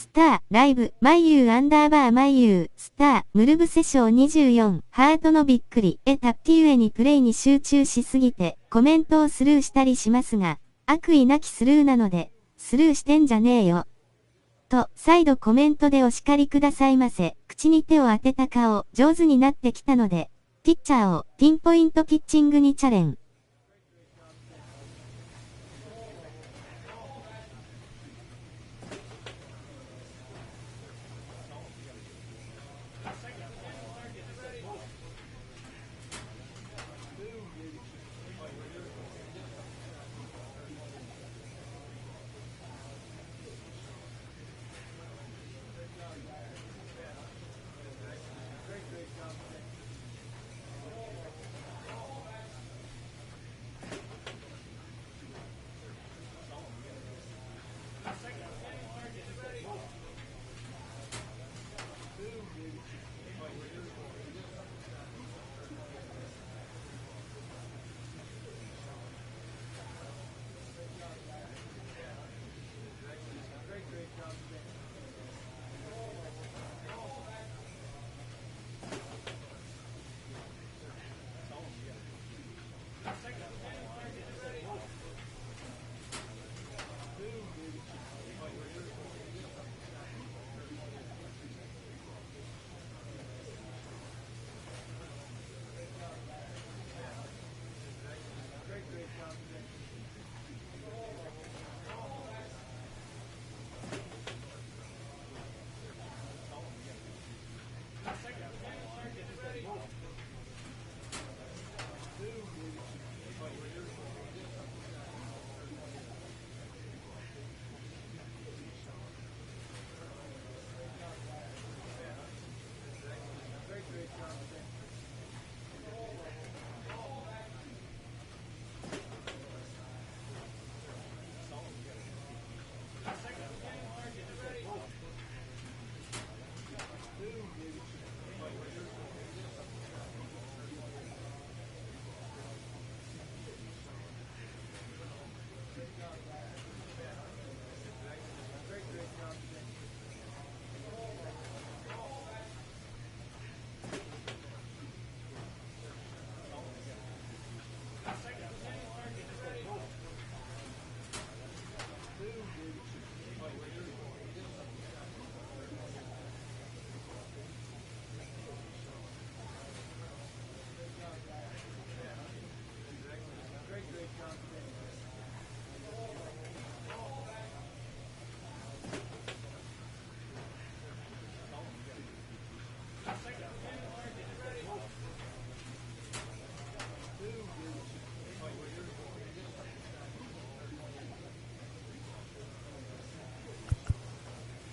スター、ライブ、マイユーアンダーバーマイユー、スター、ムルブセ賞24、ハートのびっくり、タッピュエにプレイに集中しすぎて、コメントをスルーしたりしますが、悪意なきスルーなので、スルーしてんじゃねえよ。と、再度コメントでお叱りくださいませ。口に手を当てた顔、上手になってきたので、ピッチャーをピンポイントピッチングにチャレン。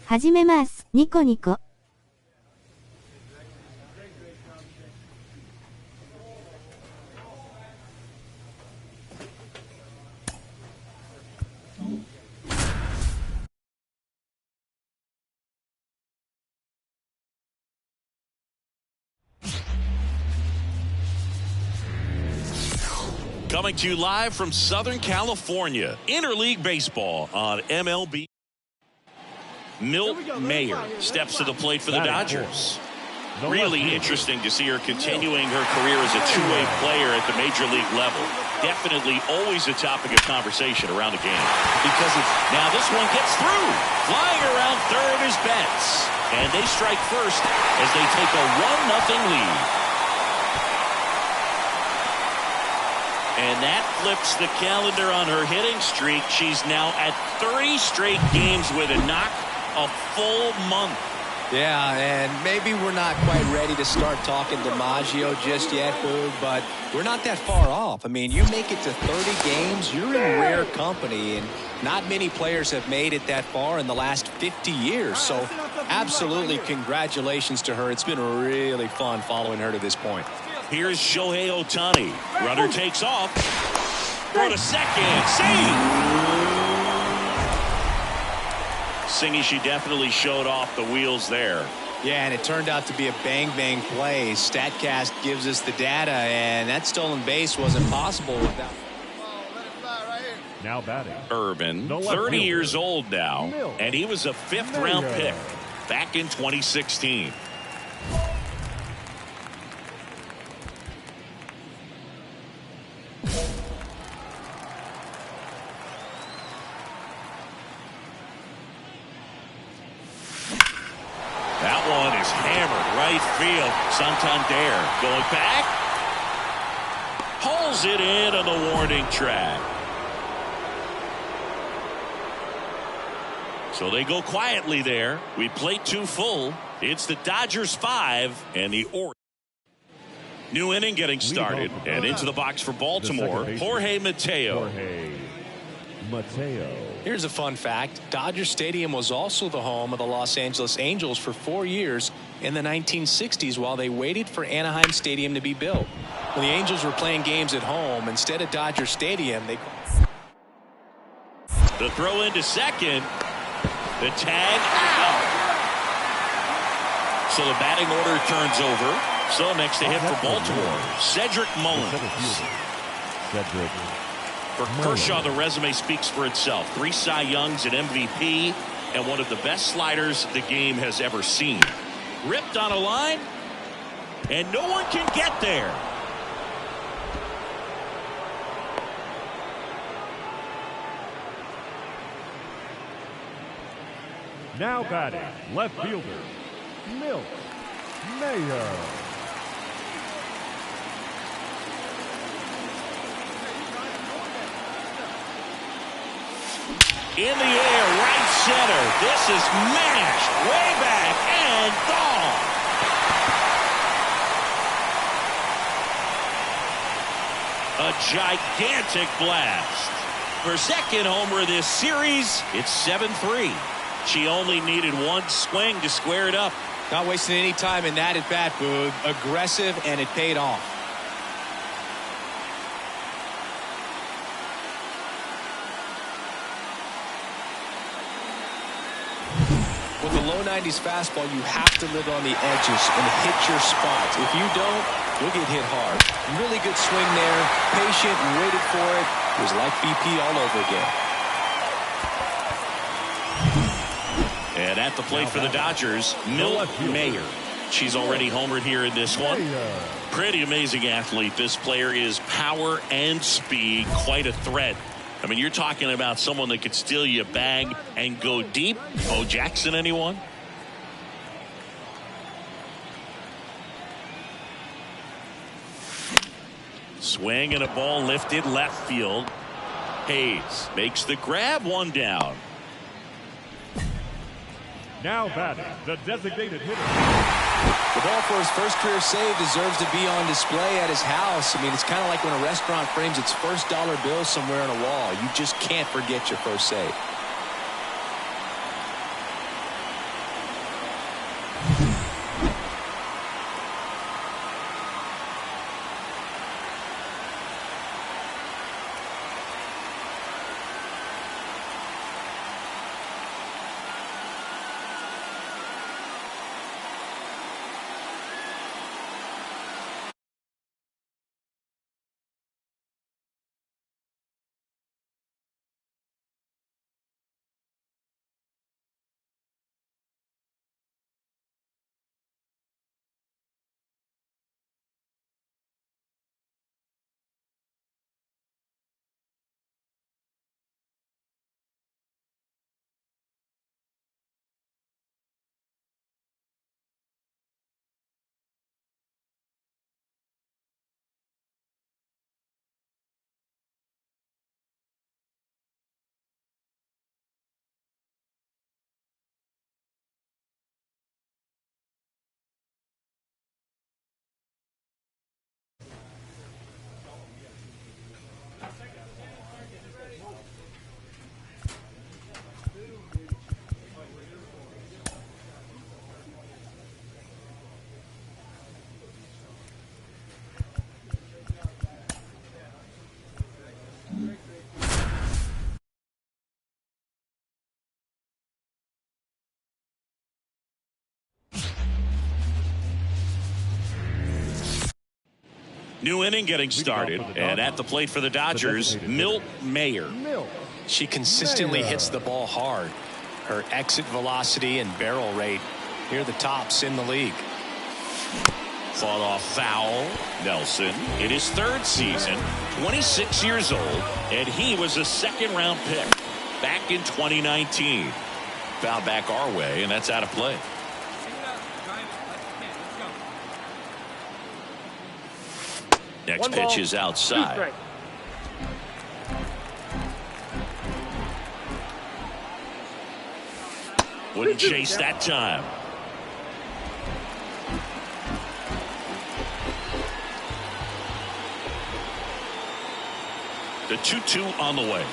始めます。ニコニコ。Coming to you live from Southern California, Interleague Baseball on MLB. Milt Mayer steps to the plate for the Dodgers. Really interesting to see her continuing her career as a two-way player at the major league level. Definitely always a topic of conversation around the game. Because now this one gets through. Flying around third is Betts. And they strike first as they take a 1-0 lead. And that flips the calendar on her hitting streak. She's now at 3 straight games with a knock. A full month. Yeah, and maybe we're not quite ready to start talking DiMaggio just yet, Boog, but we're not that far off. I mean, you make it to 30 games, you're in rare company, and not many players have made it that far in the last 50 years. So absolutely congratulations to her. It's been really fun following her to this point. Here's Shohei Ohtani. Runner takes off. Throw to second. Save! Singy, she definitely showed off the wheels there. Yeah, and it turned out to be a bang-bang play. StatCast gives us the data, and that stolen base wasn't possible without. Oh, let it fly right here. Now batting. Urban, The left 30 fielder. years old now, Mills. and he was a fifth-round Mayo. pick back in 2016. That one is hammered right field. Santander going back. Pulls it in on the warning track. So they go quietly there. We play 2 full. It's the Dodgers 5 and the Orioles. New inning getting started, and into the box for Baltimore, Jorge Mateo. Jorge Mateo. Here's a fun fact. Dodger Stadium was also the home of the Los Angeles Angels for 4 years in the 1960s while they waited for Anaheim Stadium to be built. When the Angels were playing games at home, instead of Dodger Stadium, they... The throw into second. The tag out. So the batting order turns over. So next to hit for Baltimore, Cedric Mullins. Cedric. For Kershaw, the resume speaks for itself. 3 Cy Youngs, an MVP, and one of the best sliders the game has ever seen. Ripped on a line, and no one can get there. Now batting. Left fielder. Mills. Mayo. In the air, right center. This is mashed way back and gone. A gigantic blast. Her second homer this series, it's 7-3. She only needed 1 swing to square it up. Not wasting any time in that at bat, Boog. Aggressive, and it paid off. With the low 90s fastball, you have to live on the edges and hit your spots. If you don't, you'll get hit hard. Really good swing there. Patient, waited for it. It was like BP all over again. And at the plate for the Dodgers, Milt Mayer. She's already homered here in this one. Pretty amazing athlete. This player is power and speed. Quite a threat. I mean, you're talking about someone that could steal you a bag and go deep. Bo Jackson, anyone? Swing and a ball lifted left field. Hayes makes the grab, 1 down. Now batting. The designated hitter. The ball for his first career save deserves to be on display at his house. I mean, it's kind of like when a restaurant frames its first dollar bill somewhere on a wall. You just can't forget your first save. New inning getting started, and at the plate for the Dodgers, Milt Mayer. She consistently hits the ball hard. Her exit velocity and barrel rate near the tops in the league. Fought off foul. Nelson in his third season, 26 years old, and he was a second-round pick back in 2019. Foul back our way, and that's out of play. Next pitch is outside. Wouldn't chase that time. The 2-2 on the way.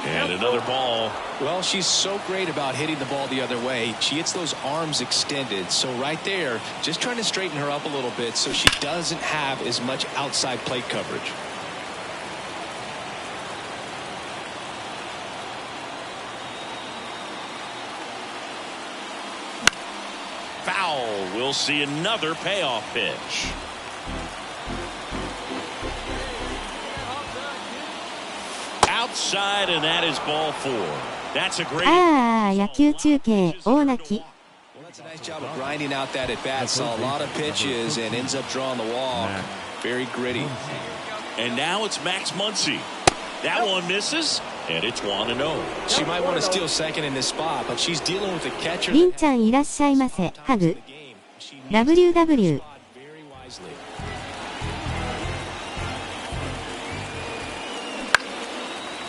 And another ball. Well, she's so great about hitting the ball the other way. She hits those arms extended. So right there, just trying to straighten her up a little bit so she doesn't have as much outside plate coverage. Foul. We'll see another payoff pitch. Outside, and that is ball 4. That's a great. 野球中継、大泣き。 Well, that's a nice job of grinding out that at bat. Saw a lot of pitches and ends up drawing the walk. Very gritty. And now it's Max Muncy. That one misses, and it's 1-0. She might want to steal second in this spot, but she's dealing with a catcher. りんちゃんいらっしゃいませ。ハグ。WW。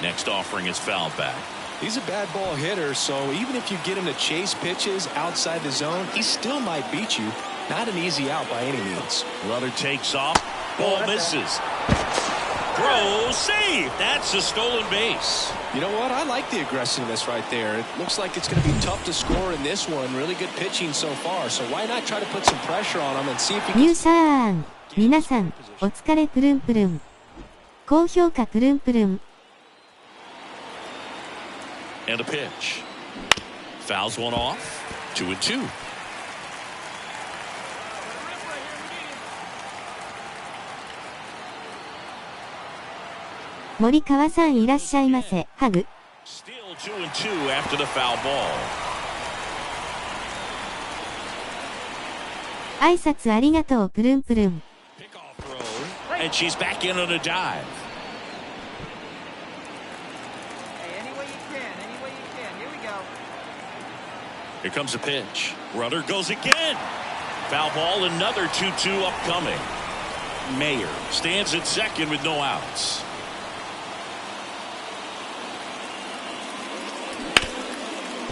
Next offering is foul back. He's a bad ball hitter, so even if you get him to chase pitches outside the zone, he still might beat you. Not an easy out by any means. Runner takes off. Ball misses. Throw, save. That's a stolen base. You know what? I like the aggressiveness right there. It looks like it's going to be tough to score in this one. Really good pitching so far. So why not try to put some pressure on him and see if he ニューシャーン。皆さん、お疲れプルンプルン。高評価プルンプルン。 And a pitch. Fouls one off. 2-2.「森川さんいらっしゃいませ。ハグ。 Still 2-2 after the foul ball. 挨拶ありがとうプルンプルン。 Pickoff throw. And she's back in on a dive. Here comes a pitch. Runner goes again. Foul ball, another 2-2 upcoming. Mayer stands at second with no outs.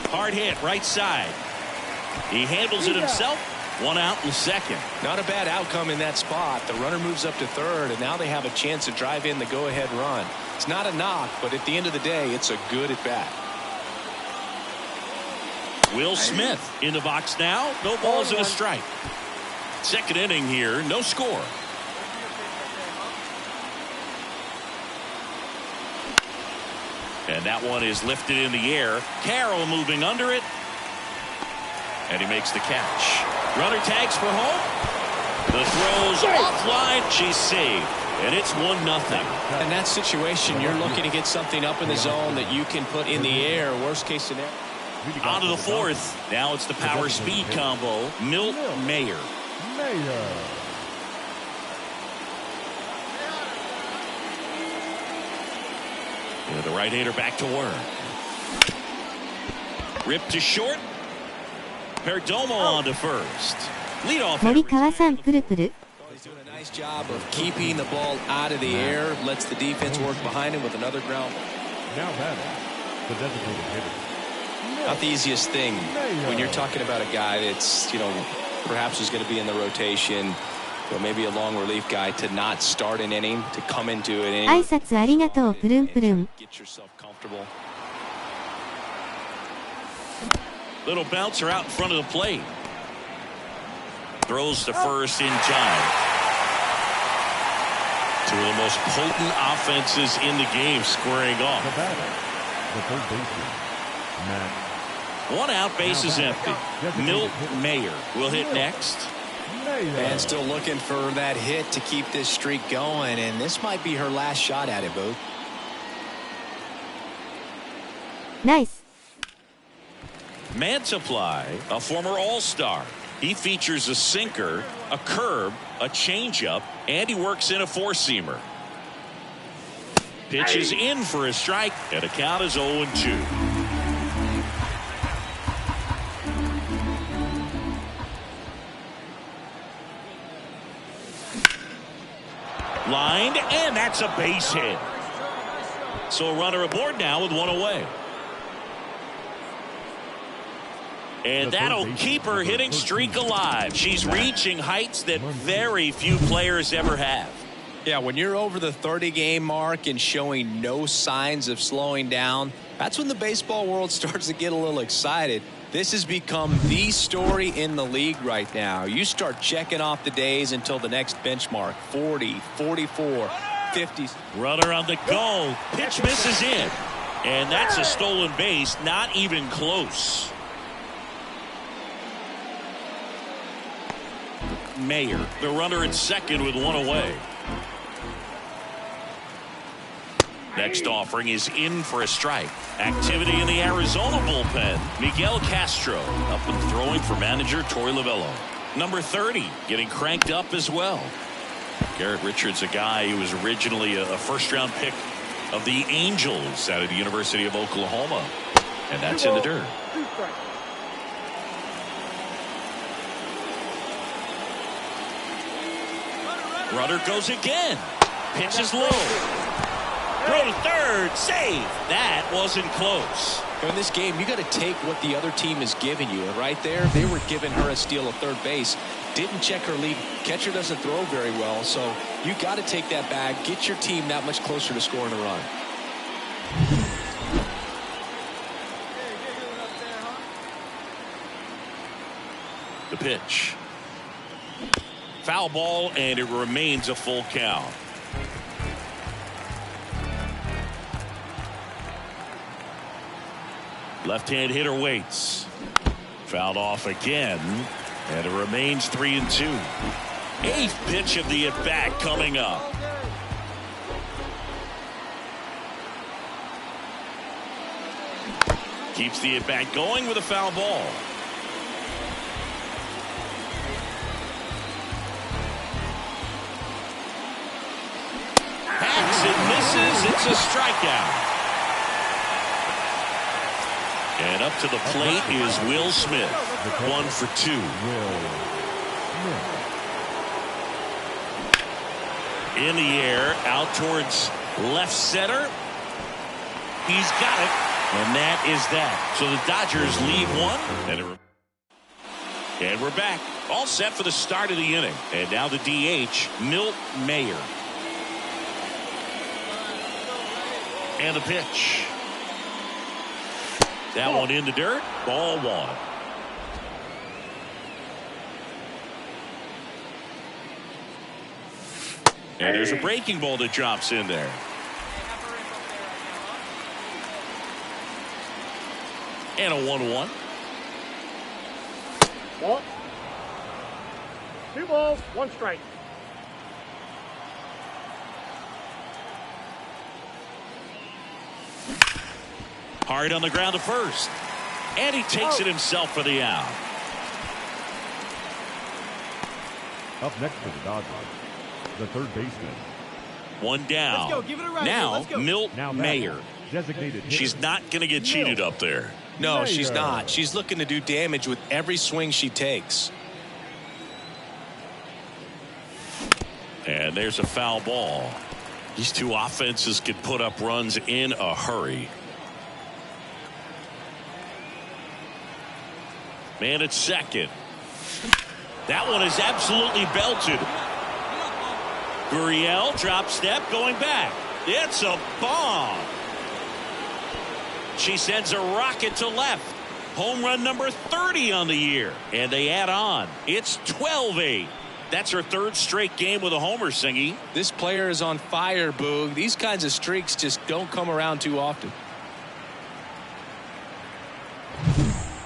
Hard hit, right side. He handles it himself. 1 out in the second. Not a bad outcome in that spot. The runner moves up to third, and now they have a chance to drive in the go-ahead run. It's not a knock, but at the end of the day, it's a good at-bat. Will Smith in the box now. No balls and a strike. Second inning here, no score. And that one is lifted in the air. Carroll moving under it. And he makes the catch. Runner tags for home. The throw's offline. She's saved. And it's 1-0. In that situation, you're looking to get something up in the zone that you can put in the air. Worst case scenario. On to the fourth. Now it's the power speed combo. Milt Mayer. And the right-hander back to work. Ripped to short. Perdomo on to first. Leadoff. 森川さんプルプル。 He's doing a nice job of keeping the ball out of the air. Lets the defense work behind him with another ground. Now batting, the designated hitter. Not the easiest thing when you're talking about a guy that's, perhaps is going to be in the rotation, or maybe a long relief guy, to not start an inning, to come into an inning. 挨拶ありがとうプルンプルン。 Get yourself comfortable. Little bouncer out in front of the plate. Throws to first in time. Two of the most potent offenses in the game squaring off. The batter, the third baseman, Matt. 1 out, base is empty. Milt Mayer will hit next. And still looking for that hit to keep this streak going, and this might be her last shot at it, Boo. Nice. Mantiply, a former All-Star. He features a sinker, a curve, a changeup, and he works in a four-seamer. Pitch is in for a strike, and the count is 0-2. Lined, and that's a base hit. So a runner aboard now with one away. And that'll keep her hitting streak alive. She's reaching heights that very few players ever have. Yeah, when you're over the 30-game mark and showing no signs of slowing down, that's when the baseball world starts to get a little excited. This has become the story in the league right now. You start checking off the days until the next benchmark. 40, 44, 50. Runner on the go. Pitch misses in. And that's a stolen base, not even close. Mayer, the runner at second with one away. Next offering is in for a strike. Activity in the Arizona bullpen. Miguel Castro up and throwing for manager Torey Lovullo. Number 30 getting cranked up as well. Garrett Richards, a guy who was originally a first-round pick of the Angels out of the University of Oklahoma. And that's in the dirt. Runner goes again. Pitch is low. Throw to third. Save. That wasn't close. In this game, you got to take what the other team is giving you. And right there, they were giving her a steal of third base. Didn't check her lead. Catcher doesn't throw very well. So you got to take that bag. Get your team that much closer to scoring a run. The pitch. Foul ball, and it remains a full count. Left-hand hitter waits. Fouled off again, and it remains 3-2. Eighth pitch of the at-bat coming up. Keeps the at-bat going with a foul ball. It misses. It's a strikeout. And up to the plate is Will Smith. 1 for 2. In the air, out towards left center. He's got it. And that is that. So the Dodgers lead one. And we're back. All set for the start of the inning. And now the DH, Milt Mayer. And the pitch. That one in the dirt. Ball one. And there's a breaking ball that drops in there. And a 1-1. Ball. 2 balls, 1 strike. Hard on the ground to first. And he takes it himself for the out. Up next for the Dodgers, the third baseman. One down. Let's go. Give it a ride. Now, Milt Mayer. Designated hitter. She's not going to get cheated up there. No, she's not. She's looking to do damage with every swing she takes. And there's a foul ball. These two offenses could put up runs in a hurry. Man at second. That one is absolutely belted. Gurriel drop step going back. It's a bomb. She sends a rocket to left. Home run number 30 on the year. And they add on. It's 12-8. That's her third straight game with a homer, Singy. This player is on fire, Boog. These kinds of streaks just don't come around too often.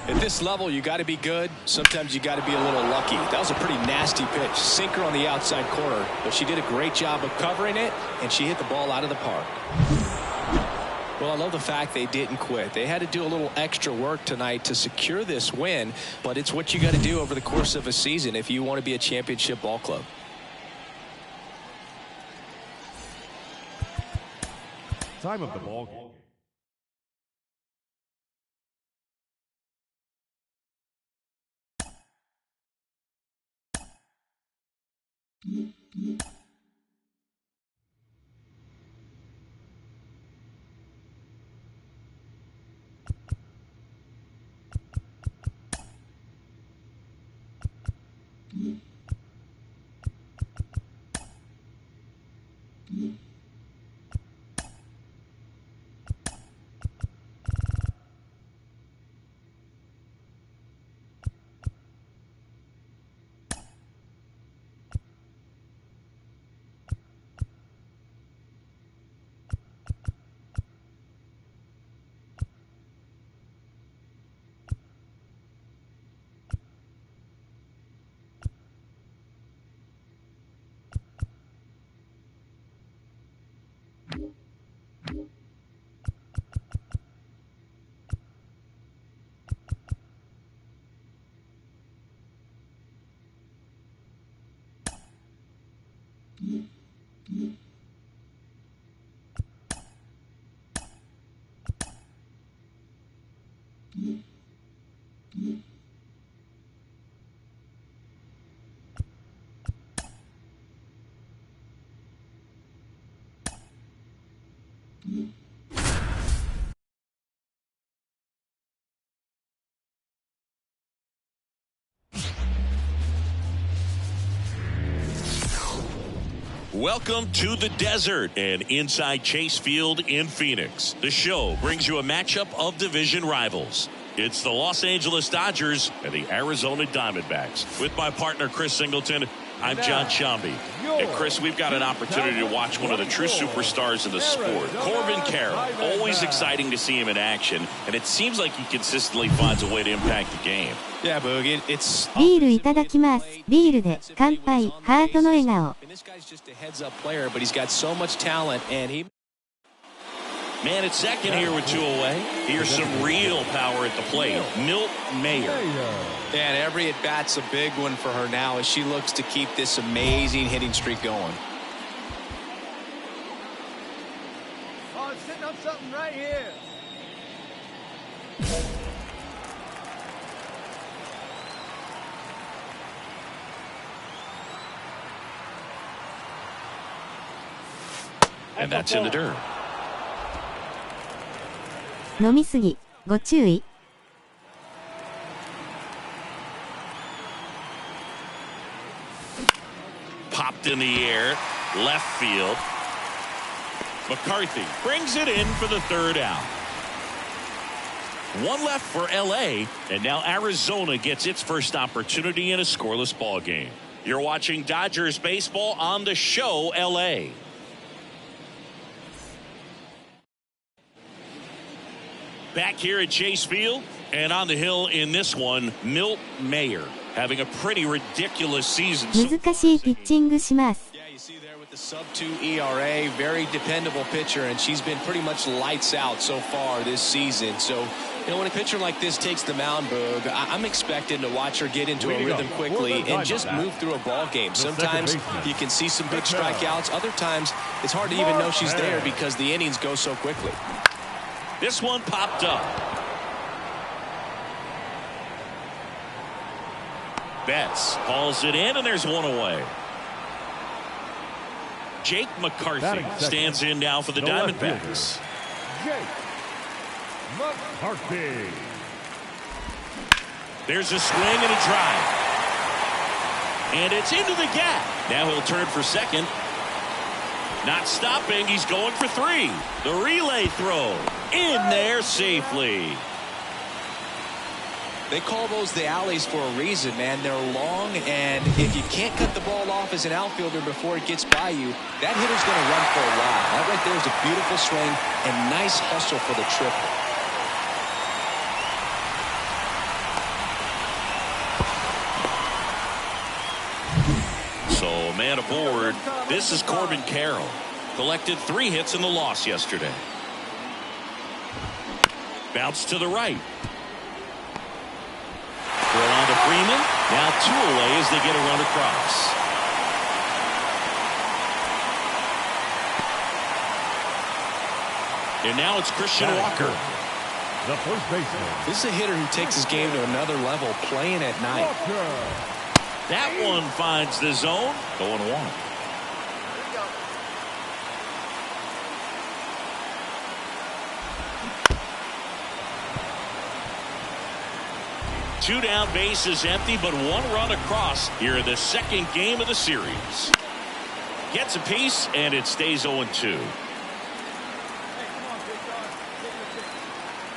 At this level, you got to be good. Sometimes you got to be a little lucky. That was a pretty nasty pitch. Sinker on the outside corner. But she did a great job of covering it, and she hit the ball out of the park. Well, I love the fact they didn't quit. They had to do a little extra work tonight to secure this win, but it's what you got to do over the course of a season if you want to be a championship ball club. Time of the ball game. Welcome to the desert and inside Chase Field in Phoenix. The show brings you a matchup of division rivals. It's the Los Angeles Dodgers and the Arizona Diamondbacks. With my partner Chris Singleton, I'm John Shambi. And Chris, we've got an opportunity to watch one of the true superstars in the sport. Corbin Carroll, always exciting to see him in action, and it seems like he consistently finds a way to impact the game. Yeah, Boog, it's ビールいただきます。ビールで乾杯。ハートの笑顔。 This guy's just a heads-up player, but he's got so much talent, and he. Man at second here with two away. Here's some real power at the plate. Milt Mayer. And every at-bat's a big one for her now as she looks to keep this amazing hitting streak going. Oh, it's sitting on something right here. And that's in the dirt. 飲みすぎ。ご注意。 Popped in the air, left field. McCarthy brings it in for the third out. One left for LA, and now Arizona gets its first opportunity in a scoreless ball game. You're watching Dodgers baseball on the show LA. Back here at Chase Field, and on the hill in this one, Milt Mayer having a pretty ridiculous season. 難しいピッチングします。 Yeah, you see there with the sub-2 ERA, very dependable pitcher, and she's been pretty much lights out so far this season. So, you know, when a pitcher like this takes the mound, Boog, I'm expecting to watch her get into a rhythm quickly and just move through a ball game. Sometimes you can see some big strikeouts. Other times, it's hard to even know she's there because the innings go so quickly. This one popped up. Betts hauls it in, and there's one away. Jake McCarthy stands in now for the Diamondbacks. Jake McCarthy. There's a swing and a drive. And it's into the gap. Now he'll turn for second. Not stopping. He's going for three. The relay throw in there safely. They call those the alleys for a reason, man. They're long, and if you can't cut the ball off as an outfielder before it gets by you, that hitter's going to run for a while. That right there is a beautiful swing and nice hustle for the triple. man aboard. This is Corbin Carroll. Collected 3 hits in the loss yesterday. Bounce to the right. Throw on to Freeman. Now 2 away as they get a run across. And now it's Christian Walker. The first baseman. This is a hitter who takes his game to another level, playing at night. That one finds the zone. 0-1. Two down, bases empty, but 1 run across here in the second game of the series. Gets a piece, and it stays 0-2.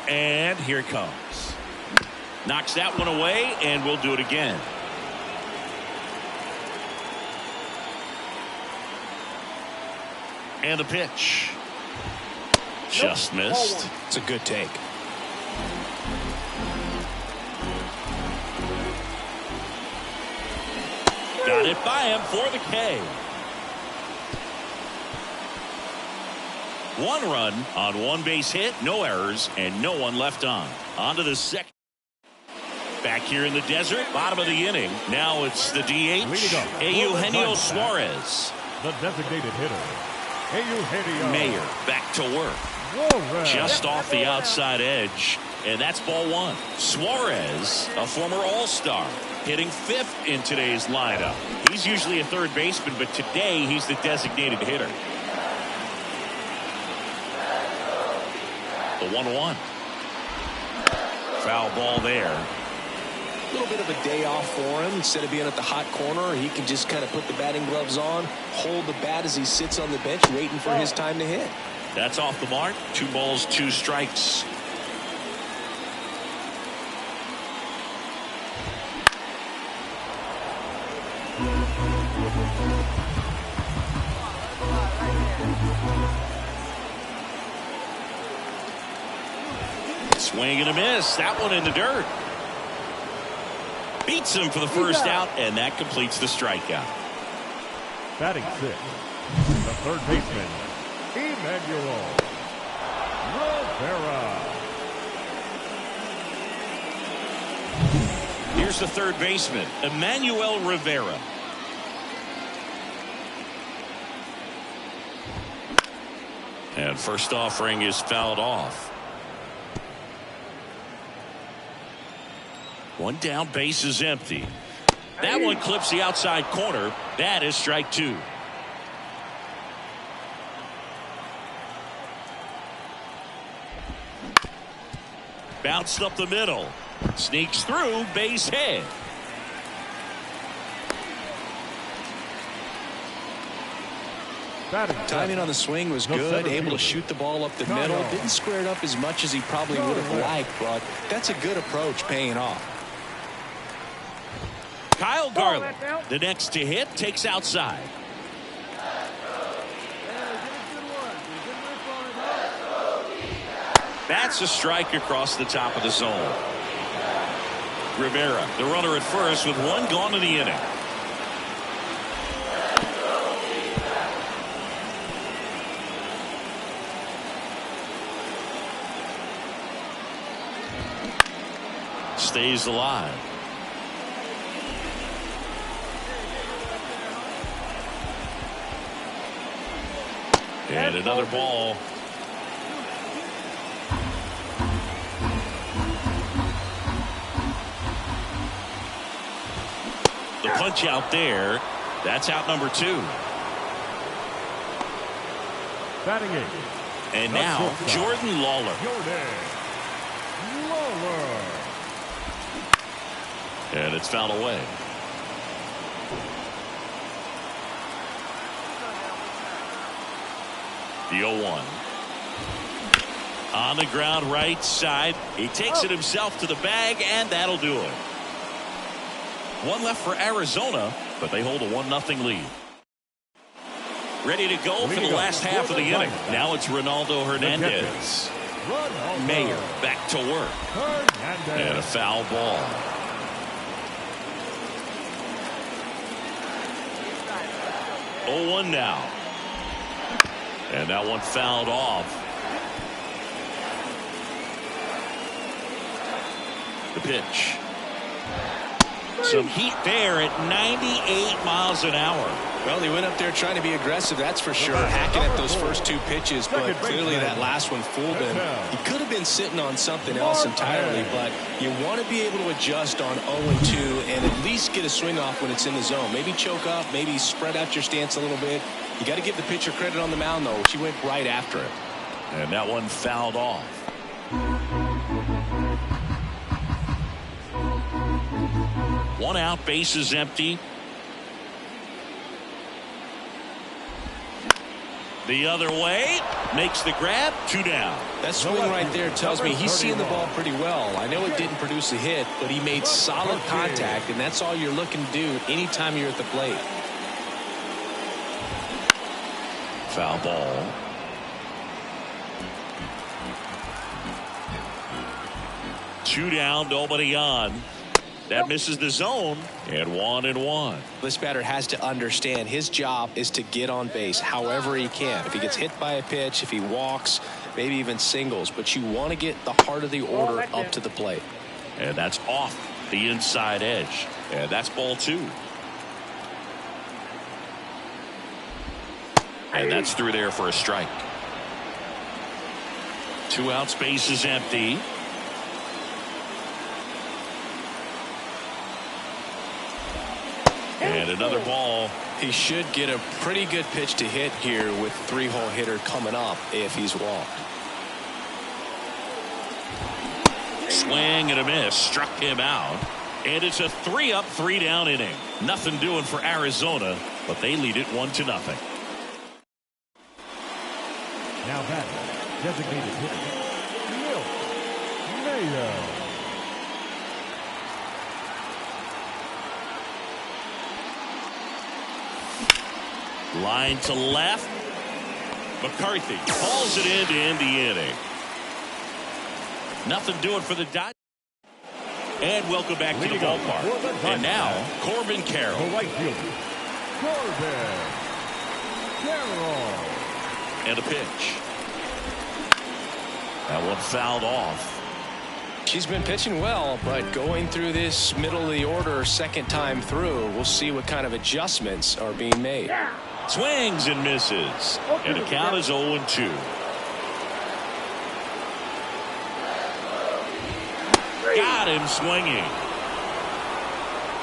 And here it comes. Knocks that one away, and we'll do it again. And the pitch. Just missed. It's a good take. Got it by him for the K. 1 run on 1 base hit, no errors, and no one left on. On to the second. Back here in the desert, bottom of the inning. Now it's the DH, Eugenio Suarez. The designated hitter, Eugenio. Mayer back to work. Just off the outside edge, and that's ball 1. Suarez, a former All-Star, hitting 5th in today's lineup. He's usually a third baseman, but today he's the designated hitter. The 1-1. Foul ball there. A little bit of a day off for him. Instead of being at the hot corner, he can just kind of put the batting gloves on, hold the bat as he sits on the bench waiting for his time to hit. That's off the mark. 2 balls, 2 strikes. Swing and a miss. That one in the dirt. Beats him for the first out, and that completes the strikeout. Batting 6, the third baseman, Emmanuel Rivera. Here's the third baseman, Emmanuel Rivera. And first offering is fouled off. 1 down, base is empty. That one clips the outside corner. That is strike 2. Bounced up the middle. Sneaks through, base hit. Timing on the swing was good, able to shoot the ball up the middle. Didn't square it up as much as he probably would have liked, but that's a good approach, paying off. Kyle Garland, the next to hit, takes outside. That's a strike across the top of the zone. Rivera, the runner at first with 1 gone in the inning. Stays alive. And another ball. The punch out there. That's out number 2. Batting 8. And now Jordan Lawler. And it's fouled away. The 0-1. On the ground right side. He takes it himself to the bag, and that'll do it. 1 left for Arizona, but they hold a 1-0 lead. Ready to go for the last half of the inning. Now it's Ronaldo Hernandez. Mayer back to work. And a foul ball. 0-1 now. And that one fouled off. The pitch. Some heat there at 98 miles an hour. Well, he went up there trying to be aggressive, that's for sure, hacking at those first two pitches, but clearly that last one fooled him. He could have been sitting on something else entirely, but you want to be able to adjust on 0-2 and at least get a swing off when it's in the zone. Maybe choke up, maybe spread out your stance a little bit. You got to give the pitcher credit on the mound, though. She went right after it. And that one fouled off. One out, bases empty. The other way, makes the grab, 2 down. That swing right there tells me he's seeing the ball pretty well. I know it didn't produce a hit, but he made solid contact, and that's all you're looking to do anytime you're at the plate. Foul ball. Two down, nobody on. That misses the zone, and 1-1. This batter has to understand his job is to get on base however he can. If he gets hit by a pitch, if he walks, maybe even singles, but you want to get the heart of the order up to the plate. And that's off the inside edge. And that's ball 2. And that's through there for a strike. 2 outs, base is empty. And another ball. He should get a pretty good pitch to hit here with 3-hole hitter coming up if he's walked. Swing and a miss, struck him out. And it's a 3-up, 3-down inning. Nothing doing for Arizona, but they lead it 1-0. Now that designated hitter, Mayo. Line to left. McCarthy hauls it in to end the inning. Nothing doing for the Dodgers. And welcome back to the ballpark. And now, Corbin Carroll. The right fielder, Corbin Carroll. And a pitch. That one fouled off. She's been pitching well, but going through this middle of the order second time through, we'll see what kind of adjustments are being made. Swings and misses. And the count is 0-2. Got him swinging.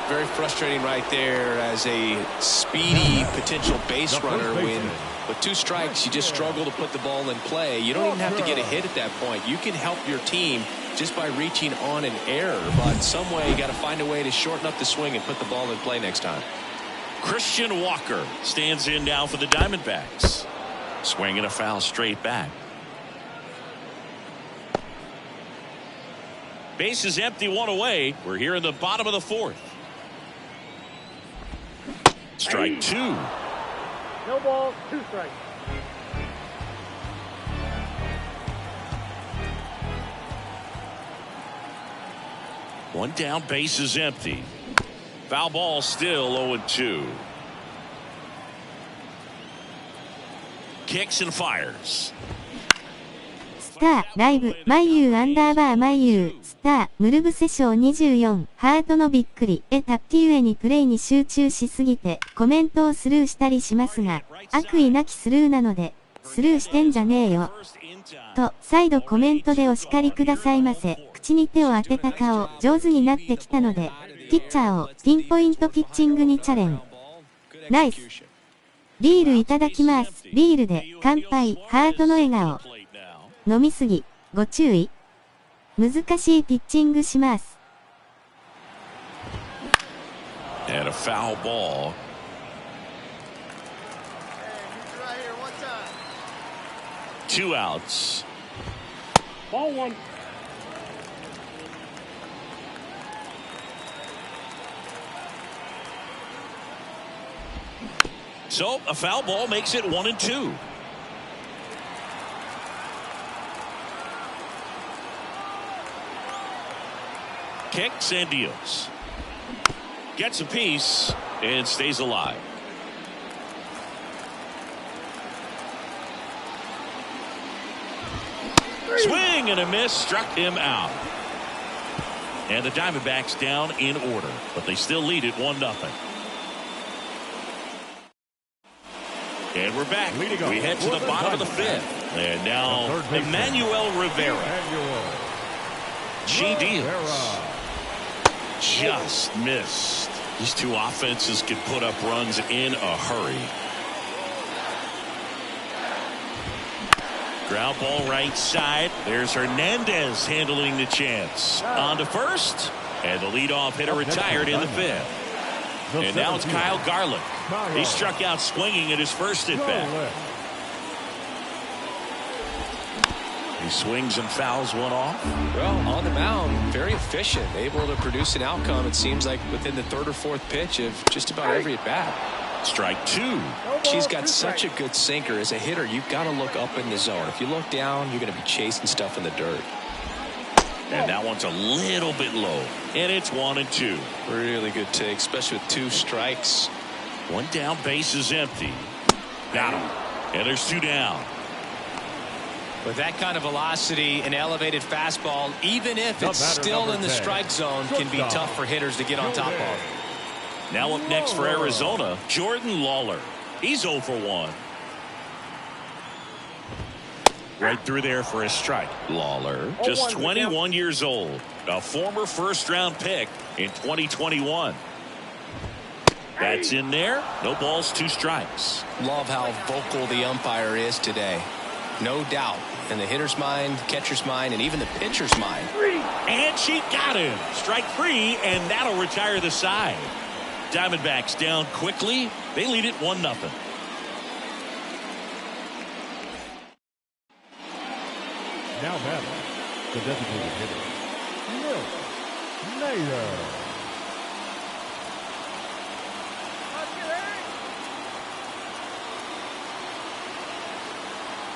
Very frustrating right there as a speedy potential base runner when with 2 strikes you just struggle to put the ball in play. You don't even have to get a hit at that point. You can help your team just by reaching on an error, but some way you got to find a way to shorten up the swing and put the ball in play next time. Christian Walker stands in now for the Diamondbacks. Swinging a foul straight back. Base is empty, 1 away. We're here in the bottom of the 4th. Strike 2. No balls, 2 strikes. One down, base is empty. Foul ball, still 0-2. Kicks and fires. スター、ライブ、マイユー_マイユー、スター、ムルブセ賞24、ハートのびっくり、タッピューエにプレイに集中しすぎて、コメントをスルーしたりしますが、悪意なきスルーなので、スルーしてんじゃねえよ。と、再度コメントでお叱りくださいませ。口に手を当てた顔、上手になってきたので、ピッチャーをピンポイントピッチングにチャレン。ナイス。ビールいただきます。ビールで乾杯、ハートの笑顔。飲みすぎ、ご注意。難しいピッチングします。And a foul ball. Two outs. Ball 1. So a foul ball makes it 1-2. Kicks and deals. Gets a piece and stays alive. Swing and a miss, struck him out. And the Diamondbacks down in order, but they still lead it 1-0. And we're back. We head to the bottom of the fifth. And now Emmanuel Rivera. She deals. Just missed. These two offenses can put up runs in a hurry. Ground ball right side. There's Hernandez handling the chance. On to first. And the leadoff hitter retired in the fifth. And now it's Kyle Garlick. He struck out swinging at his first at bat. He swings and fouls one off. Well, on the mound, very efficient, able to produce an outcome, it seems like, within the third or fourth pitch of just about every at bat. Strike two. She's got such a good sinker. As a hitter, you've got to look up in the zone. If you look down, you're going to be chasing stuff in the dirt. And that one's a little bit low. And it's 1-2. Really good take, especially with two strikes. One down, base is empty. Got him. And there's two down. With that kind of velocity, an elevated fastball, even if it's still in the strike zone, can be tough for hitters to get on top of. Now up next for Arizona, Jordan Lawler. He's 0 for 1. Right through there for a strike. Lawler, just 21 years old, a former first-round pick in 2021. That's in there. No balls, 2 strikes. Love how vocal the umpire is today. No doubt. In the hitter's mind, catcher's mind, and even the pitcher's mind. And she got him. Strike 3, and that'll retire the side. Diamondbacks down quickly. They lead it 1-0. Now batting, the designated hitter, Nader.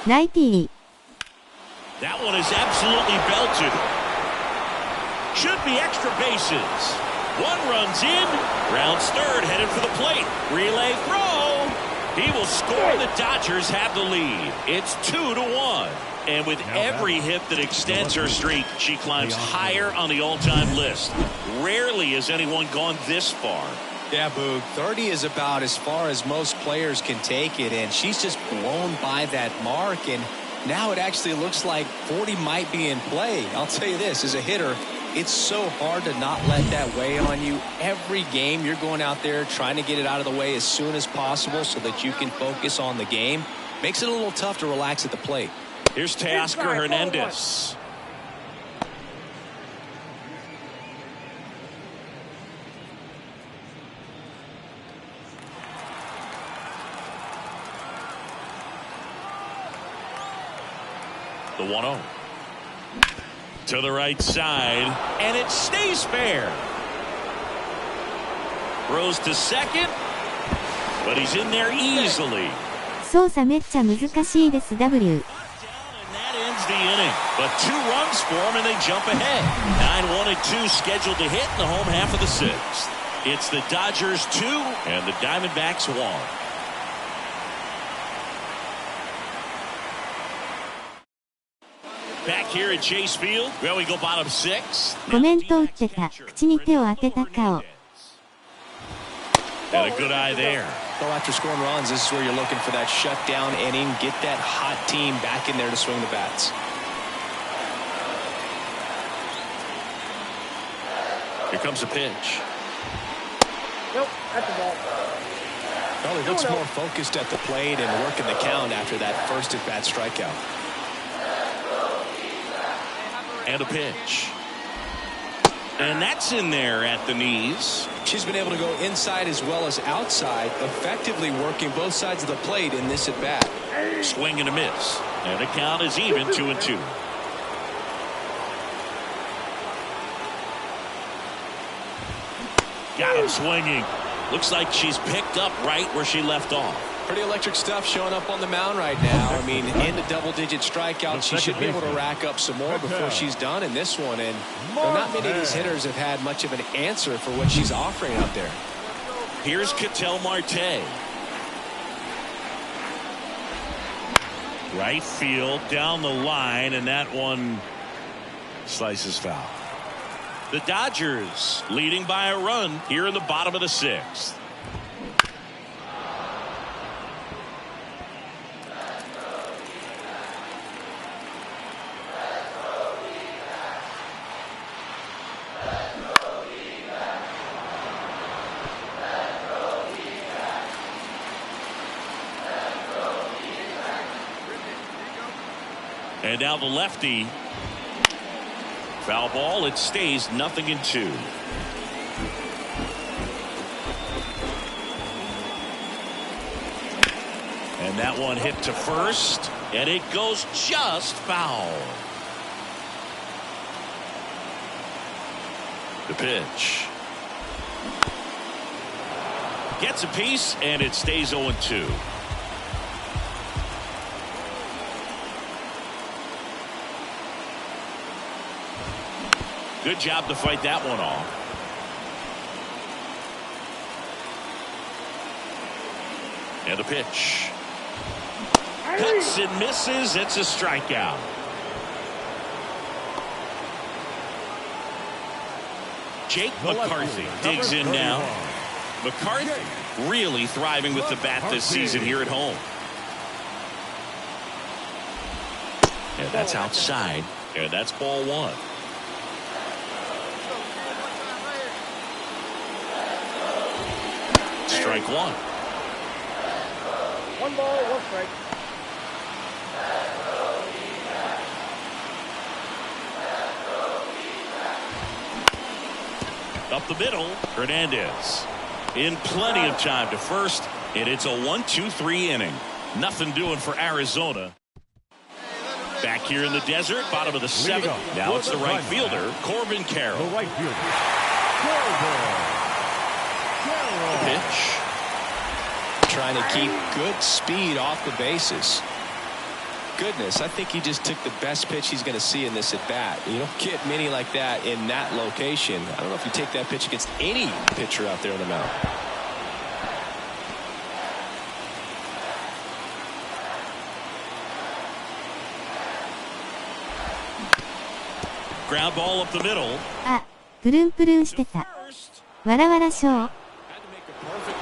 Righty. That one is absolutely belted. Should be extra bases. One runs in. Rounds third, headed for the plate. Relay throw. He will score. The Dodgers have the lead. It's 2-1. And with every hit that extends her streak, she climbs higher on the all-time list. Rarely has anyone gone this far. Yeah, Boog, 30 is about as far as most players can take it, and she's just blown by that mark, and now it actually looks like 40 might be in play. I'll tell you this, as a hitter, it's so hard to not let that weigh on you. Every game you're going out there trying to get it out of the way as soon as possible so that you can focus on the game. Makes it a little tough to relax at the plate. Here's Teoscar Hernandez. The 1-0. To the right side, and it stays fair. Throws to second, but he's in there easily. 操作めっちゃ難しいです W. That ends the inning, but 2 runs for him and they jump ahead. 9-1-2 scheduled to hit in the home half of the 6th. It's the Dodgers 2 and the Diamondbacks 1. Back here at Chase Field, well, we go bottom 6. コメント打ってた。口に手を当てた顔。 And a good eye there. Well, after scoring runs, this is where you're looking for that shutdown inning. Get that hot team back in there to swing the bats. Here comes a pitch. Nope, that's the ball. Well, he looks more focused at the plate and working the count after that first at-bat strikeout. And a pitch. And that's in there at the knees. She's been able to go inside as well as outside, effectively working both sides of the plate in this at-bat. Swing and a miss. And the count is even 2-2. Got him swinging. Looks like she's picked up right where she left off. Pretty electric stuff showing up on the mound right now. I mean, into double-digit strikeouts. She should be able to rack up some more before she's done in this one. And not many of these hitters have had much of an answer for what she's offering out there. Here's Ketel Marte. Right field, down the line, and that one slices foul. The Dodgers leading by a run here in the bottom of the 6th. And now the lefty. Foul ball. It stays 0-2. And that one hit to first, and it goes just foul. The pitch. Gets a piece, and it stays 0-2. Good job to fight that one off. And a pitch. Cuts and misses. It's a strikeout. Jake McCarthy digs in now. McCarthy really thriving with the bat this season here at home. And that's outside. And that's ball 1. Strike 1. 1 ball, 1 strike. Up the middle, Hernandez in plenty of time to first, and it's a 1-2-3 inning. Nothing doing for Arizona. Back here in the desert, bottom of the 7th. Now it's the right fielder, Corbin Carroll. The right fielder, Corbin. Pitch. Trying to keep good speed off the bases. Goodness, I think he just took the best pitch he's going to see in this at bat. You don't get many like that in that location. I don't know if you take that pitch against any pitcher out there on the mound. Ground ball up the middle. あ、プルンプルンしてた。わらわらショー。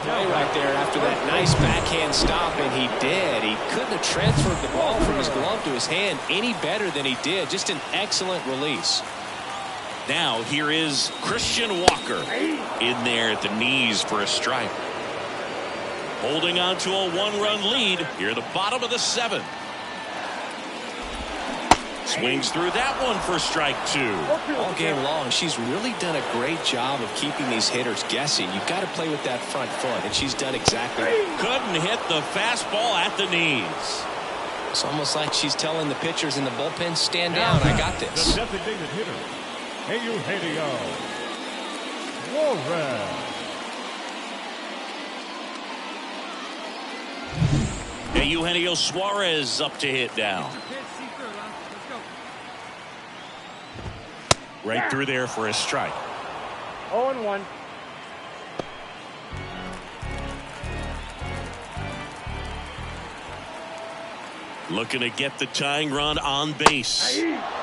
Play right there after that nice backhand stop, and he did. He couldn't have transferred the ball from his glove to his hand any better than he did. Just an excellent release. Now here is Christian Walker in there at the knees for a strike. Holding on to a 1-run lead here at the bottom of the 7th. Swings through that one for strike 2. All game long, she's really done a great job of keeping these hitters guessing. You've got to play with that front foot, and she's done exactly that. Couldn't hit the fastball at the knees. It's almost like she's telling the pitchers in the bullpen, stand down, I got this. The designated hitter, Eugenio Suarez. Eugenio Suarez up to hit now. Right through there for a strike. 0-1. Looking to get the tying run on base.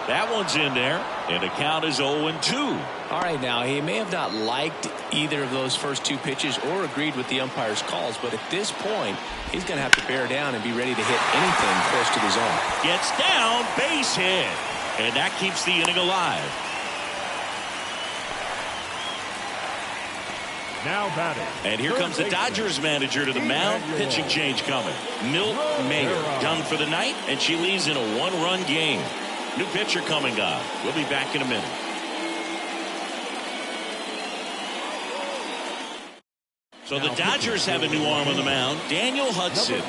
That one's in there, and the count is 0-2. All right, now, he may have not liked either of those first 2 pitches or agreed with the umpire's calls, but at this point, he's going to have to bear down and be ready to hit anything close to the zone. Gets down, base hit, and that keeps the inning alive. Now batting. And here comes the Dodgers manager to the mound. Pitching change coming. Milt Mayer done for the night, and she leaves in a 1-run game. New pitcher coming on. We'll be back in a minute. So the Dodgers have a new arm on the mound, Daniel Hudson.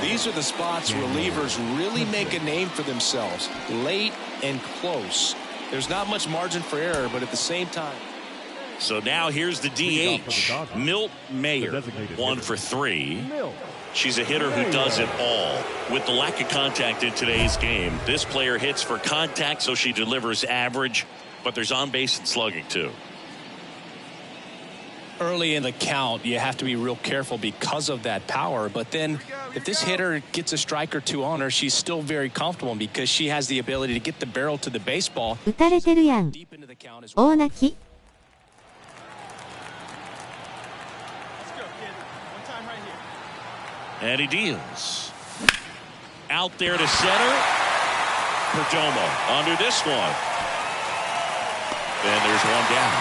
These are the spots relievers really make a name for themselves. Late and close. There's not much margin for error, but at the same time. So now here's the DH, Milt Mayer, 1 for 3. She's a hitter who does it all. With the lack of contact in today's game, this player hits for contact, so she delivers average, but there's on base and slugging too. early in the count, you have to be real careful because of that power. But then if this hitter gets a strike or two on her, she's still very comfortable because she has the ability to get the barrel to the baseball. 打たれてるやん。 Deep into the count as 大泣き。 And he deals. Out there to center. Perdomo under this one. And there's one down.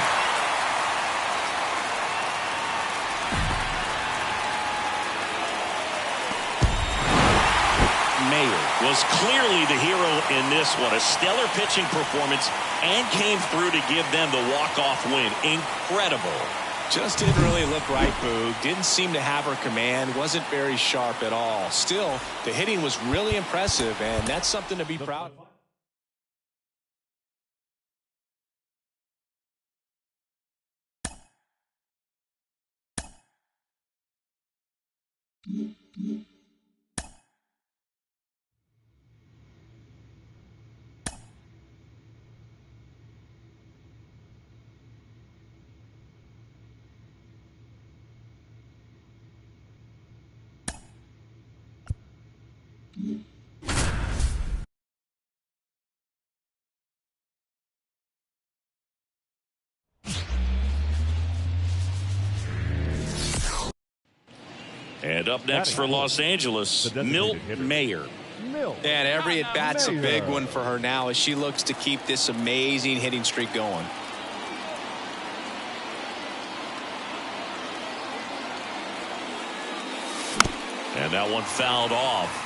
Mayer was clearly the hero in this one. A stellar pitching performance and came through to give them the walk-off win. Incredible. just didn't really look right, Boog. Didn't seem to have her command. Wasn't very sharp at all. Still, the hitting was really impressive, and that's something to be proud of. And up next for Los Angeles, Milt Mayer. And every at-bat's a big one for her now as she looks to keep this amazing hitting streak going. And that one fouled off.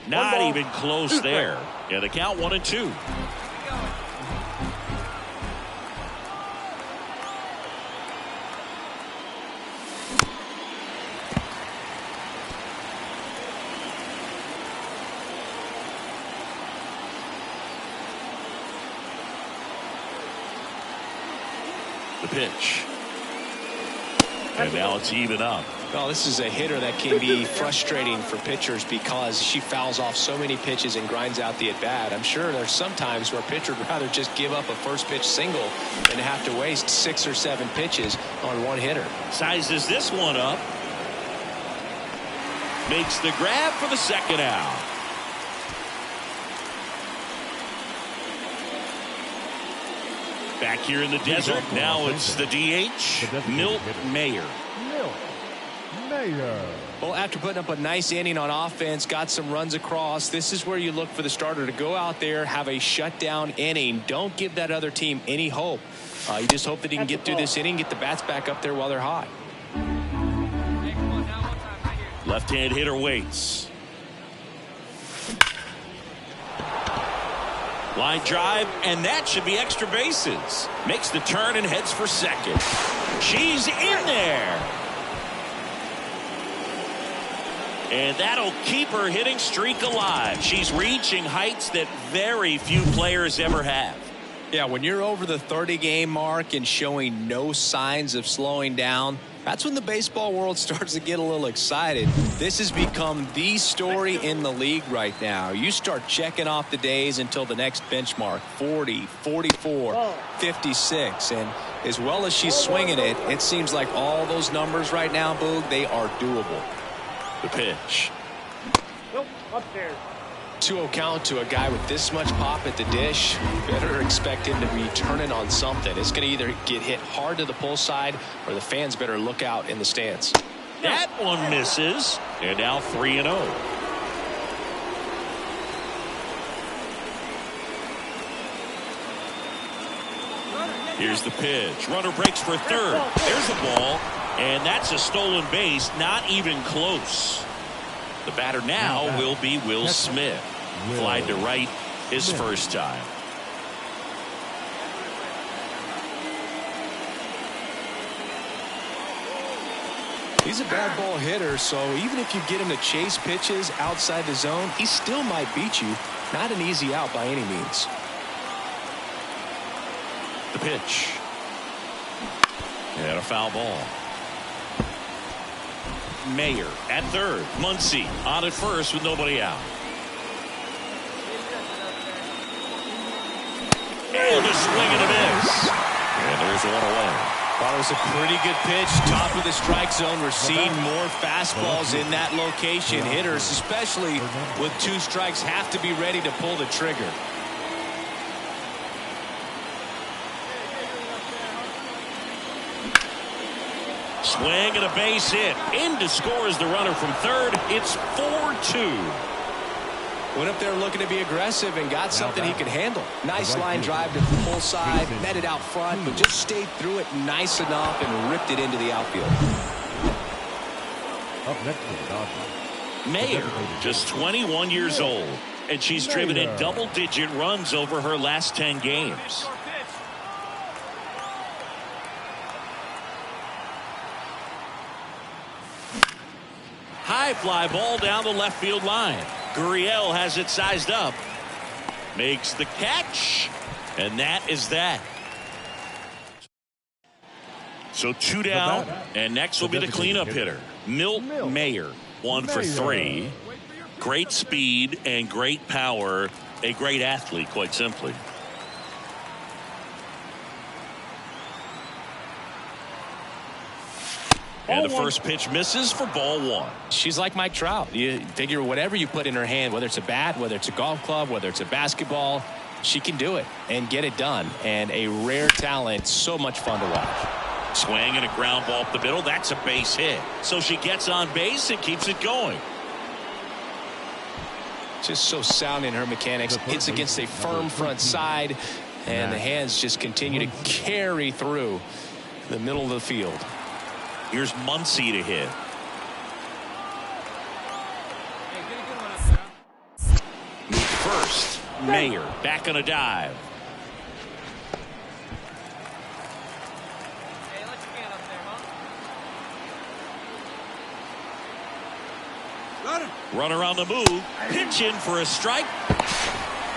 Not even close there. Yeah, the count 1-2. The pitch. And now it's even up. Well, this is a hitter that can be frustrating for pitchers because she fouls off so many pitches and grinds out the at-bat. I'm sure there's some times where a pitcher would rather just give up a first pitch single than have to waste 6 or 7 pitches on one hitter. Sizes this one up. Makes the grab for the second out. Back here in the desert, now it's the DH, Milt Mayer. Well, after putting up a nice inning on offense, got some runs across, this is where you look for the starter to go out there, have a shutdown inning. Don't give that other team any hope. You just hope that he can get through this inning, get the bats back up there while they're hot. Left-hand hitter waits. Line drive, and that should be extra bases. Makes the turn and heads for second. She's in there. And that'll keep her hitting streak alive. She's reaching heights that very few players ever have. Yeah, when you're over the 30-game mark and showing no signs of slowing down, that's when the baseball world starts to get a little excited. This has become the story in the league right now. You start checking off the days until the next benchmark, 40, 44, 56. And as well as she's swinging it, it seems like all those numbers right now, Boog, they are doable. The pitch. Nope, upstairs. 2-0 count to a guy with this much pop at the dish. Better expect him to be turning on something. It's going to either get hit hard to the pull side or the fans better look out in the stands. That one misses. And now 3-0. Here's the pitch. Runner breaks for third. There's a ball. And that's a stolen base. Not even close. The batter now will be Will Smith. Flied to right his first time. He's a bad ball hitter, so even if you get him to chase pitches outside the zone, he still might beat you. Not an easy out by any means. The pitch. And a foul ball. Mayer at third. Muncy on at first with nobody out. And a swing and a miss. And there's one away. Well, it was a pretty good pitch. Top of the strike zone. We're seeing more fastballs in that location. Hitters, especially with 2 strikes, have to be ready to pull the trigger. Swing and a base hit. In to score is the runner from third. It's 4-2. Went up there looking to be aggressive and got something he could handle. Nice line drive to the full side, met it out front, but just stayed through it nice enough and ripped it into the outfield. Up next is the Dodgers. Mayer, just 21 years old, and she's driven in double-digit runs over her last 10 games. High fly ball down the left field line. Gurriel has it sized up. Makes the catch. And that is that. So 2 down. And next will be the cleanup hitter. Milt Mayer. 1 for 3. Great speed and great power. A great athlete, quite simply. And the first pitch misses for ball 1. She's like Mike Trout. You figure whatever you put in her hand, whether it's a bat, whether it's a golf club, whether it's a basketball, she can do it and get it done. And a rare talent, so much fun to watch. Swing and a ground ball up the middle. That's a base hit. So she gets on base and keeps it going. Just so sound in her mechanics. Hits against a firm front side, and the hands just continue to carry through the middle of the field. Here's Muncy to hit. First, Mayer back on a dive. Runner on the move. Pitch in for a strike.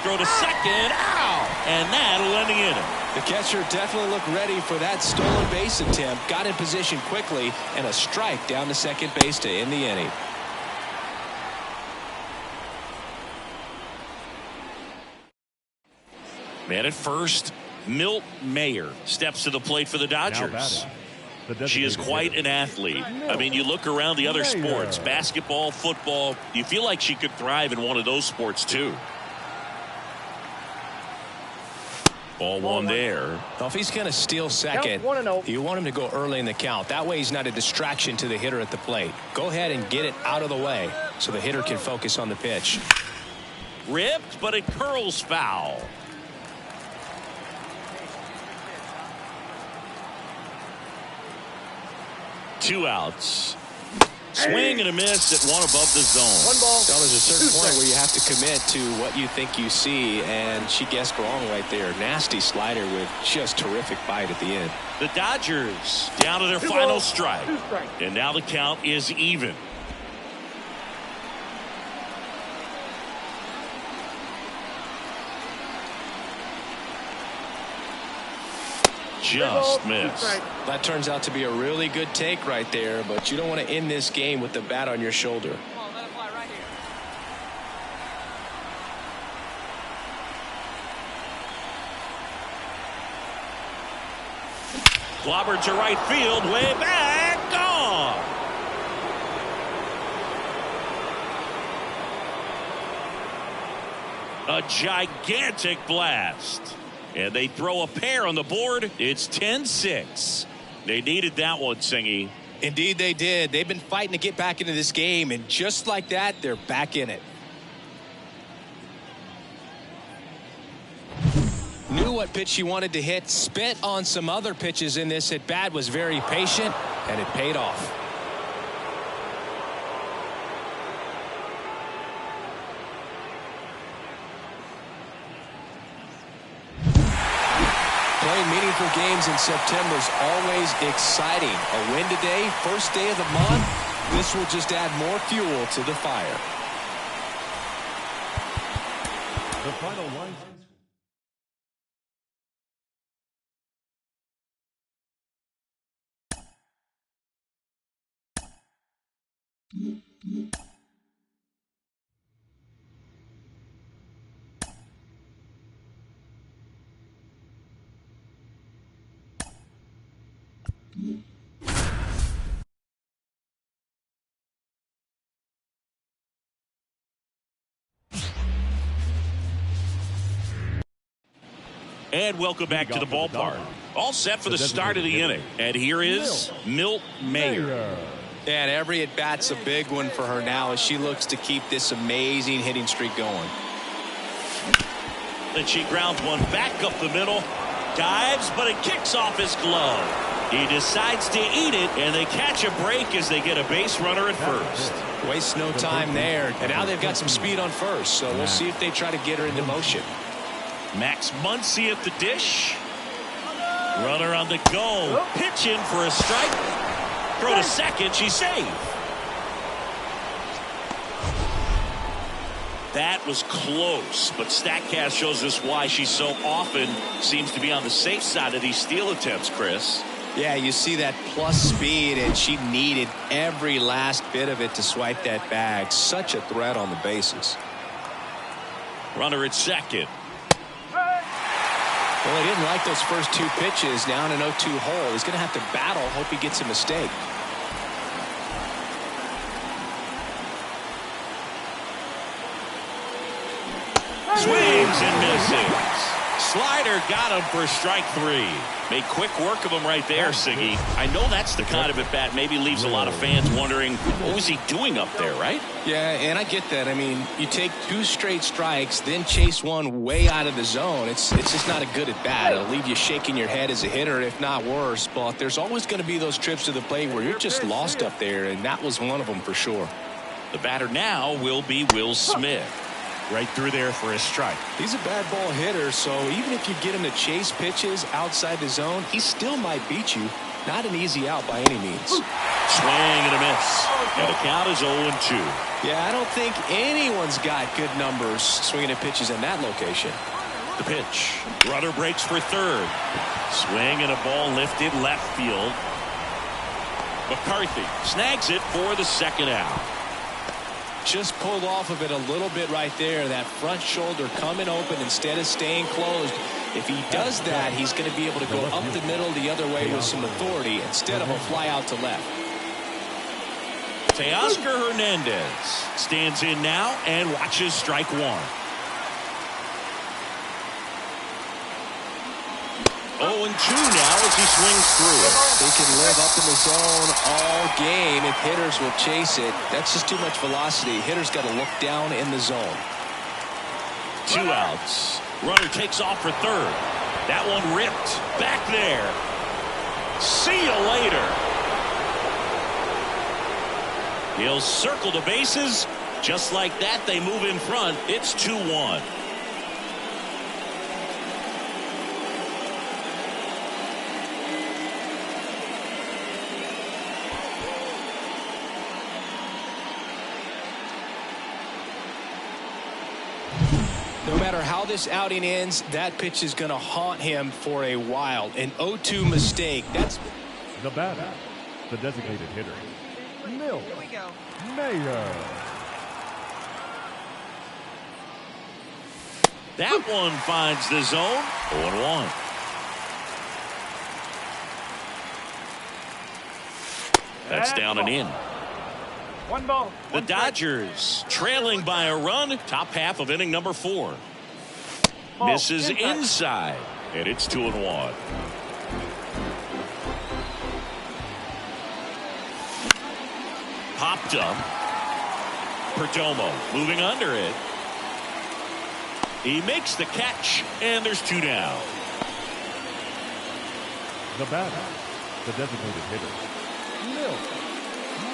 Throw to second. Ow! And that'll end the inning. The catcher definitely looked ready for that stolen base attempt. Got in position quickly, and a strike down to second base to end the inning. Man at first, Milt Mayer steps to the plate for the Dodgers. She is quite an athlete. I mean, you look around the other sports, basketball, football, you feel like she could thrive in one of those sports too. Ball 1 there. Well, if he's going to steal second, you want him to go early in the count. That way he's not a distraction to the hitter at the plate. Go ahead and get it out of the way so the hitter can focus on the pitch. Ripped, but it curls foul. Two outs. Swing and a miss at one above the zone. One ball. Well, there's a certain point where you have to commit to what you think you see, and she guessed wrong right there. Nasty slider with just terrific bite at the end. The Dodgers down to their final strike. And now the count is even. Just missed. That turns out to be a really good take right there, but you don't want to end this game with the bat on your shoulder. Come on, let it fly right here. Clobbered to right field, way back, gone. A gigantic blast. And they throw a pair on the board. It's 10-6. They needed that one, Singy. Indeed they did. They've been fighting to get back into this game, and just like that, they're back in it. Knew what pitch she wanted to hit. Spit on some other pitches in this at bat. Was very patient, and it paid off. Playing meaningful games in September is always exciting. A win today, first day of the month. This will just add more fuel to the fire. The final line. And welcome back to the ballpark. All set for the start of the inning. And here is Milt Mayer. And every at-bat's a big one for her now as she looks to keep this amazing hitting streak going. Then she grounds one back up the middle. Dives, but it kicks off his glove. He decides to eat it, and they catch a break as they get a base runner at first. Waste no time there. And now they've got some speed on first, so we'll see if they try to get her into motion. Max Muncy at the dish. Runner on the go. Pitch in for a strike. Throw to second. She's safe. That was close, but StatCast shows us why she so often seems to be on the safe side of these steal attempts, Chris. Yeah, you see that plus speed, and she needed every last bit of it to swipe that bag. Such a threat on the bases. Runner at second. Well, he didn't like those first two pitches. Now in an 0-2 hole, he's going to have to battle. Hope he gets a mistake. Swings and misses. Slider got him for strike three. Made quick work of him right there, Siggy. I know that's the kind of at-bat maybe leaves a lot of fans wondering, what was he doing up there, right? Yeah, and I get that. I mean, you take two straight strikes, then chase one way out of the zone. It's just not a good at-bat. It'll leave you shaking your head as a hitter, if not worse. But there's always going to be those trips to the plate where you're just lost up there, and that was one of them for sure. The batter now will be Will Smith. Right through there for a strike. He's a bad ball hitter, so even if you get him to chase pitches outside the zone, he still might beat you. Not an easy out by any means. Swing and a miss. And the count is 0-2. Yeah, I don't think anyone's got good numbers swinging at pitches in that location. The pitch. Runner breaks for third. Swing and a ball lifted left field. McCarthy snags it for the second out. Just pulled off of it a little bit right there. That front shoulder coming open instead of staying closed. If he does that, he's going to be able to go up the middle the other way with some authority instead of a fly out to left. Teoscar Hernandez stands in now and watches strike one. 0-2 now as he swings through it. They can live up in the zone all game if hitters will chase it. That's just too much velocity. Hitters got to look down in the zone. 2 outs. Runner takes off for third. That one ripped. Back there. See you later. He'll circle the bases. Just like that, they move in front. It's 2-1. No matter how this outing ends, that pitch is going to haunt him for a while. An 0-2 mistake. That's the batter, the designated hitter, Milt Mayer. That one finds the zone. 0-1. That's down and in. 1 ball. The Dodgers trailing by a run. Top half of inning number 4. Misses inside, and it's 2-1. Popped up. Perdomo moving under it. He makes the catch, and there's 2 down. The batter, the designated hitter, Milt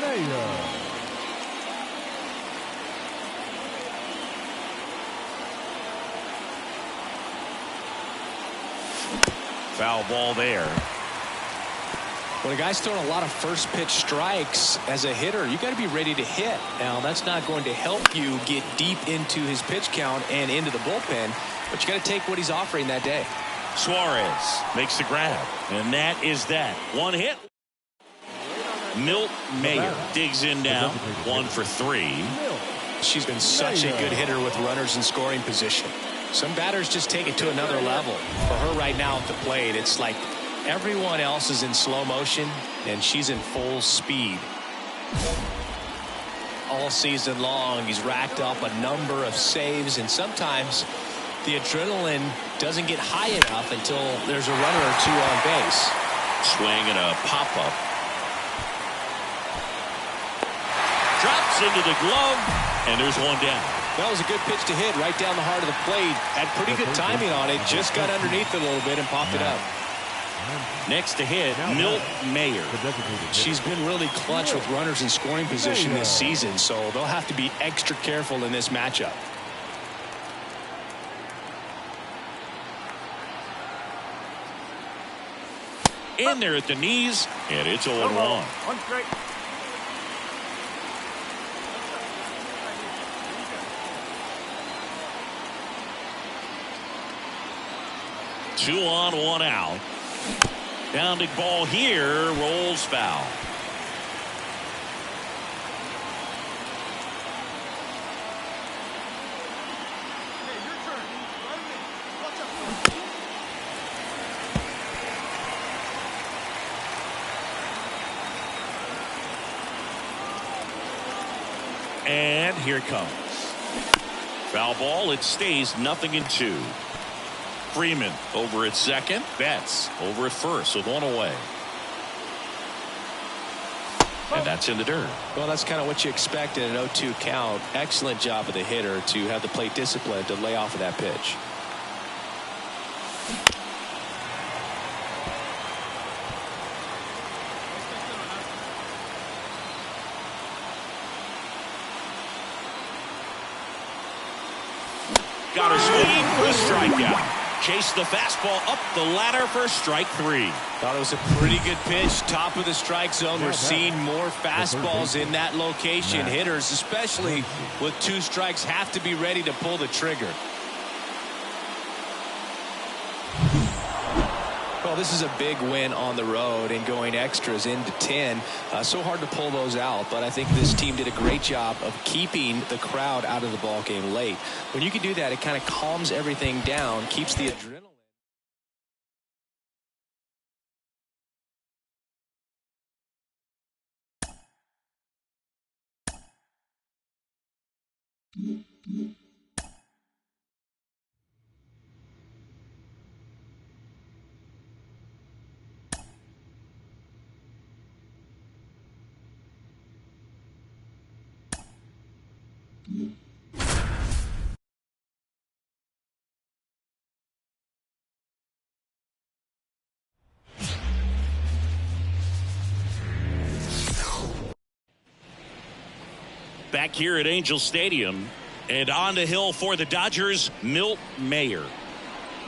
Mayer. Foul ball there. When a guy's throwing a lot of first pitch strikes as a hitter, you got to be ready to hit. Now, that's not going to help you get deep into his pitch count and into the bullpen, but you got to take what he's offering that day. Suarez makes the grab, and that is that. 1 hit. Milt Mayer digs in now, 1 for 3. She's been such a good hitter with runners in scoring position. Some batters just take it to another level. For her right now at the plate, it's like everyone else is in slow motion and she's in full speed. All season long, he's racked up a number of saves, and sometimes the adrenaline doesn't get high enough until there's a runner or two on base. Swing and a pop-up. Drops into the glove, and there's one down. That was a good pitch to hit right down the heart of the plate. Had pretty good timing on it. Just got underneath it a little bit and popped it up. Next to hit, Milt Mayer. She's been really clutch with runners in scoring position this season, so they'll have to be extra careful in this matchup. In there at the knees, and it's 0-1. 2 on, 1 out. Bounding ball here, rolls foul. And here it comes. Foul ball, it stays 0-2. Freeman over at second. Betts over at first with 1 away. And that's in the dirt. Well, that's kind of what you expect in an 0-2 count. Excellent job of the hitter to have the plate discipline to lay off of that pitch. Got her swing for a strikeout. Chased the fastball up the ladder for strike 3. Thought it was a pretty good pitch. Top of the strike zone. We're seeing more fastballs in that location. Hitters, especially with 2 strikes, have to be ready to pull the trigger. Well, this is a big win on the road and going extras into 10. So hard to pull those out, but I think this team did a great job of keeping the crowd out of the ball game late. When you can do that, it kind of calms everything down, keeps the adrenaline. Back here at Angel Stadium, and on the hill for the Dodgers, Milt Mayer.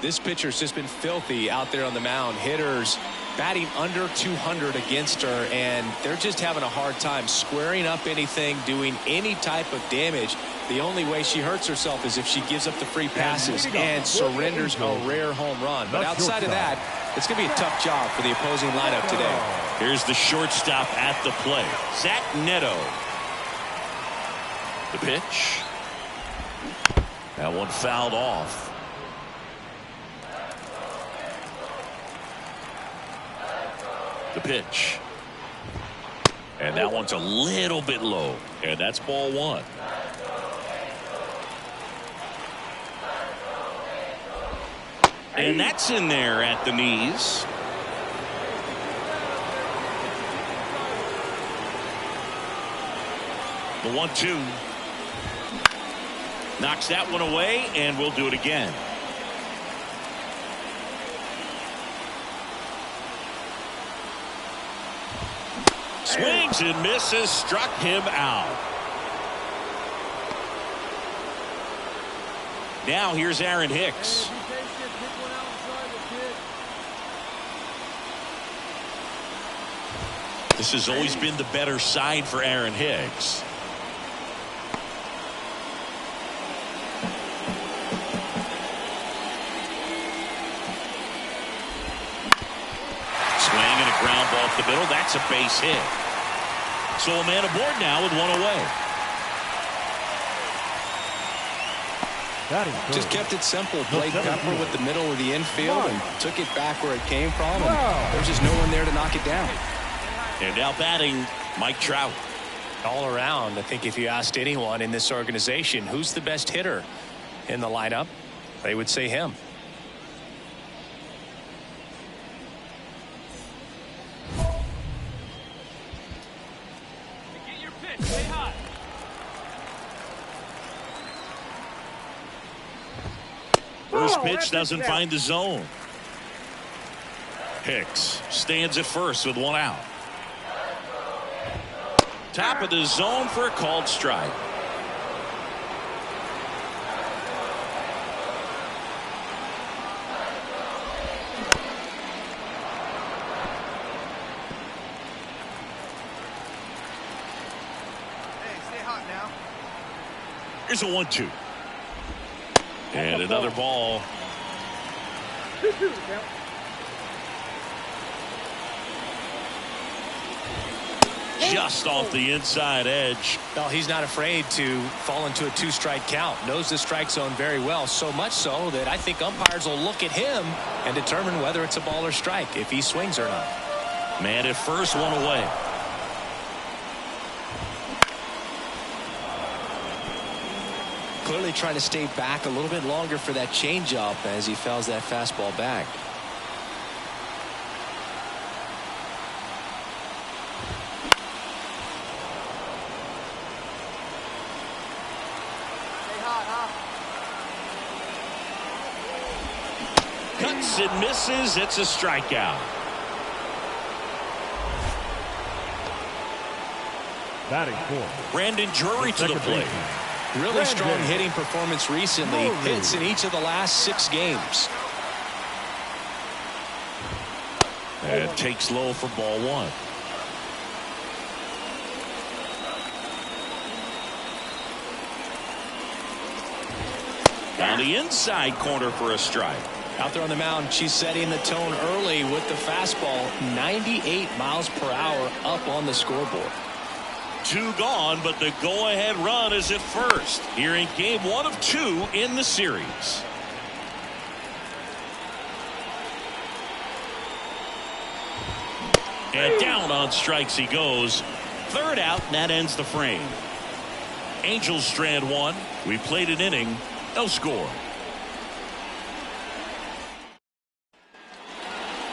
This pitcher's just been filthy out there on the mound. Hitters batting under 200 against her, and they're just having a hard time squaring up anything, doing any type of damage. The only way she hurts herself is if she gives up the free passes and surrenders a rare home run. But outside of that, it's going to be a tough job for the opposing lineup today. Here's the shortstop at the plate, Zach Neto. The pitch. That one fouled off. The pitch. And that one's a little bit low. And that's ball 1. And that's in there at the knees. The 1-2. Knocks that one away, and we'll do it again. Swings and misses, struck him out. Now here's Aaron Hicks. This has always been the better side for Aaron Hicks. Swing and a ground ball up the middle. That's a base hit. So a man aboard now with one away. Just kept it simple. Played Pepper with the middle of the infield and took it back where it came from. And there's just no one there to knock it down. And now batting, Mike Trout. All around, I think if you asked anyone in this organization who's the best hitter in the lineup, they would say him. Get your pitch. Stay hot. First pitch doesn't find the zone. Hicks stands at first with one out. Top of the zone for a called strike. Hey, stay hot now. Here's a 1-2. And another ball. Just off the inside edge. Well, he's not afraid to fall into a 2-strike count. Knows the strike zone very well, so much so that I think umpires will look at him and determine whether it's a ball or strike, if he swings or not. Man at first, one away. Clearly trying to stay back a little bit longer for that changeup as he fouls that fastball back. Cuts and misses. It's a strikeout. Batting fourth, Brandon Drury to the plate. Really strong hitting performance recently. Hits in each of the last 6 games. And takes low for ball 1. Down the inside corner for a strike. Out there on the mound, she's setting the tone early with the fastball. 98 miles per hour up on the scoreboard. 2 gone, but the go-ahead run is at first here in game 1 of 2 in the series. And down on strikes he goes. 3rd out, and that ends the frame. Angels strand 1. We played an inning. No score.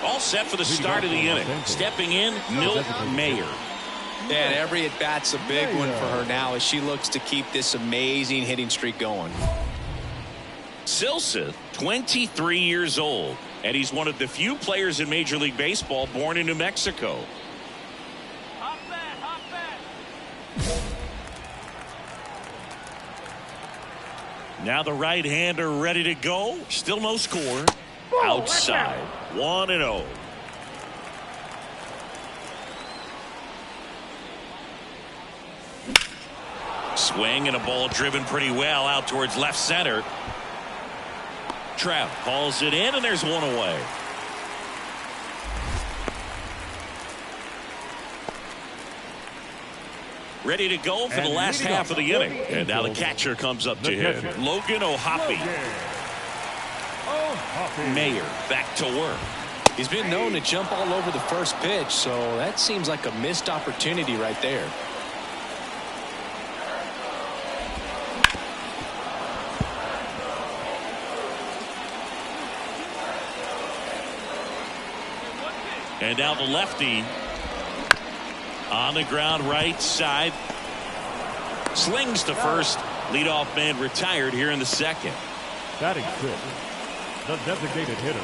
All set for the start of the inning. Stepping in, Milt Mayer. And every at-bat's a big one for her now as she looks to keep this amazing hitting streak going. Silseth, 23 years old, and he's one of the few players in Major League Baseball born in New Mexico. Hop back, hop back. Now the right-hander ready to go. Still no score. Outside, 1-0. Swing and a ball driven pretty well out towards left center. Trout calls it in, and there's one away. Ready to go for the last half of the inning. And now the catcher comes up to him. Logan O'Hoppe. Mayer back to work. He's been known to jump all over the first pitch, so that seems like a missed opportunity right there. And now the lefty on the ground right side. Slings to first. Leadoff man retired here in the 2nd. batting 6th, the designated hitter.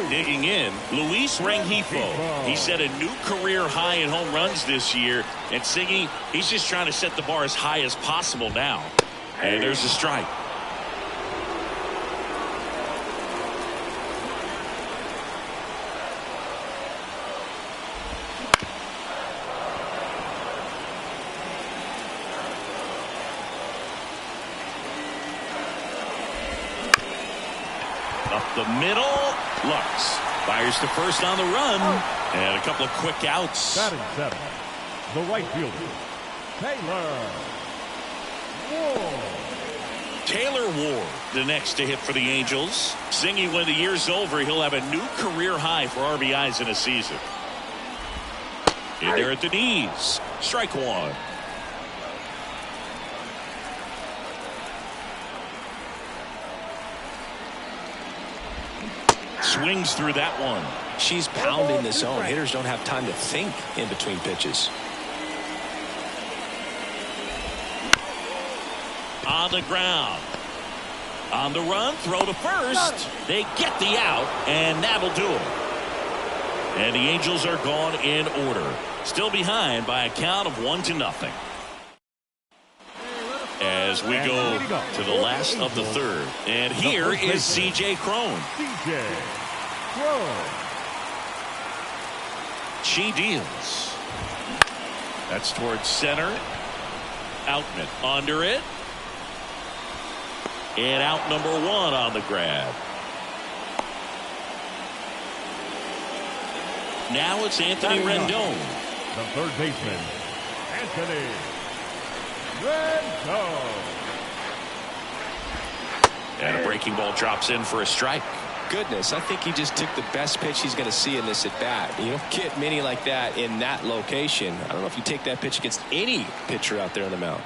Digging in, Luis Rengifo. He set a new career high in home runs this year. And Siggy, he's just trying to set the bar as high as possible now. And there's a strike. Up the middle. Lux fires to first on the run. And a couple of quick outs. Batting 7, The right fielder, Taylor Ward. Taylor Ward, the next to hit for the Angels. Singing when the year's over, he'll have a new career high for RBIs in a season. In there at the knees. Strike one. Swings through that one. She's pounding the zone. Hitters don't have time to think in between pitches. On the ground. On the run, throw to first. They get the out, and that'll do it. And the Angels are gone in order. Still behind by a count of 1-0. As we go to the last of the third. And here is C.J. Cron. C.J. Cron. She deals. That's towards center. Outman under it. And out number one on the grab. Now it's Anthony Rendon. The third baseman, Anthony Rendon. And a breaking ball drops in for a strike. Goodness, I think he just took the best pitch he's going to see in this at bat. You don't get many like that in that location. I don't know if you take that pitch against any pitcher out there on the mound.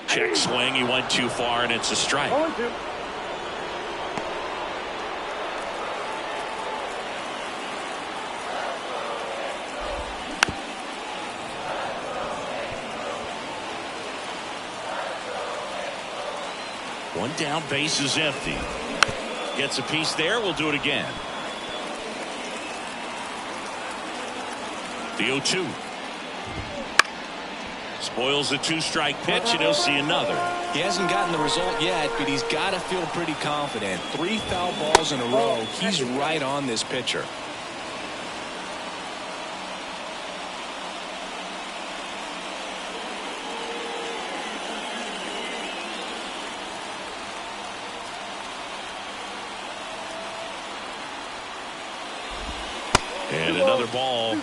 Check swing. He went too far, and it's a strike. One down, base is empty. Gets a piece there. We'll do it again. The 0-2. Spoils a two-strike pitch, and he'll see another. He hasn't gotten the result yet, but he's got to feel pretty confident. 3 foul balls in a row. He's right on this pitcher. And another ball.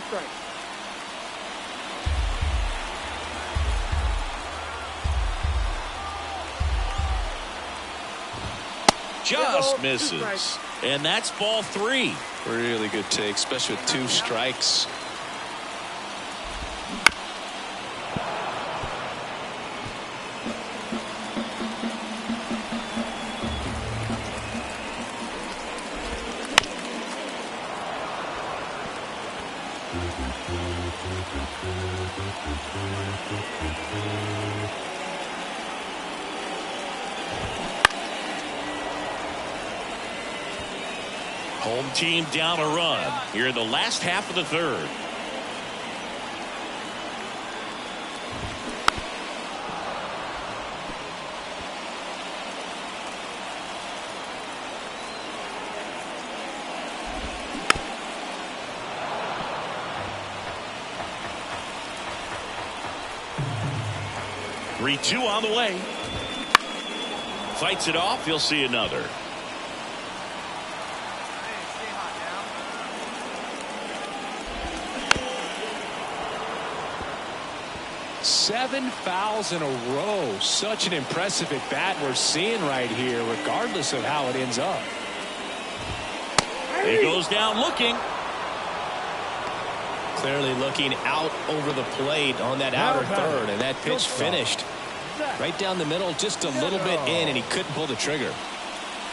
Just misses. And that's ball 3. Really good take, especially with 2 strikes. Home team down a run here in the last half of the third. Three-two on the way. Fights it off. You'll see another. 7 fouls in a row. Such an impressive at bat we're seeing right here, regardless of how it ends up. He goes down looking. Clearly looking out over the plate on that outer third, and that pitch finished right down the middle, just a little bit in, and he couldn't pull the trigger.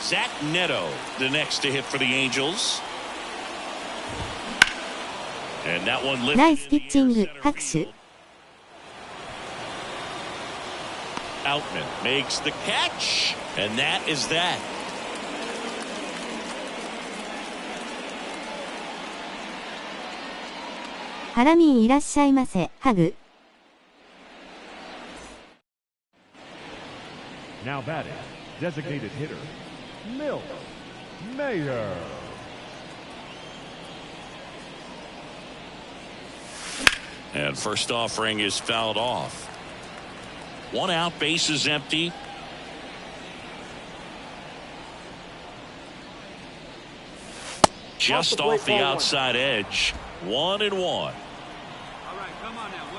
Zach Neto, the next to hit for the Angels. And that one lifted. ナイスピッチング、拍手。Outman makes the catch, and that is that. ハラミンいらっしゃいませ、ハグ。Now batting, designated hitter, Milt Mayer. And first offering is fouled off. 1 out, base is empty. Just off the outside edge. 1-1. All right, come on now.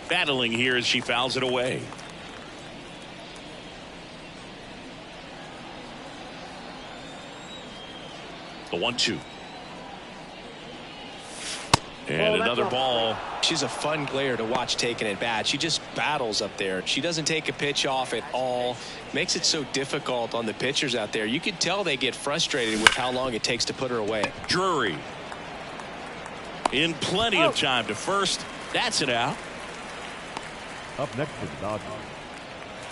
Battling here as she fouls it away. The 1-2. And another ball. She's a fun player to watch taking at bat. She just battles up there. She doesn't take a pitch off at all. Makes it so difficult on the pitchers out there. You can tell they get frustrated with how long it takes to put her away. Drury. In plenty of time to first. That's it out. Up next to the Dodgers.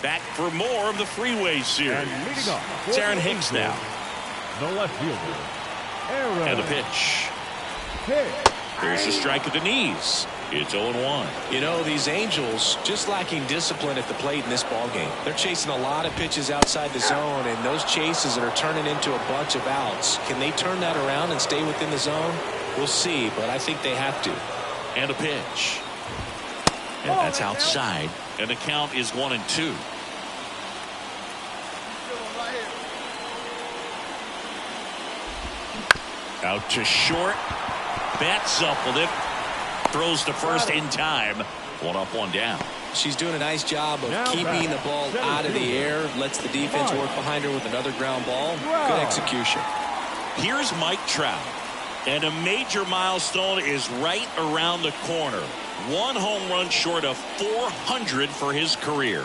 Back for more of the Freeway series. And leading off, It's Aaron Hicks now. The left fielder, Aaron. And the pitch. Hicks. There's a strike at the knees. It's 0-1. You know, these Angels just lacking discipline at the plate in this ballgame. They're chasing a lot of pitches outside the zone, and those chases are turning into a bunch of outs. Can they turn that around and stay within the zone? We'll see, but I think they have to. And a pitch. And that's outside. And the count is 1-2. Out to short. Bats up with it. Throws to first in time. 1 up, 1 down. She's doing a nice job of keeping the ball out of the air. Lets the defense work behind her with another ground ball. Good execution. Here's Mike Trout. And a major milestone is right around the corner. 1 home run short of 400 for his career.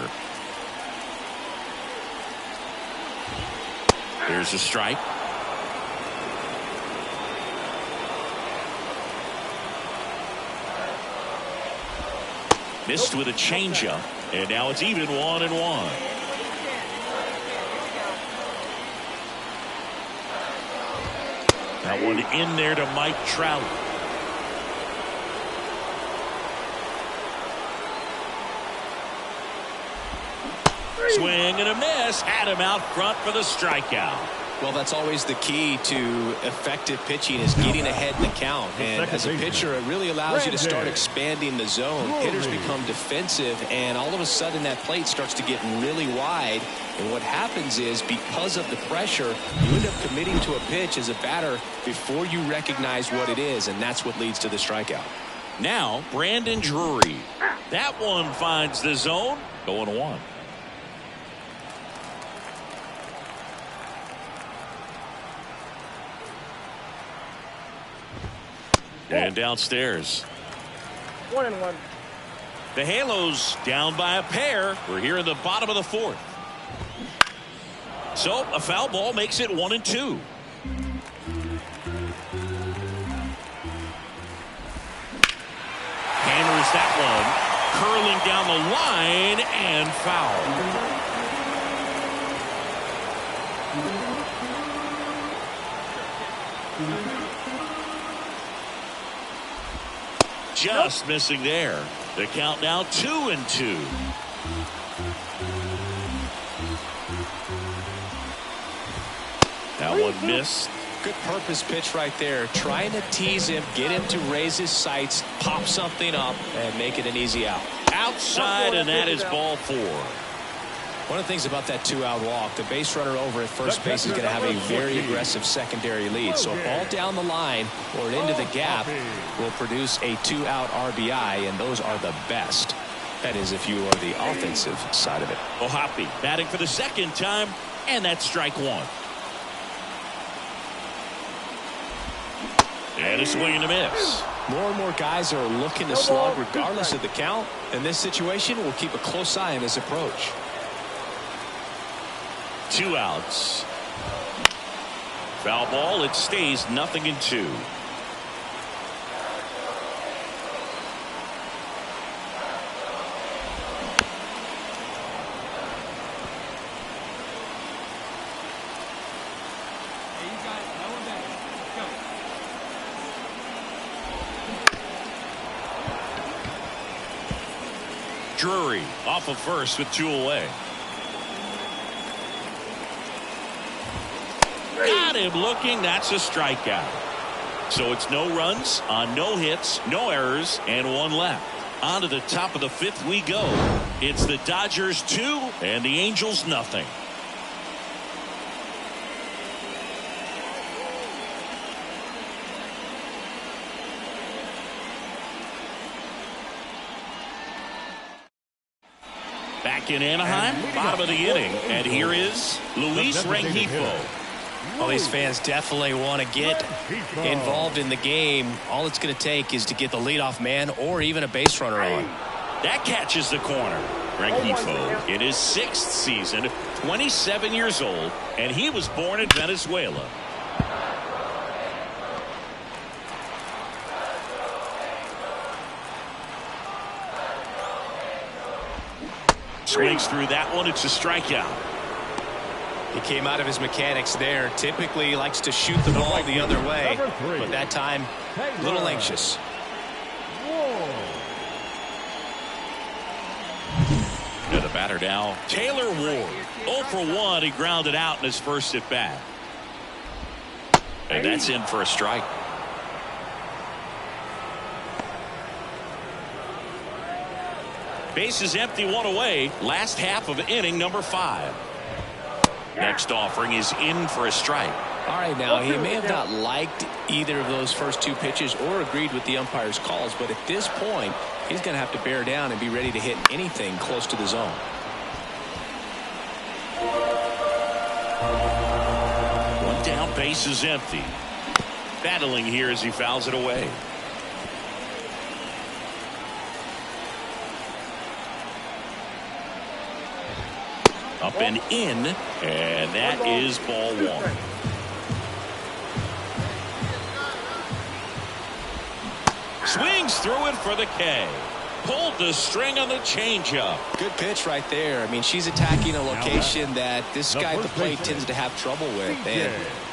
There's a strike. Missed with a changeup, and now it's even 1-1. That one in there to Mike Trout. Swing and a miss. Had him out front for the strikeout. Well, that's always the key to effective pitching, is getting ahead in the count. And as a pitcher, it really allows you to start expanding the zone. Hitters become defensive, and all of a sudden that plate starts to get really wide. And what happens is, because of the pressure, you end up committing to a pitch as a batter before you recognize what it is, and that's what leads to the strikeout. Now, Brandon Drury. That one finds the zone. 0-1. And downstairs. 1-1. The Halos down by a pair. We're here in the bottom of the 4th. So a foul ball makes it 1-2. Hammers that one. Curling down the line and foul. Just missing there. The count now 2-2. That one missed. Good purpose pitch right there. Trying to tease him, get him to raise his sights, pop something up, and make it an easy out. Outside, and that is ball 4. One of the things about that 2-out walk, the base runner over at first base is going to have a very aggressive secondary lead. So a ball down the line or into the gap will produce a 2-out RBI, and those are the best. That is, if you are the offensive side of it. Ohapi batting for the 2nd time, and that's strike 1. And a swing and a miss. More and more guys are looking to slug regardless of the count. In this situation, we'll keep a close eye on his approach. 2 outs. Foul ball. It stays 0-2. Drury off of first with 2 away. Got him looking. That's a strikeout. So it's no runs on no hits, no errors, and 1 left. On to the top of the fifth we go. It's the Dodgers 2 and the Angels nothing. Back in Anaheim, bottom of the inning, and here is Luis Rengifo. Well, these fans definitely want to get involved in the game. All it's going to take is to get the leadoff man or even a base runner on. That catches the corner. Rengifo in his 6th season, 27 years old, and he was born in Venezuela. Swings through that one. It's a strikeout. He came out of his mechanics there. Typically he likes to shoot the ball the other way, but that time a little anxious. To the batter now, Taylor Ward. 0 for 1. He grounded out in his first at bat. And that's in for a strike. Bases empty, 1 away. Last half of inning number 5. Next offering is in for a strike. All right, now he may have not liked either of those first 2 pitches or agreed with the umpire's calls, but at this point he's going to have to bear down and be ready to hit anything close to the zone. One down, base is empty. Battling here as he fouls it away. Up and in, and that is ball 1. Swings through it for the K. Pulled the string on the changeup. Good pitch right there. I mean, she's attacking a location that this guy at the plate tends to have trouble with. And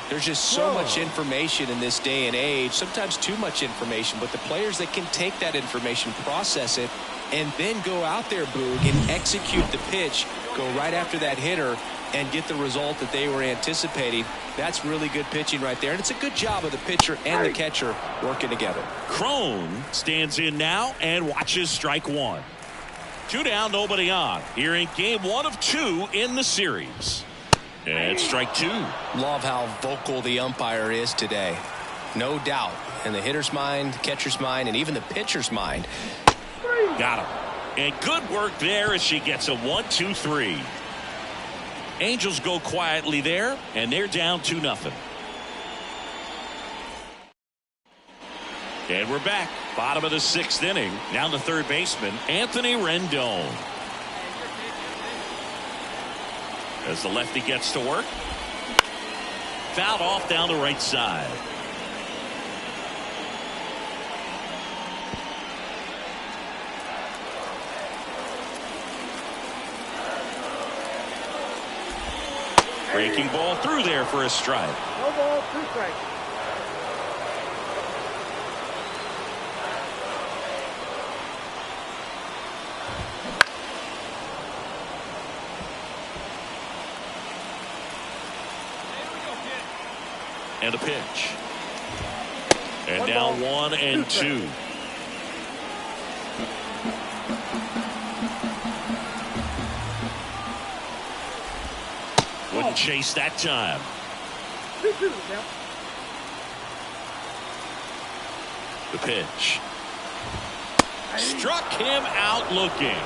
there's just so much information in this day and age, sometimes too much information, but the players that can take that information, process it, and then go out there, Boog, and execute the pitch, go right after that hitter, and get the result that they were anticipating. That's really good pitching right there. And it's a good job of the pitcher and the catcher working together. Crone stands in now and watches strike 1. 2 down, nobody on. Here in game 1 of 2 in the series. And strike 2. Love how vocal the umpire is today. No doubt. In the hitter's mind, catcher's mind, and even the pitcher's mind. Got him. And good work there as she gets a 1-2-3. Angels go quietly there, and they're down 2-0. And we're back. Bottom of the 6th inning. Now the third baseman, Anthony Rendon. As the lefty gets to work. Fouled off down the right side. Breaking ball through there for a strike. No ball, 2 strikes. And a pitch. And now 1-2. Wouldn't chase that time. 2-2 now. The pitch. Struck him out looking.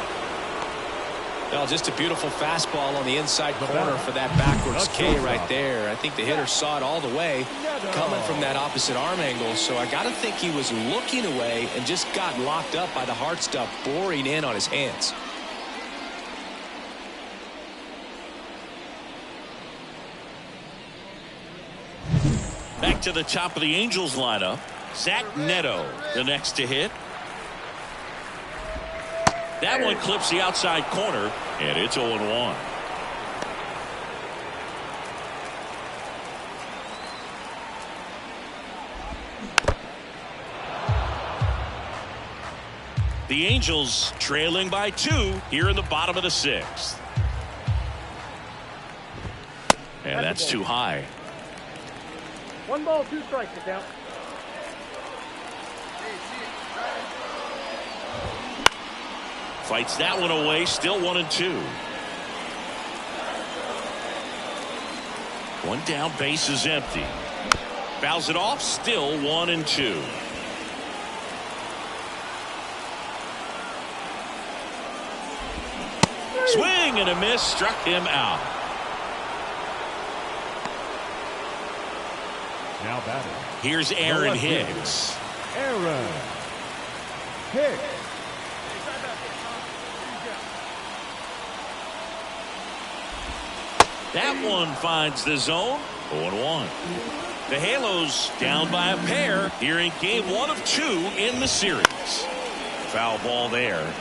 Well, just a beautiful fastball on the inside corner for that backwards K right there. I think the hitter saw it all the way coming from that opposite arm angle. So I got to think he was looking away and just got locked up by the hard stuff boring in on his hands. Back to the top of the Angels lineup. Zach Neto, the next to hit. That one clips the outside corner, and it's 0-1. The Angels trailing by 2 here in the bottom of the 6th. And that's too high. 1 ball, 2 strikes is out. Fights that one away. Still 1-2. One down, base is empty. Fouls it off. Still 1-2. Swing and a miss. Struck him out. Now batting. Here's Aaron Hicks. Aaron Hicks. That one finds the zone. 0-1. The Halos down by a pair here in game 1 of 2 in the series. Foul ball there.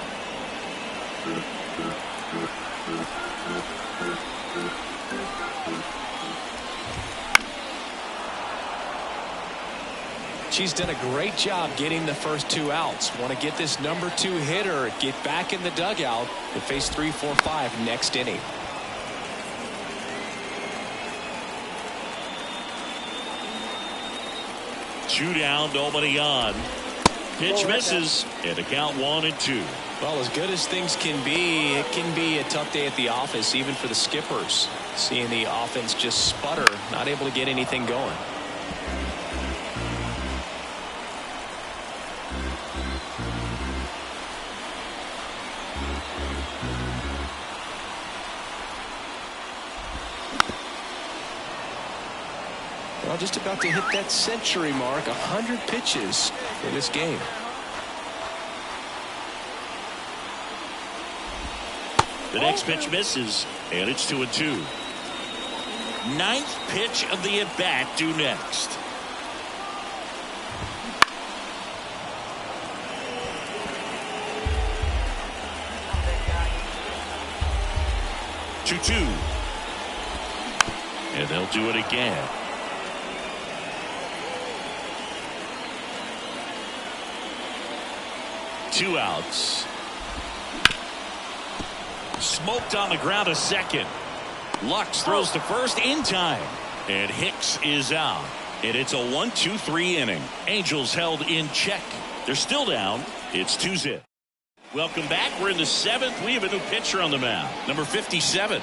She's done a great job getting the first 2 outs. Want to get this number 2 hitter, get back in the dugout, and face 3, 4, 5 next inning. Two down, nobody on. Pitch misses, and the count 1-2. Well, as good as things can be, it can be a tough day at the office, even for the skippers. Seeing the offense just sputter, not able to get anything going. Well, just about to hit that century mark, 100 pitches for this game. The next pitch misses, and it's 2-2. Ninth pitch of the at-bat due next. Two. And they'll do it again. Two outs. Smoked on the ground a second. Lux throws to first in time. And Hicks is out. And it's a 1-2-3 inning. Angels held in check. They're still down. It's 2-0. Welcome back. We're in the 7th. We have a new pitcher on the mound. Number 57.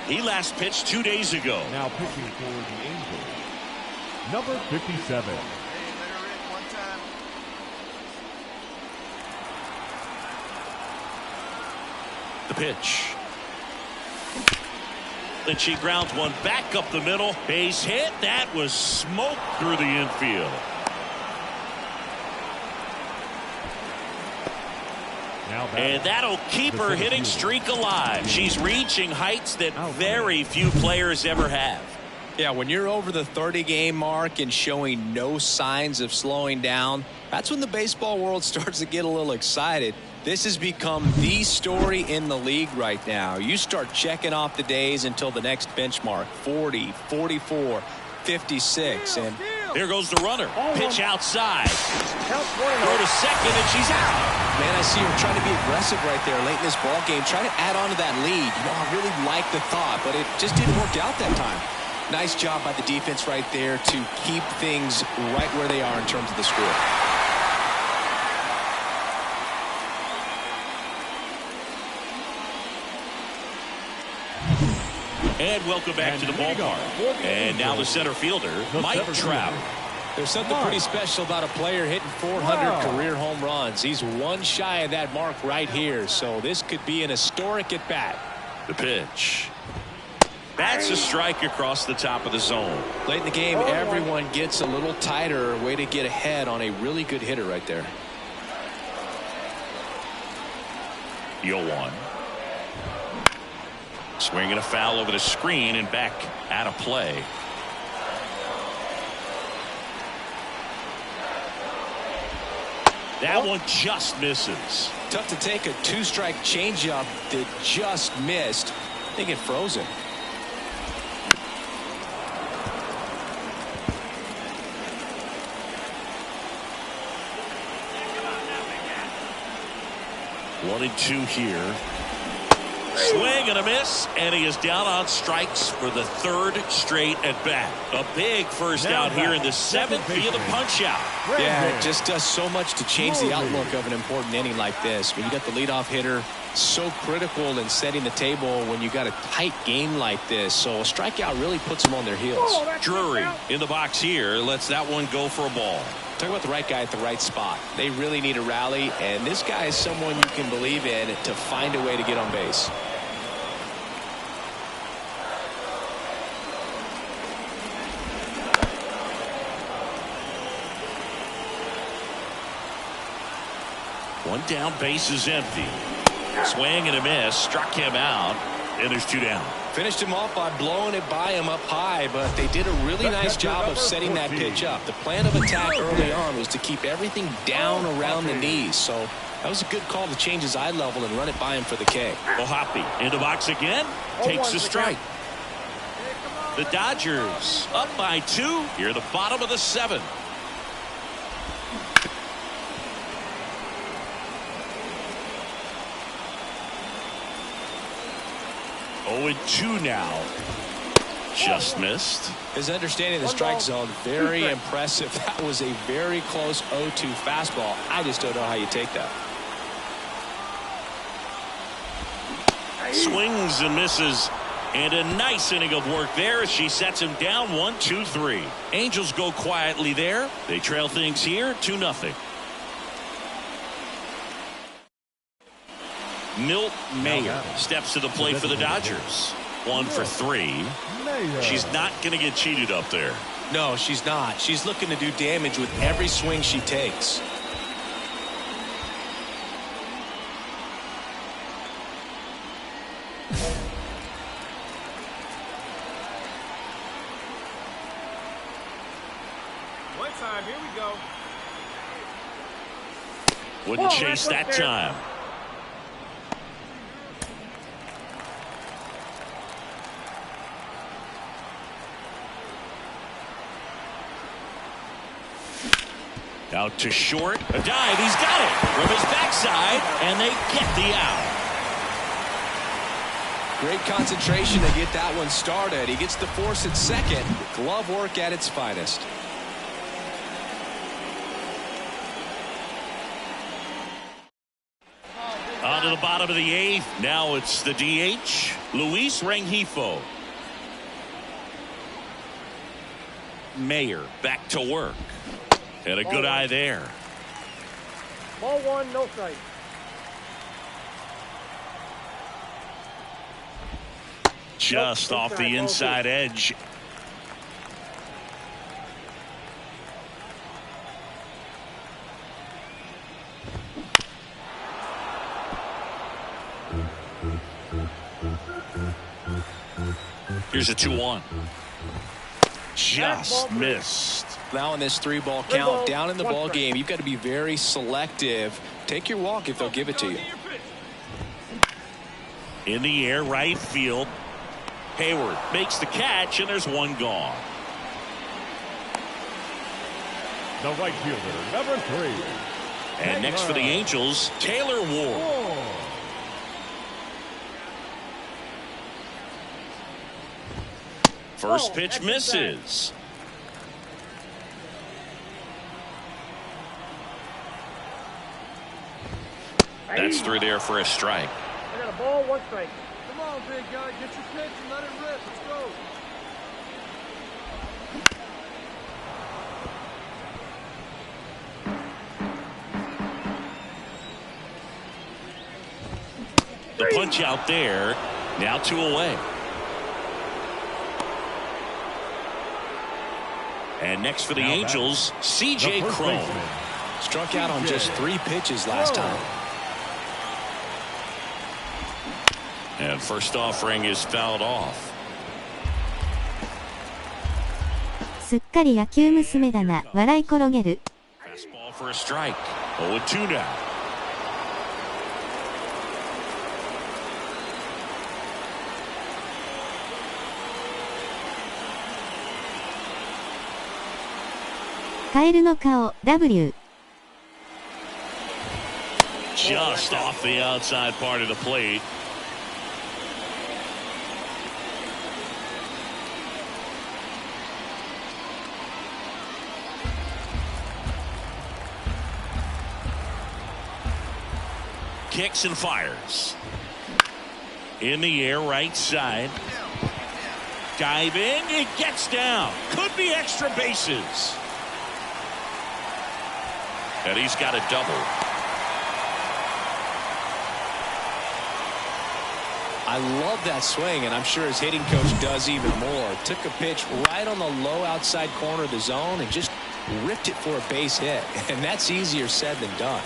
He last pitched 2 days ago. Now pitching for the Angels, number 57. The pitch. Then she grounds one back up the middle. Base hit. That was smoked through the infield. And that'll keep her hitting streak alive. She's reaching heights that very few players ever have. Yeah, when you're over the 30-game mark and showing no signs of slowing down, that's when the baseball world starts to get a little excited. This has become the story in the league right now. You start checking off the days until the next benchmark, 40, 44, 56. And here goes the runner. Pitch outside. Throw to second, and she's out. Man, I see her trying to be aggressive right there late in this ball game, trying to add on to that lead. You know, I really like the thought, but it just didn't work out that time. Nice job by the defense right there to keep things right where they are in terms of the score. And welcome back to the ballpark. And now the center fielder, Mike Trout. There's something pretty special about a player hitting 400 career home runs. He's one shy of that mark right here, so this could be an historic at-bat. The pitch. That's a strike across the top of the zone. Late in the game, everyone gets a little tighter. Way to get ahead on a really good hitter right there. 0-1. Swinging a foul over the screen and back out of play. That one just misses. Tough to take a 2-strike changeup that just missed. I think it froze him. One and two here. Swing and a miss, and he is down on strikes for the third straight at bat. A big first out here in the 7th via the punch out. Yeah, it just does so much to change the outlook of an important inning like this. When you got the leadoff hitter so critical in setting the table when you got a tight game like this. So a strikeout really puts them on their heels. Drury in the box here lets that one go for a ball. Talk about the right guy at the right spot. They really need a rally, and this guy is someone you can believe in to find a way to get on base. One down, base is empty. Swing and a miss, struck him out, and there's 2 down. Finished him off by blowing it by him up high, but they did a really nice job of setting that pitch up. The plan of attack early on was to keep everything down around the knees, so that was a good call to change his eye level and run it by him for the K. Ohapi in the box again, takes the strike. The Dodgers up by 2 here at the bottom of the 7th. Oh, and 2 now. Just missed. His understanding of the strike zone, very impressive. That was a very close 0-2 fastball. I just don't know how you take that. Swings and misses. And a nice inning of work there as she sets him down 1-2-3. Angels go quietly there. They trail things here 2-0. Milt Mayer steps to the plate for the Dodgers. 1 for 3. She's not going to get cheated up there. No, she's not. She's looking to do damage with every swing she takes. One time, here we go. Wouldn't chase that time. Out to short. A dive. He's got it from his backside, and they get the out. Great concentration to get that one started. He gets the force at second. Glove work at its finest. On to the bottom of the 8th. Now it's the DH, Luis Rengifo. Mayer back to work. And a good eye there. Ball 1, no strike. Just off the inside edge. Here's a 2-1. Just missed. Now in this 3-ball count, down in the ball game, you've got to be very selective. Take your walk if they'll give it to you. In the air, right field. Hayward makes the catch, and there's 1 gone. The right fielder, number 3. And next for the Angels, Taylor Ward. First pitch misses. That's through there for a strike. I got a ball, 1 strike. Come on, big guy, get your pitch and let it rip. Let's go. The punch out there. Now 2 away. And next for the Angels, C.J. Cron. Struck out on just 3 pitches last time. And first offering is fouled off. すっかり野球娘だな、笑い転げる。Fastball for a strike. 0-2 now. カエルの顔、W。 Just off the outside part of the plate. kicks and fires. In the air, right side. Diving, it gets down. Could be extra bases. And he's got a double. I love that swing, and I'm sure his hitting coach does even more. Took a pitch right on the low outside corner of the zone and just ripped it for a base hit. And that's easier said than done.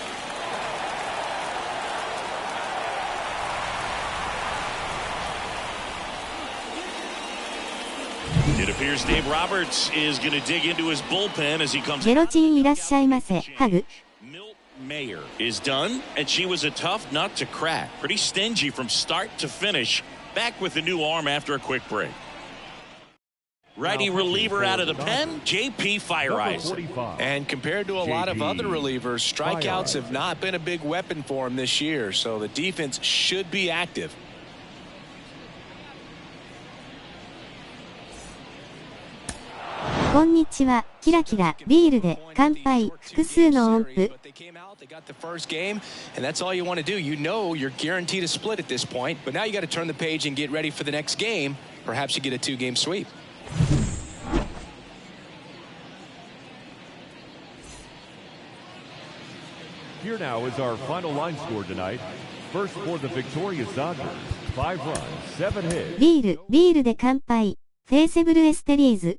It appears Dave Roberts is going to dig into his bullpen as he comes. ゼロチンいらっしゃいませ。ハグ。Milt Mayer is done, and she was a tough nut to crack. Pretty stingy from start to finish. Back with a new arm after a quick break. Righty reliever out of the pen, J.P. Fireeyes. And compared to a lot of other relievers, strikeouts have not been a big weapon for him this year, so the defense should be active. こんにちは。キラキラビールで乾杯。複数の音符。They came out, they got the first game, and that's all you want to do. You know you're guaranteed a split at this point, but now you got to turn the page and get ready for the next game. Perhaps you get a 2-game sweep. Here now is our final line score tonight. First for the victorious Dodgers, 5 runs, 7 hits. ビールで乾杯。フェイセブルエステリーズ。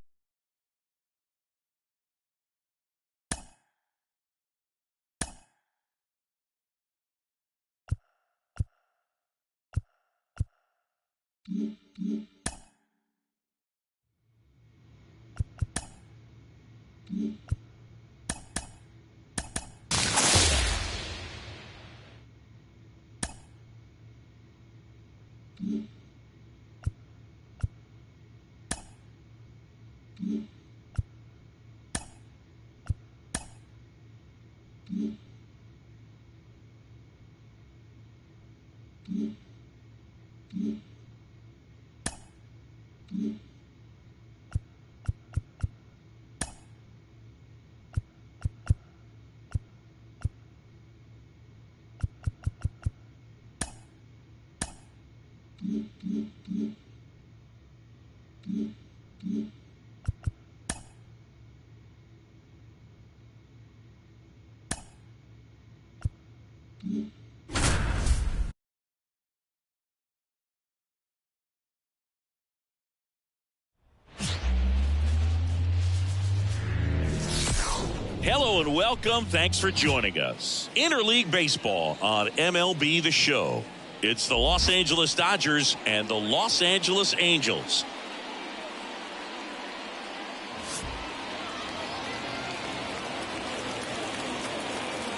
Hello and welcome. Thanks for joining us. Interleague Baseball on MLB The Show. It's the Los Angeles Dodgers and the Los Angeles Angels.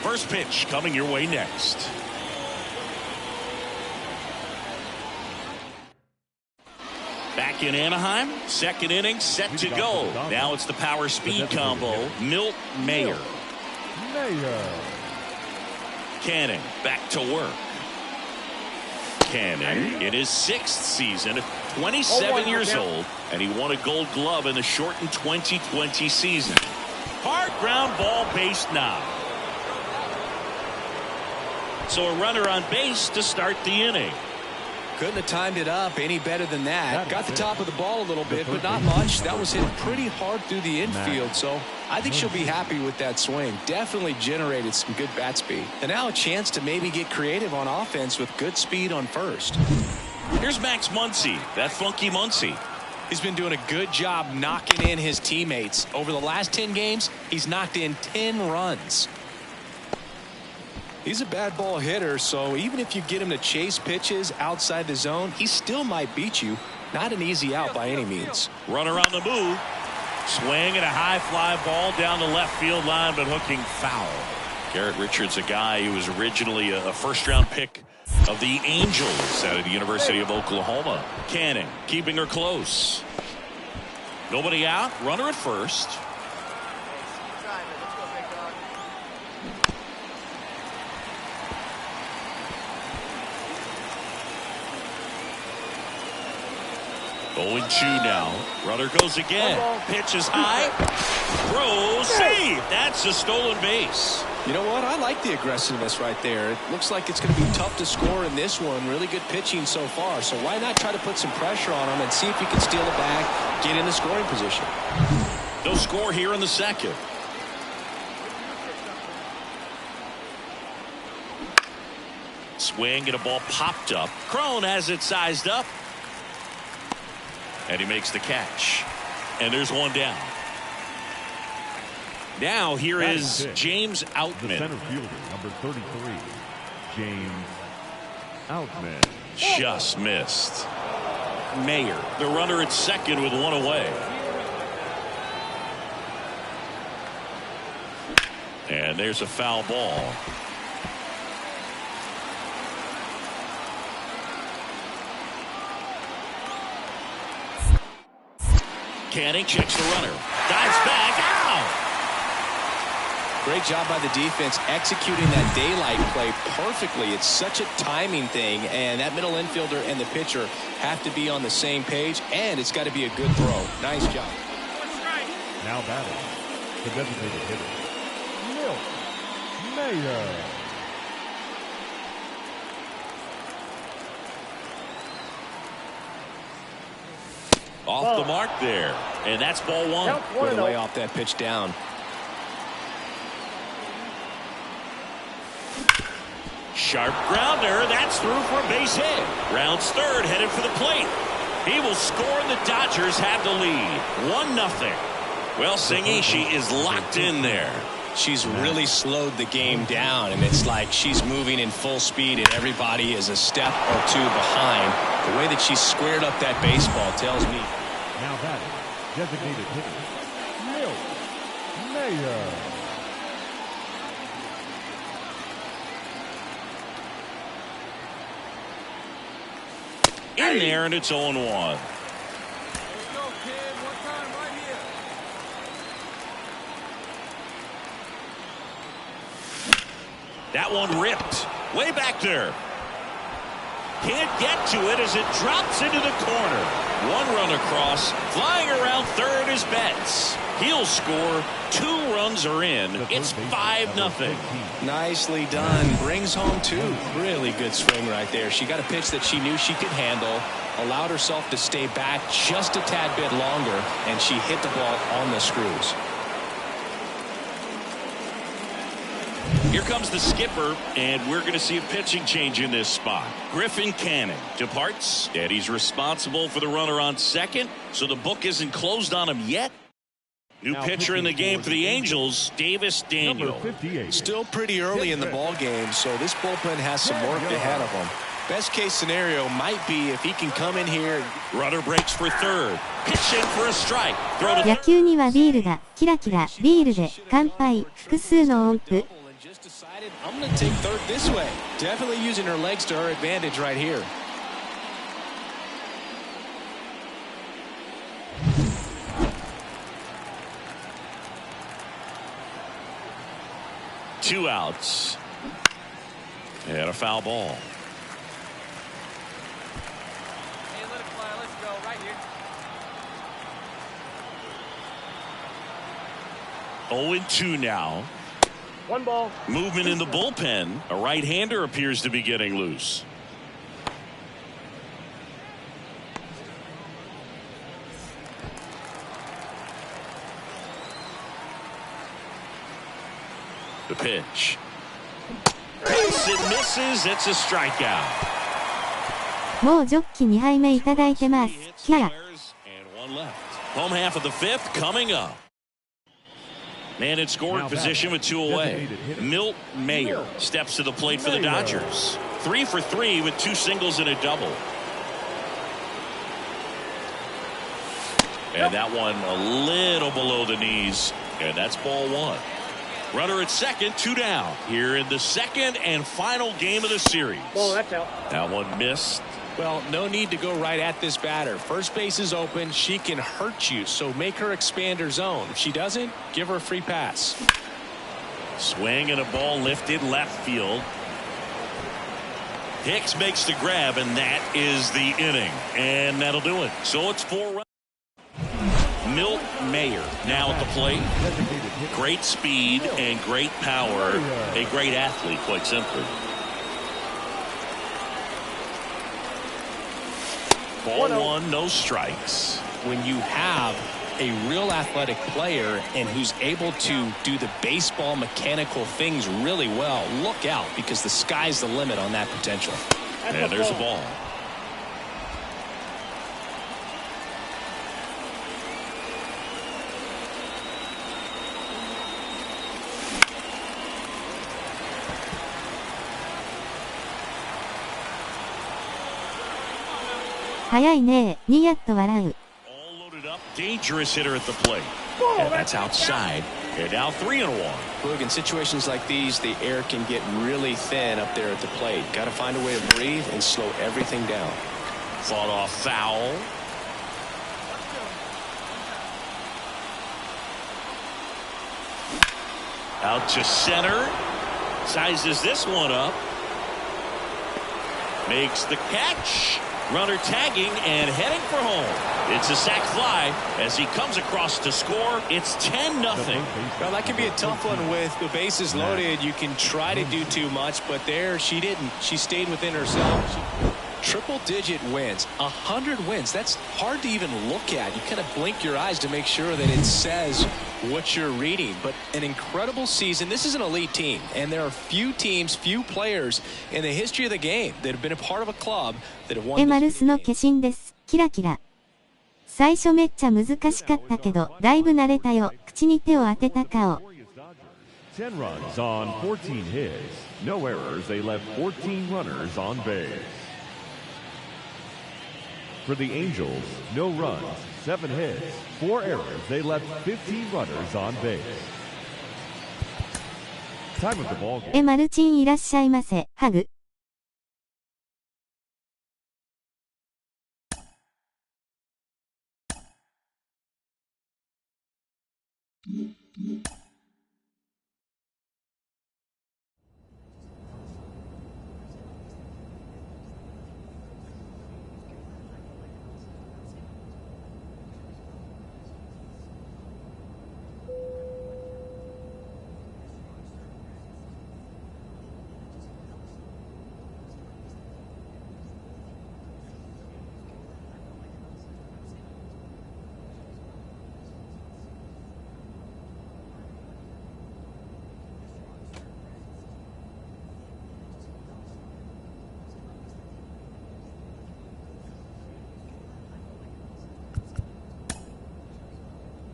First pitch coming your way next. Back in Anaheim, second inning set to go. Now it's the power speed combo. Milt Mayer. Canning back to work. Canning in his 6th season, 27 years old, and he won a Gold Glove in the shortened 2020 season. Hard ground ball, base knock. So a runner on base to start the inning. Couldn't have timed it up any better than that. Got the top of the ball a little bit, but not much. That was hit pretty hard through the infield, so I think she'll be happy with that swing. Definitely generated some good bat speed. And now a chance to maybe get creative on offense with good speed on first. Here's Max Muncy, that funky Muncy. He's been doing a good job knocking in his teammates. Over the last 10 games, he's knocked in 10 runs. He's a bad ball hitter, so even if you get him to chase pitches outside the zone, he still might beat you. Not an easy out by any means. Runner on the move. Swing and a high fly ball down the left field line, but hooking foul. Garrett Richards, a guy who was originally a first-round pick of the Angels out of the University of Oklahoma. Canning, keeping her close. Nobody out. Runner at first. Oh, 0-2 now. Runner goes again. Pitch is high. Throws. Save. That's a stolen base. You know what? I like the aggressiveness right there. It looks like it's going to be tough to score in this one. Really good pitching so far. So why not try to put some pressure on him and see if he can steal it back, get in the scoring position. No score here in the second. Swing and a ball popped up. Crone has it sized up. And he makes the catch. And there's one down. Now here is James Outman. The center fielder, number 33, James Outman. Just missed. Mayer, the runner at second with one away. And there's a foul ball. Canning checks the runner. Dives back. Out! Great job by the defense executing that daylight play perfectly. It's such a timing thing, and that middle infielder and the pitcher have to be on the same page, and it's got to be a good throw. Nice job. Now batting, the designated hitter, Mayer. Off the mark there, and that's ball one. Way to lay off that pitch down. Sharp grounder, that's through for a base hit. Rounds third, headed for the plate. He will score, and the Dodgers have the lead. 1-0. Well, Singy, she is locked in there. She's really slowed the game down, and it's like she's moving in full speed, and everybody is a step or two behind. The way that she squared up that baseball tells me. Now batting, designated hitter, Mayer. In there, and it's 0-1. That one ripped. Way back there. Can't get to it as it drops into the corner. One run across. Flying around third is Betts. He'll score. 2 runs are in. It's 5-0. Nicely done. Brings home 2. Really good swing right there. She got a pitch that she knew she could handle. Allowed herself to stay back just a tad bit longer. And she hit the ball on the screws. Here comes the skipper, and we're going to see a pitching change in this spot. Griffin Canning departs, and he's responsible for the runner on second, so the book isn't closed on him yet. New pitcher in the game for the Angels, Davis Daniel. Still pretty early in the ball game, so this bullpen has some work ahead of him. Best case scenario might be if he can come in here. Runner breaks for third. Pitch in for a strike. 野球にはビールがキラキラビールで乾杯複数の音符 Decided I'm going to take third this way. Definitely using her legs to her advantage right here. Two outs. And a foul ball. Hey, let it fly. Let's go right here. 0-2 now. 1 ball. Movement in the bullpen. A right-hander appears to be getting loose. The pitch. It misses. It's a strikeout. もうジョッキ2杯目いただいてます。キャラ。 And one left. Home half of the 5th coming up. Man in scoring position with 2 away. Milt Mayer steps to the plate for the Dodgers. 3 for 3 with 2 singles and a double. And that one a little below the knees. And that's ball 1. Runner at second, 2 down. Here in the second and final game of the series. Ball, that's out. That one missed. Well, no need to go right at this batter. First base is open. She can hurt you, so make her expand her zone. If she doesn't, give her a free pass. Swing and a ball lifted left field. Hicks makes the grab, and that is the inning. And that'll do it. So it's 4 runs. Milt Mayer now at the plate. Great speed and great power. A great athlete, quite simply. Ball one, no strikes. When you have a real athletic player and who's able to do the baseball mechanical things really well, look out, because the sky's the limit on that potential. And there's a ball. Dangerous hitter at the plate. And that's outside. And now 3-1. Look, in situations like these, the air can get really thin up there at the plate. Got to find a way to breathe and slow everything down. Fought off foul. Out to center. Sizes this one up. Makes the catch. Runner tagging and heading for home. It's a sac fly as he comes across to score. It's 10-0. Well, that can be a tough one with the bases loaded. You can try to do too much, but there she didn't. She stayed within herself. Triple-digit wins, 100 wins. That's hard to even look at. You kind of blink your eyes to make sure that it says what you're reading. But an incredible season. This is an elite team, and there are few teams, few players in the history of the game that have been a part of a club that have won this game. 化身です。キラキラ。最初めっちゃ難しかったけど、だいぶ慣れたよ。口に手を当てた顔。10 runs on 14 hits. No errors. They left 14 runners on base. For the Angels, no runs, 7 hits, 4 errors. They left 15 runners on base. Time of the ball game. マルチンいらっしゃいませ。ハグ。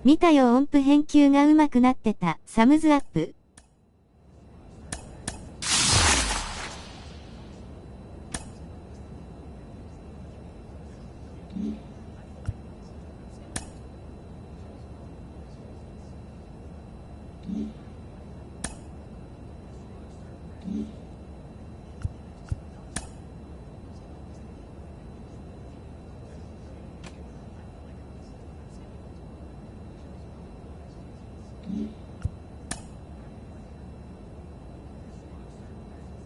見たよ音符返球が上手くなってた。サムズアップ。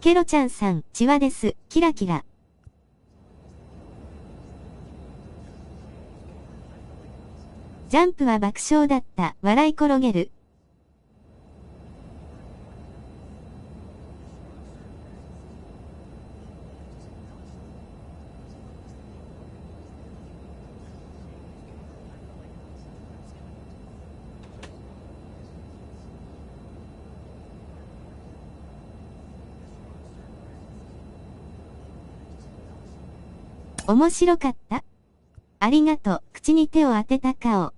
ケロちゃんさん、ちわです。キラキラ。ジャンプは爆笑だった。笑い転げる。面白かった。ありがとう。口に手を当てた顔。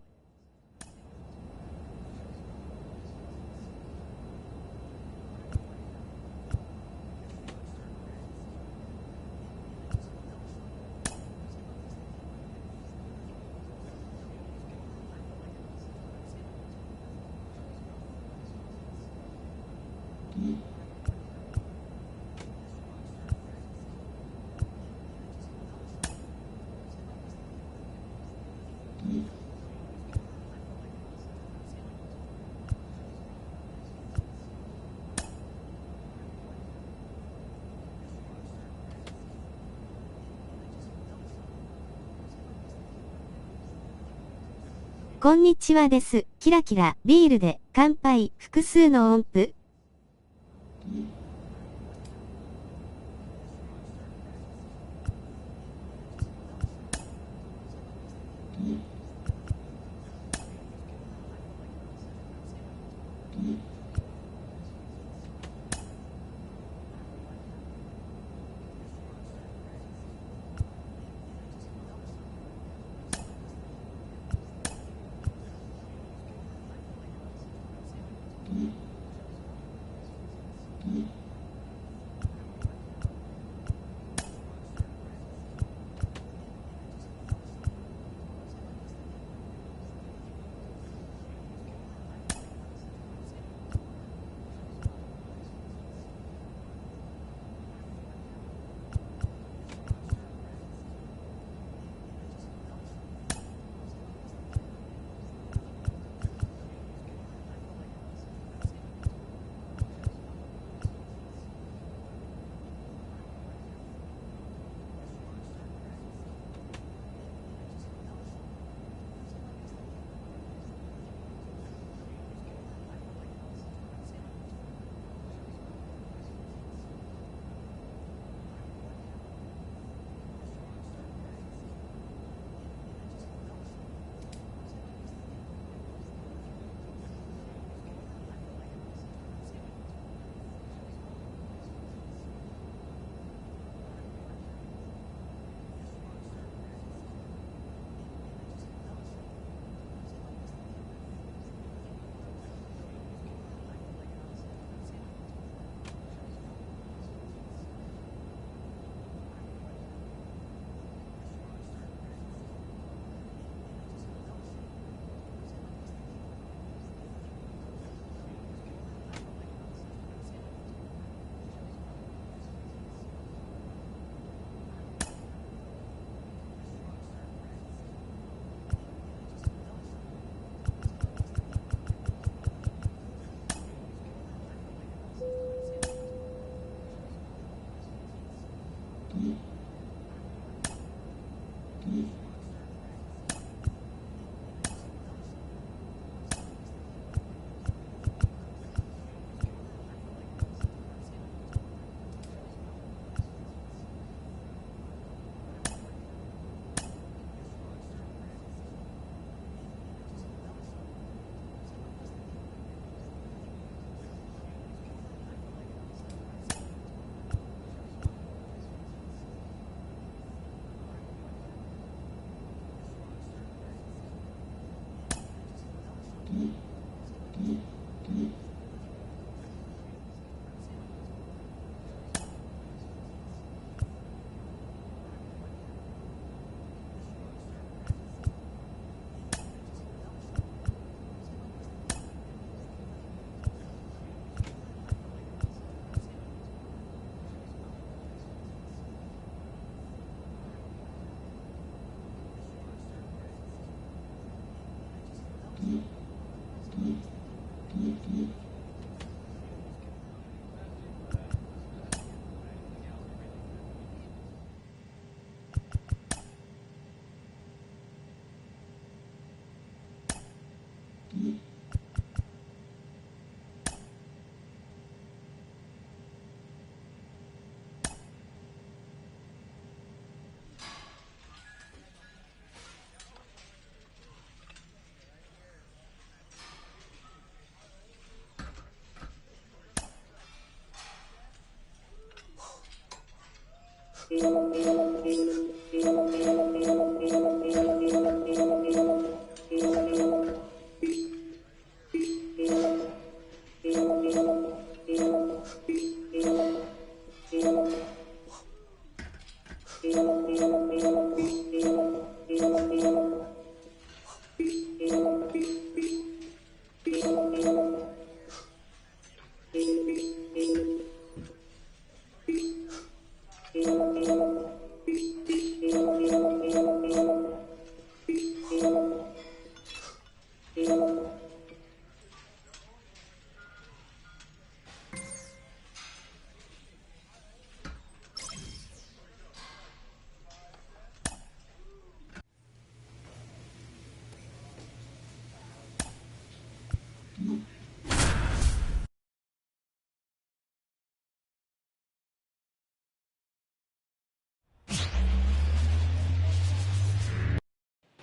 こんにちはです。キラキラ、ビールで、乾杯、複数の音符。Mm-hmm.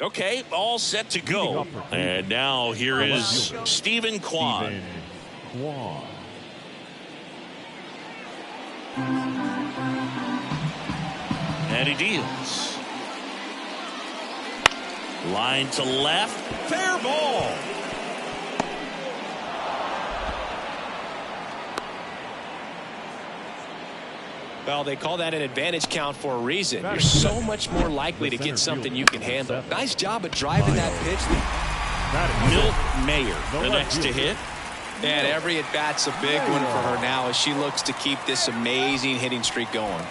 Okay, all set to go. And now here is Stephen Kwan. And he deals. Line to left. Fair ball. Well, they call that an advantage count for a reason. You're so much more likely to get something you can handle. Nice job at driving that pitch. Milt Mayer, the next to hit. And every at-bat's a big one for her now as she looks to keep this amazing hitting streak going.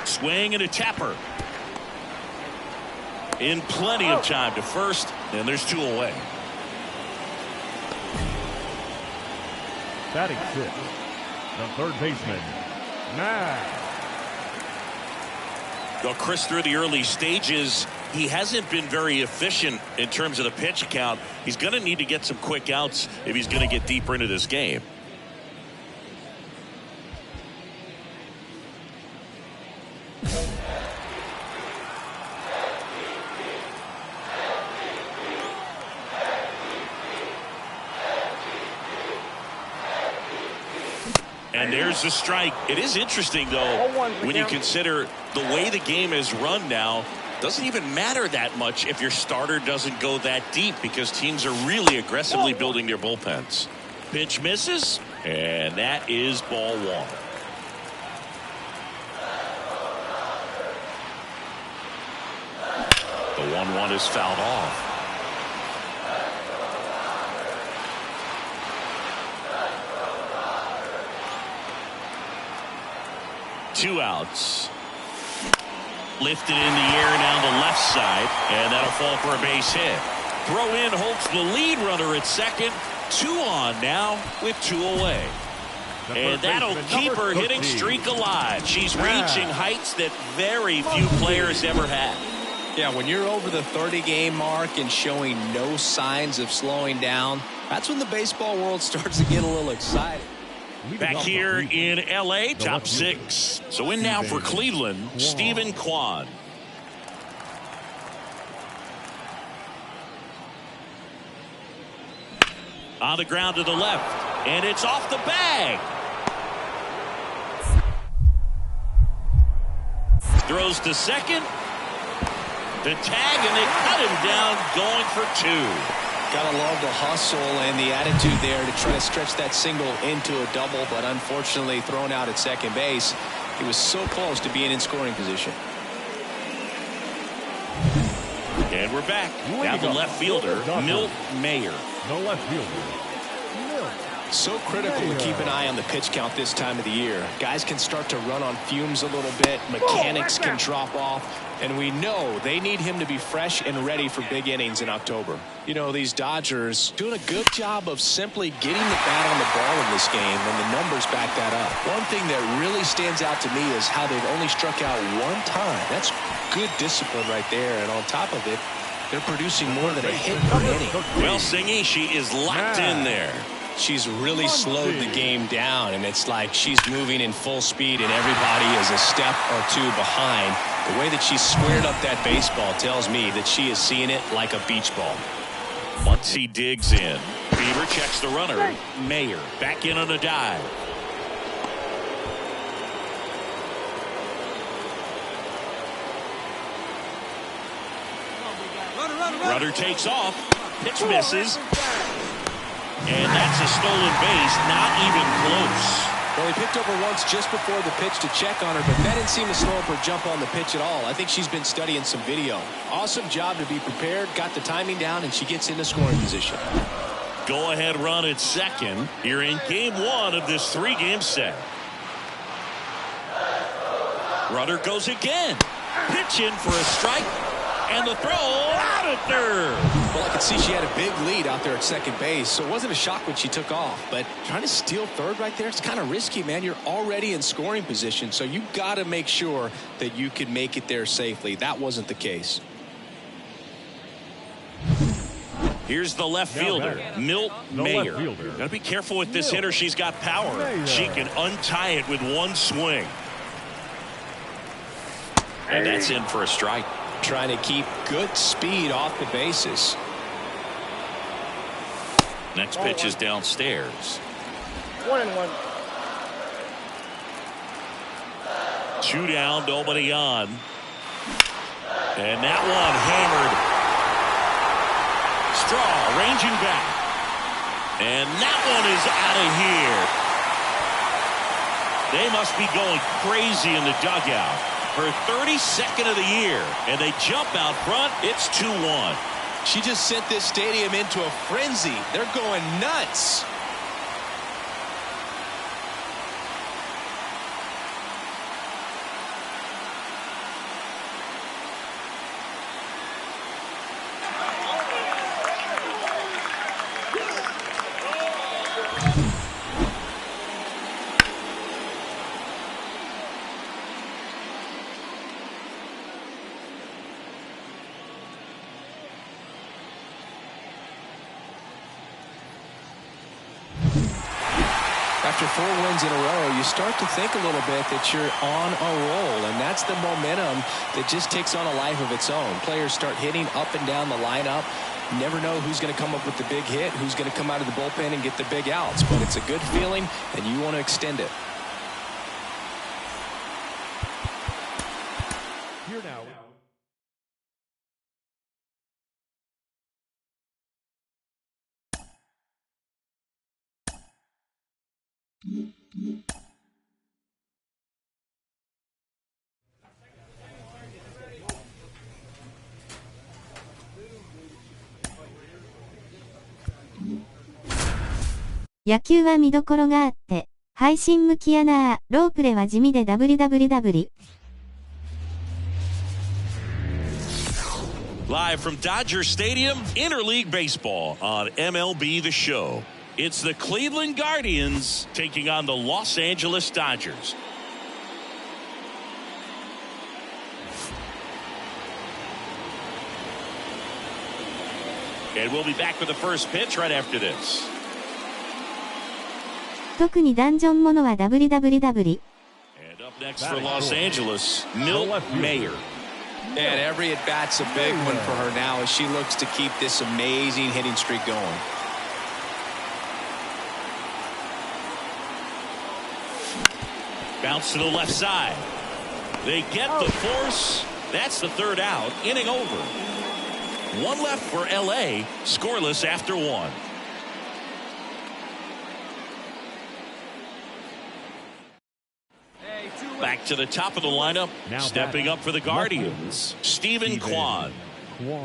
Swing and a tapper. In plenty of time to first, and there's 2 away. Batting 6, the third baseman, Matt. Well, Chris, through the early stages, he hasn't been very efficient in terms of the pitch count. He's going to need to get some quick outs if he's going to get deeper into this game. And there's the strike. It is interesting, though, when you consider the way the game is run now. Doesn't even matter that much if your starter doesn't go that deep because teams are really aggressively building their bullpens. Pitch misses, and that is ball 1. The 1-1 is fouled off. Two outs. Lifted in the air down the left side, and that'll fall for a base hit. Throw in holds the lead runner at second. 2 on now with 2 away. And that'll keep her hitting streak alive. She's reaching heights that very few players ever had. Yeah, when you're over the 30-game mark and showing no signs of slowing down, that's when the baseball world starts to get a little excited. Back here in L.A., top 6. So in now for Cleveland, Stephen Kwan. On the ground to the left, and it's off the bag. Throws to second. The tag, and they cut him down, going for 2. Gotta love the hustle and the attitude there to try to stretch that single into a double, but unfortunately thrown out at second base. He was so close to being in scoring position. And we're back. Now the left fielder, Milt Mayer. No left fielder. So critical to keep an eye on the pitch count this time of the year. Guys can start to run on fumes a little bit. Mechanics can drop off. And we know they need him to be fresh and ready for big innings in October. You know, these Dodgers doing a good job of simply getting the bat on the ball in this game, and the numbers back that up. One thing that really stands out to me is how they've only struck out 1 time. That's good discipline right there. And on top of it, they're producing more than a hit per inning. Well, Singy, she is locked in there. She's really slowed the game down, and it's like she's moving in full speed and everybody is a step or 2 behind. The way that she squared up that baseball tells me that she is seeing it like a beach ball. Once he digs in, Bieber checks the runner. Mayer back in on a dive. Runner takes off. Pitch misses. And that's a stolen base, not even close. Well, he picked over once just before the pitch to check on her, but that didn't seem to slow up her jump on the pitch at all. I think she's been studying some video. Awesome job to be prepared, got the timing down, and she gets into scoring position. Go-ahead run at second here in Game 1 of this 3-game set. Runner goes again. Pitch in for a strike. And the throw out at third. Well, I could see she had a big lead out there at second base, so it wasn't a shock when she took off. But trying to steal third right there, it's kind of risky, man. You're already in scoring position, so you got to make sure that you can make it there safely. That wasn't the case. Here's the left fielder, Milt Mayer. Got to be careful with this hitter. She's got power. She can untie it with one swing. And that's in for a strike. Trying to keep good speed off the bases. Next pitch is downstairs. 1-1. 2 down, nobody on. And that one hammered. Straw ranging back. And that one is out of here. They must be going crazy in the dugout. Her 32nd of the year, and they jump out front. It's 2-1. She just sent this stadium into a frenzy. They're going nuts. After 4 wins in a row, you start to think a little bit that you're on a roll, and that's the momentum that just takes on a life of its own. Players start hitting up and down the lineup. You never know who's going to come up with the big hit, who's going to come out of the bullpen and get the big outs, but it's a good feeling, and you want to extend it. Here now.野球は見どころがあって、配信向きやなあ、ロープレは地味で www。Live from Dodger Stadium, Interleague Baseball on MLB.THESHOW. It's the Cleveland Guardians taking on the Los Angeles Dodgers. And we'll be back with the first pitch right after this. 特にダンジョンものは www。And up next for Los Angeles, Milt Mayer. And every at-bat's a big one for her now as she looks to keep this amazing hitting streak going. Bounce to the left side. They get the force. That's the third out. Inning over. 1 left for LA. Scoreless after 1. Back to the top of the lineup. Stepping up for the Guardians. Stephen Kwan.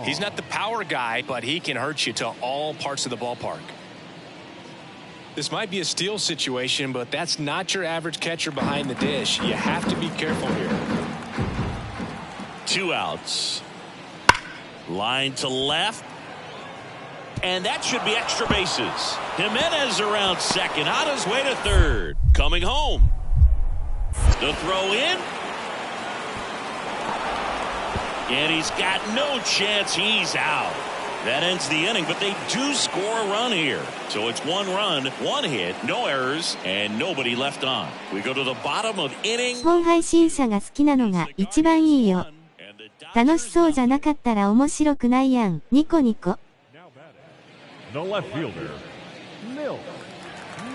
He's not the power guy, but he can hurt you to all parts of the ballpark. This might be a steal situation, but that's not your average catcher behind the dish. You have to be careful here. 2 outs. Line to left. And that should be extra bases. Jimenez around second, on his way to third. Coming home. The throw in. And he's got no chance. He's out. That ends the inning, but they do score a run here. So it's 1 run, 1 hit, no errors, and nobody left on. We go to the bottom of inning. 本配信者が好きなのが一番いいよ。楽しそうじゃなかったら面白くないやん。ニコニコ。The left fielder, Milt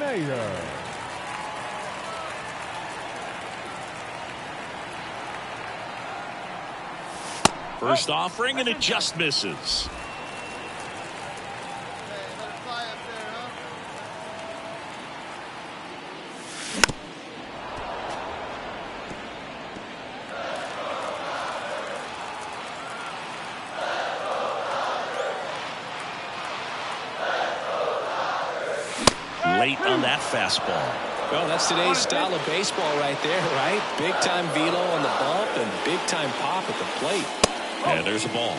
Mayer. First offering, and it just misses. Late on that fastball. Well, that's today's style of baseball right there, right? Big-time velo on the bump and big-time pop at the plate. And there's a ball.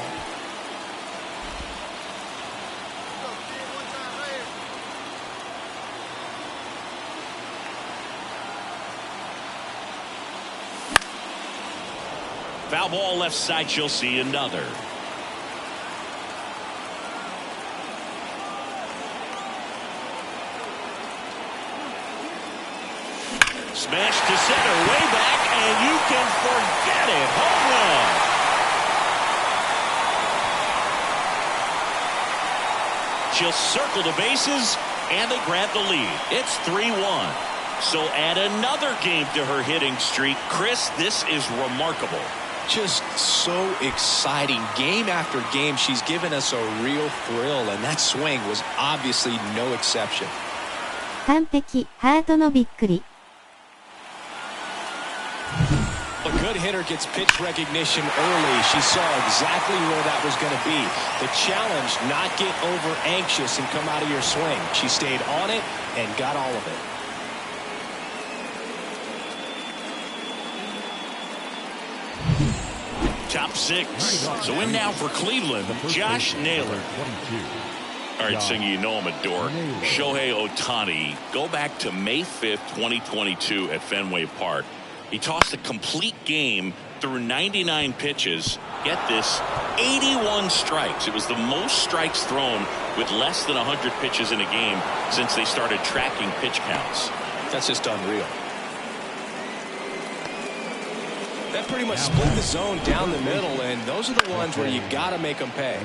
Foul ball left side, she'll see another. Smash to center, way back, and you can forget it. Home run. She'll circle the bases, and they grab the lead. It's 3-1. So add another game to her hitting streak. Chris, this is remarkable. Just so exciting. Game after game, she's given us a real thrill, and that swing was obviously no exception. 完璧、ハートのびっくり。A good hitter gets pitch recognition early. She saw exactly where that was going to be. The challenge, not get over anxious and come out of your swing. She stayed on it and got all of it. Top six. So in now for Cleveland, Josh Naylor. All right, Singy, you know I'm a dork. Shohei Ohtani. Go back to May 5th, 2022 at Fenway Park. He tossed a complete game through 99 pitches. Get this, 81 strikes. It was the most strikes thrown with less than 100 pitches in a game since they started tracking pitch counts. That's just unreal. That pretty much split the zone down the middle, and those are the ones where you got to make them pay.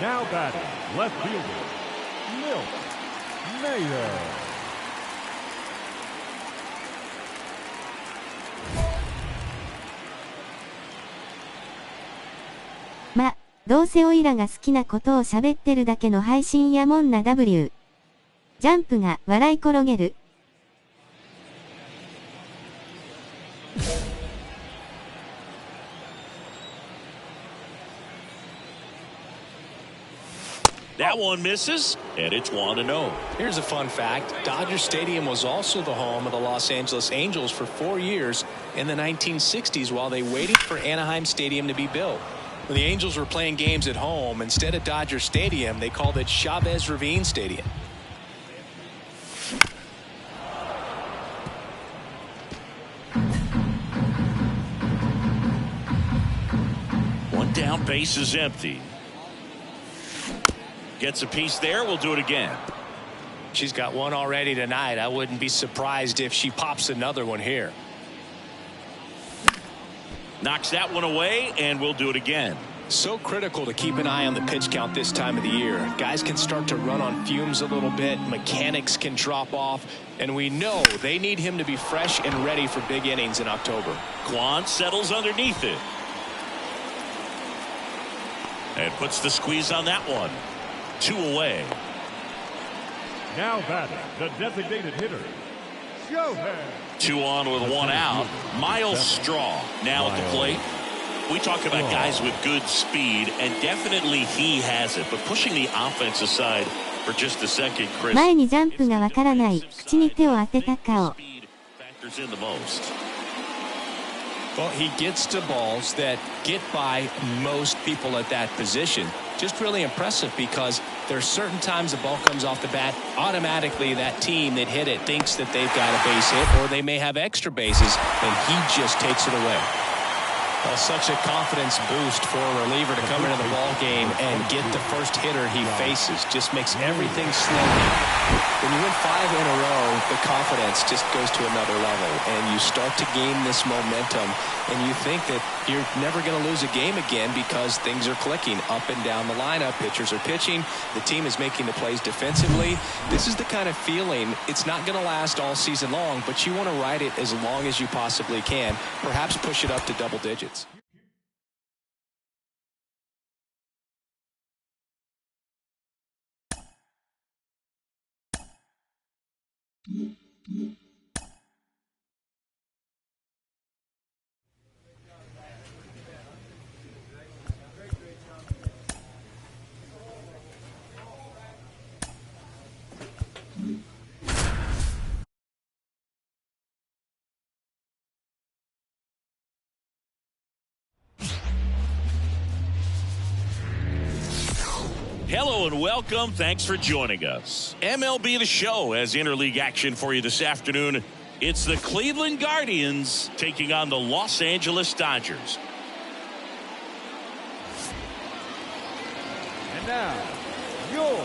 Now batting, left fielder, Milt Mayer. ま、どうせオイラが好きなことを喋ってるだけの配信やもんな W。ジャンプが笑い転げる。That one misses, and it's 1-0. Here's a fun fact. Dodger Stadium was also the home of the Los Angeles Angels for 4 years in the 1960s while they waited for Anaheim Stadium to be built. When the Angels were playing games at home, instead of Dodger Stadium, they called it Chavez Ravine Stadium. One down, base is empty. Gets a piece there. We'll do it again. She's got one already tonight. I wouldn't be surprised if she pops another one here. Knocks that one away, and we'll do it again. So critical to keep an eye on the pitch count this time of the year. Guys can start to run on fumes a little bit. Mechanics can drop off. And we know they need him to be fresh and ready for big innings in October. Kwan settles underneath it. And puts the squeeze on that one. 2 away. Now batting, the designated hitter, Shohei. 2 on with 1 out. Miles Straw now at the plate. We talk about guys with good speed, and definitely he has it. But pushing the offense aside for just a second, Chris. 前にジャンプがわからない。口に手を当てた顔。Factors in the most. Well, he gets to balls that get by most people at that position. Just really impressive because there's certain times the ball comes off the bat, automatically that team that hit it thinks that they've got a base hit or they may have extra bases, and he just takes it away. Well, such a confidence boost for a reliever to come into the ball game and get the first hitter he faces. Just makes everything slow. When you win 5 in a row, the confidence just goes to another level, and you start to gain this momentum, and you think that you're never going to lose a game again because things are clicking up and down the lineup. Pitchers are pitching. The team is making the plays defensively. This is the kind of feeling, it's not going to last all season long, but you want to ride it as long as you possibly can. Perhaps push it up to double digits. Hello and welcome. Thanks for joining us. MLB The Show has interleague action for you this afternoon. It's the Cleveland Guardians taking on the Los Angeles Dodgers. And now, your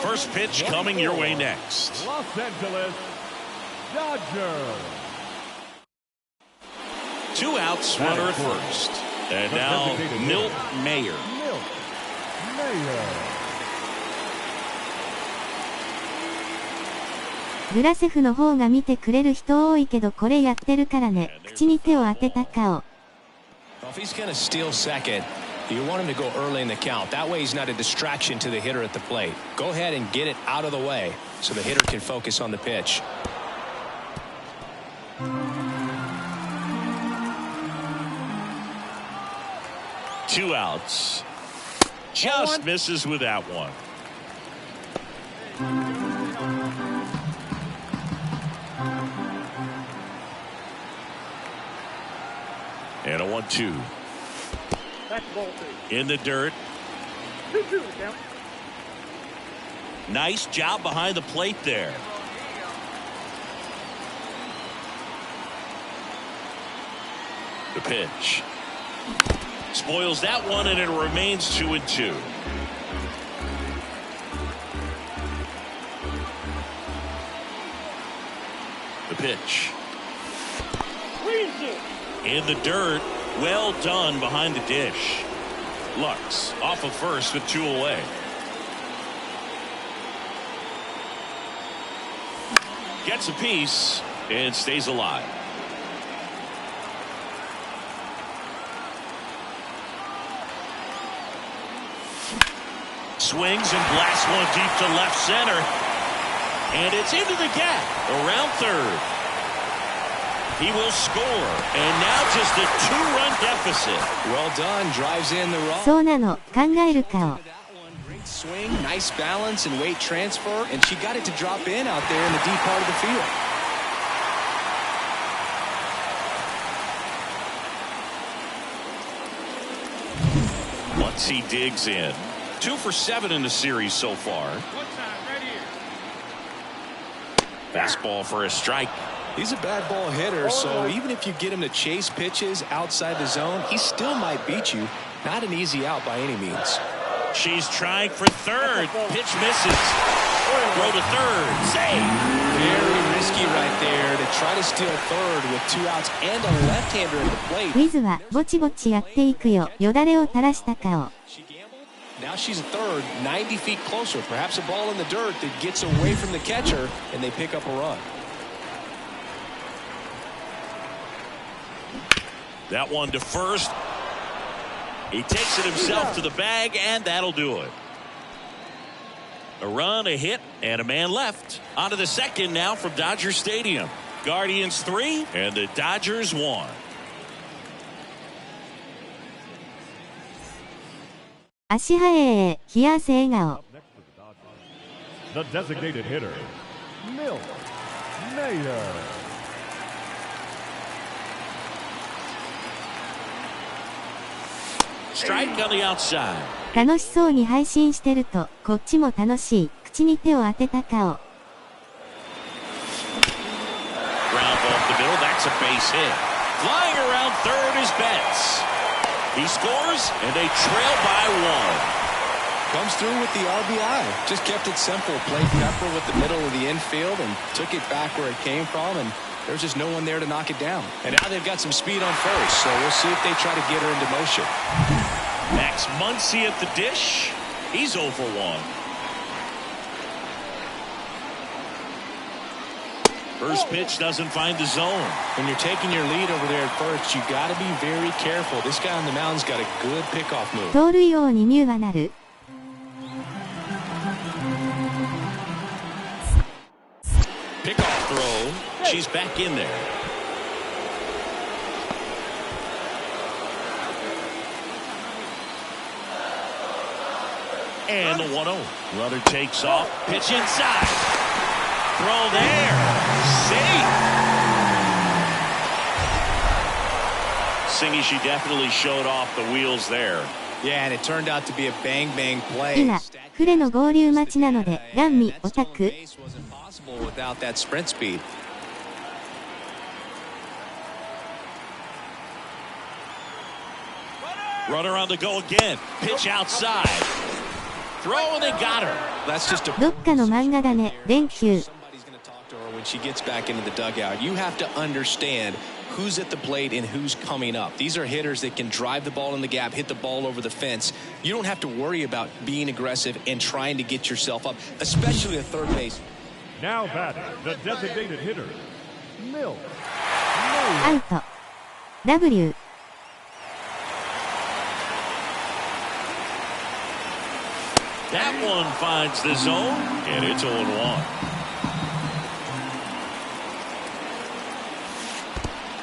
first pitch coming your way next. Los Angeles Dodgers. 2 outs, runner at first. And now, Milt Mayer. Mayer. グラセフの方が見てくれる人多いけどこれやってるからね。口に手を当てた顔。Well, if he's going to steal second, you want him to go early in the count. That way he's not a distraction to the hitter at the plate. Go ahead and get it out of the way so the hitter can focus on the pitch. Two outs. Just misses with that one. And a 1-2. In the dirt. Nice job behind the plate there. The pitch. Spoils that one, and it remains 2-2. The pitch. In the dirt. Well done behind the dish. Lux off of first with 2 away. Gets a piece and stays alive. Swings and blasts one deep to left center. And it's into the gap around third. He will score. And now just a 2-run deficit. Well done. Drives in the run. そうなの。考える顔。 Great swing, nice balance and weight transfer, and she got it to drop in out there in the deep part of the field. Once he digs in. 2 for 7 in the series so far. Fastball for a strike. He's a bad ball hitter, so even if you get him to chase pitches outside the zone, he still might beat you. Not an easy out by any means. She's trying for third. Pitch misses. Throw to third. Save. Very risky right there to try to steal third with 2 outs and a left-hander at the plate. ウィズはぼちぼちやっていくよ。よだれを垂らした顔。 Now she's a third, 90 feet closer. Perhaps a ball in the dirt that gets away from the catcher, and they pick up a run. That one to first. He takes it himself to the bag, and that'll do it. A run, a hit, and a man left. On to the second now from Dodger Stadium. Guardians 3 and the Dodgers 1. 足早え冷や汗笑顔。 The designated hitter, Milt Mayer. Strike on the outside. 楽しそうに配信してると、こっちも楽しい。口に手を当てた顔。 Ground ball up the middle. That's a base hit. Flying around third is Betts. He scores, and they trail by 1. Comes through with the RBI. Just kept it simple. Played pepper with the middle of the infield and took it back where it came from, and there's just no one there to knock it down. And now they've got some speed on first, so we'll see if they try to get her into motion. Max Muncy at the dish. He's 0 for 1. First pitch doesn't find the zone. When you're taking your lead over there at first, you got to be very careful. This guy on the mound's got a good pickoff move. 盗塁王にミューはなる。 Pickoff throw. She's back in there. And the 1-0. Runner takes off. Pitch inside. Throw there. Safe. Singy, she definitely showed off the wheels there. Yeah, and it turned out to be a bang bang play. 今、フレの合流待ちなので、ガンミオタク。Without that sprint speed. Runner on the go again. Pitch outside. Throw and they got her. That's just a どっかの漫画だね、連休。 somebody's going to talk to her when she gets back into the dugout. You have to understand who's at the plate and who's coming up. These are hitters that can drive the ball in the gap, hit the ball over the fence. You don't have to worry about being aggressive and trying to get yourself up, especially at third base. Now batting, the designated hitter, Mill. アウト。W。That one finds the zone, and it's 0-1.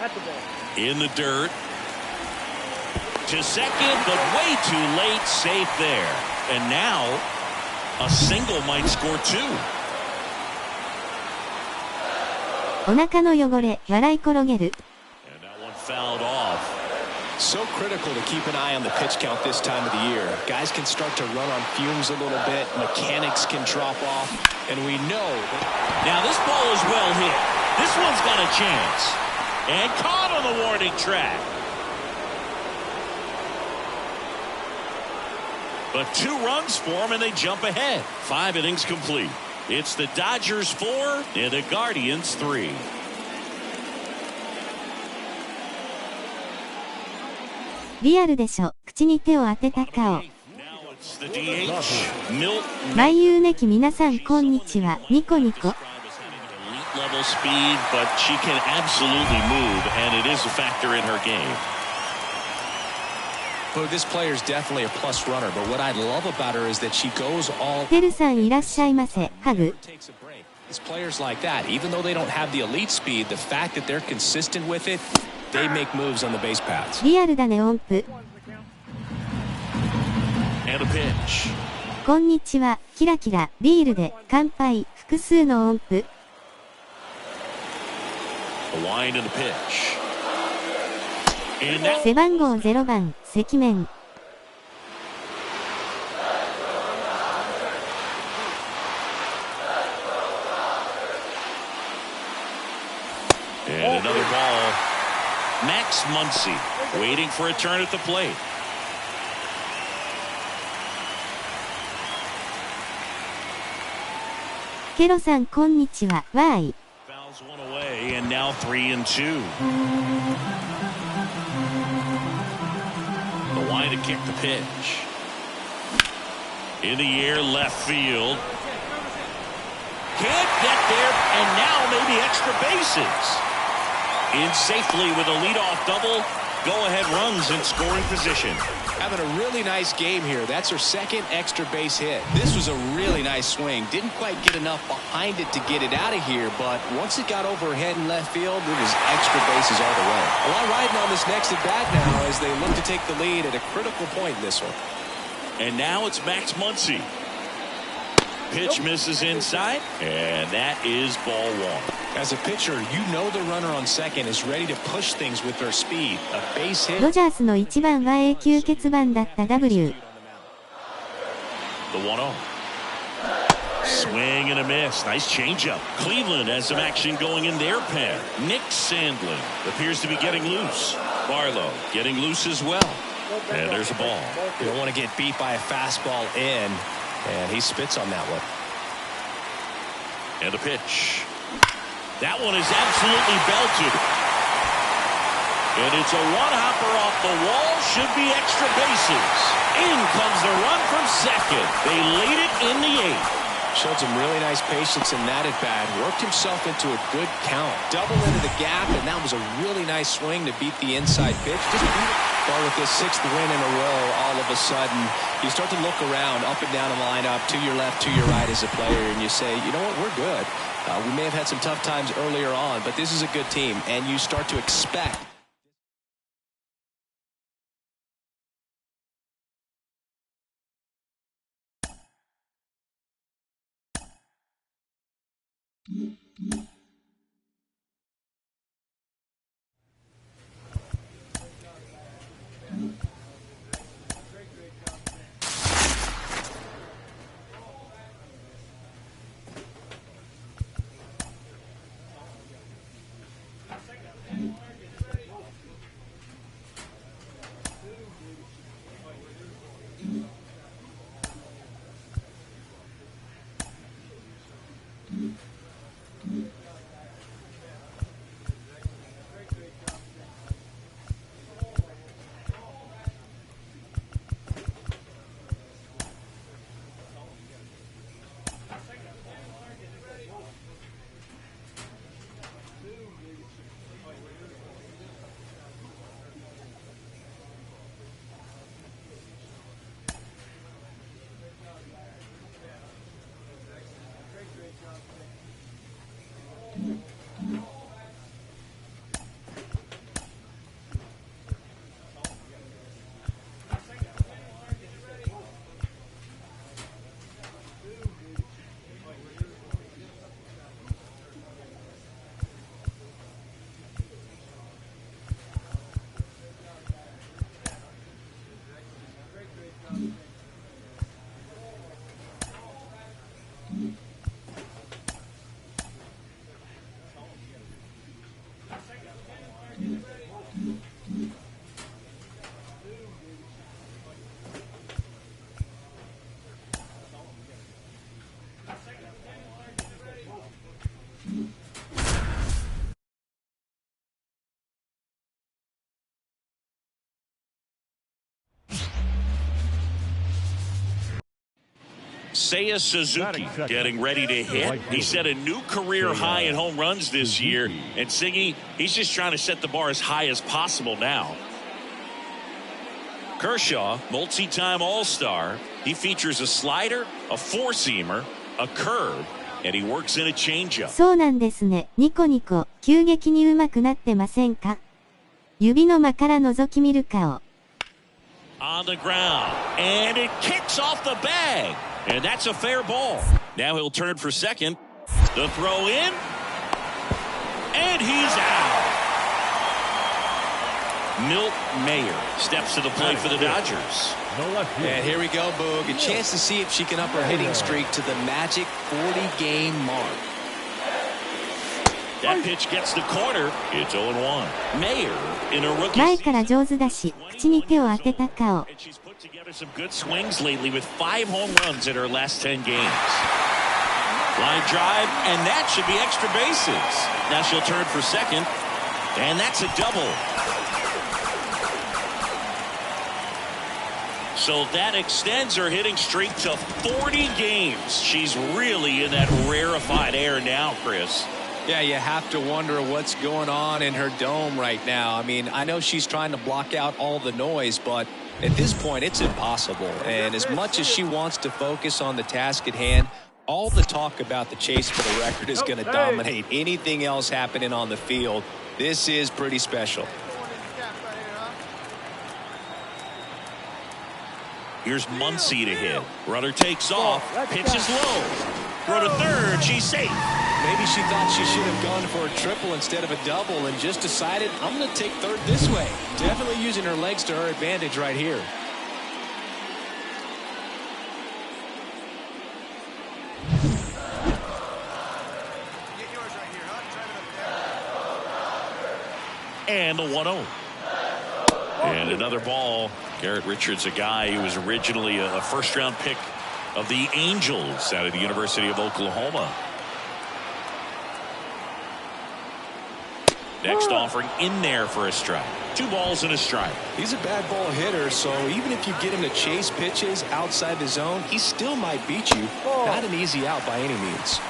At the ball. In the dirt. To second, but way too late. Safe there. And now, a single might score two. お腹の汚れ、笑い転げる。 And that one fouled off. So critical to keep an eye on the pitch count this time of the year. Guys can start to run on fumes a little bit. Mechanics can drop off. And we know that Now this ball is well hit. This one's got a chance. And caught on the warning track. But 2 runs for him and they jump ahead. 5 innings complete. It's the Dodgers 4 and the Guardians 3. リアルでしょ。口に手を当てた顔。 Now it's the DH. Milt 毎夕ねき皆さんこんにちは。ニコニコ。 elite level speed, but she can absolutely move, and it is a factor in her game. Well, this player is definitely a plus runner, but what I love about her is that she goes all てるさんいらっしゃいませ。ハグ。 takes a break. It's players like that, even though they don't have the elite speed, the fact that they're consistent with it, they make moves on the base paths. リアルだね音符。 And a pitch. こんにちは。キラキラ。ビールで乾杯。複数の音符。 A wind and a pitch. And that 背番号0番。赤面。 and another ball. Max Muncy waiting for a turn at the plate.「ケロさんこんにちは。わーい。 Fouls one away and now 3-2. The wind to kick the pitch. In the air, left field. Can't get there, and now maybe extra bases. In safely with a leadoff double. Go-ahead runs in scoring position. Having a really nice game here. That's her second extra base hit. This was a really nice swing. Didn't quite get enough behind it to get it out of here, but once it got over her head in left field, it was extra bases all the way. A lot riding on this next at-bat now as they look to take the lead at a critical point in this one. And now it's Max Muncy. Pitch misses inside, and that is ball 1. As a pitcher, you know the runner on second is ready to push things with their speed. A base hit. ドジャースの1番は永久欠番だった W。 The 1-0. Swing and a miss. Nice changeup. Cleveland has some action going in their pen. Nick Sandlin appears to be getting loose. Barlow getting loose as well. And there's a ball. You don't want to get beat by a fastball in, and he spits on that one. And a pitch. That one is absolutely belted. And it's a one-hopper off the wall. Should be extra bases. In comes the run from second. They laid it in the 8th. Showed some really nice patience in that at-bat. Worked himself into a good count. Double into the gap, and that was a really nice swing to beat the inside pitch. Just beat it. But with this 6th win in a row, all of a sudden, you start to look around, up and down the lineup, to your left, to your right as a player, and you say, you know what, we're good. We may have had some tough times earlier on, but this is a good team, and you start to expect. Seiya Suzuki getting ready to hit. He set a new career high in home runs this year. And Singy, he's just trying to set the bar as high as possible now. Kershaw, multi-time All-Star. He features a slider, a four-seamer, a curve, and he works in a changeup. そうなんですね。ニコニコ、急激に上手くなってませんか？指の間から覗き見る顔。On the ground, and it kicks off the bag. And that's a fair ball. Now he'll turn for second. The throw in. And he's out. Milt Mayer steps to the plate for the Dodgers. And here we go, Boog. A chance to see if she can up her hitting streak to the magic 40-game mark. That pitch gets the corner. It's 0-1. Mayer in a rookie. 前から上手だし、口に手を当てた顔。Together some good swings lately with 5 home runs in her last 10 games. Line drive, and that should be extra bases. Now she'll turn for second, and that's a double. So that extends her hitting streak to 40 games. She's really in that rarefied air now, Chris. Yeah, you have to wonder what's going on in her dome right now. I mean, I know she's trying to block out all the noise, but at this point, it's impossible. And as much as she wants to focus on the task at hand, all the talk about the chase for the record is going to dominate anything else happening on the field. This is pretty special. Here's Muncy to hit. Runner takes off. Pitch is low. Throw to third. She's safe. Maybe she thought she should have gone for a triple instead of a double and just decided, I'm going to take third this way. Definitely using her legs to her advantage right here. And the 1-0. And another ball. Garrett Richards, a guy who was originally a first-round pick of the Angels out of the University of Oklahoma. Next offering in there for a strike. 2 balls and a strike. He's a bad ball hitter, so even if you get him to chase pitches outside the zone, he still might beat you. Not an easy out by any means.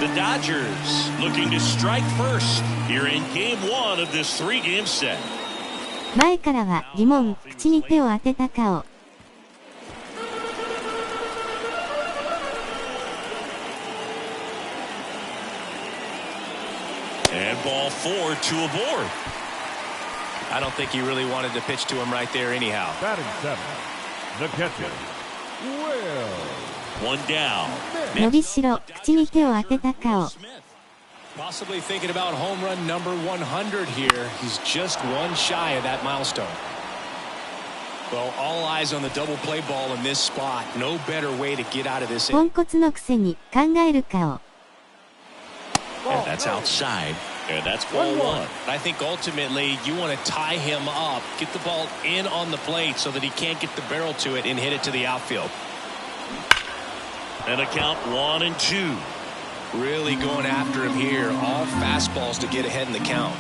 The Dodgers looking to strike first here in game 1 of this 3-game set. 前からは疑問、口に手を当てた顔。And ball 4, 2 aboard. I don't think he really wanted to pitch to him right there anyhow. Batting 7, the catcher, Will. 1 down. 伸びしろ、口に手を当てた顔。Possibly thinking about home run number 100 here. He's just one shy of that milestone. Well, all eyes on the double play ball in this spot. No better way to get out of this. ポンコツのくせに考える顔。And that's outside. And that's ball 1. I think ultimately you want to tie him up, get the ball in on the plate so that he can't get the barrel to it and hit it to the outfield. And a count 1-2. Really going after him here. All fastballs to get ahead in the count.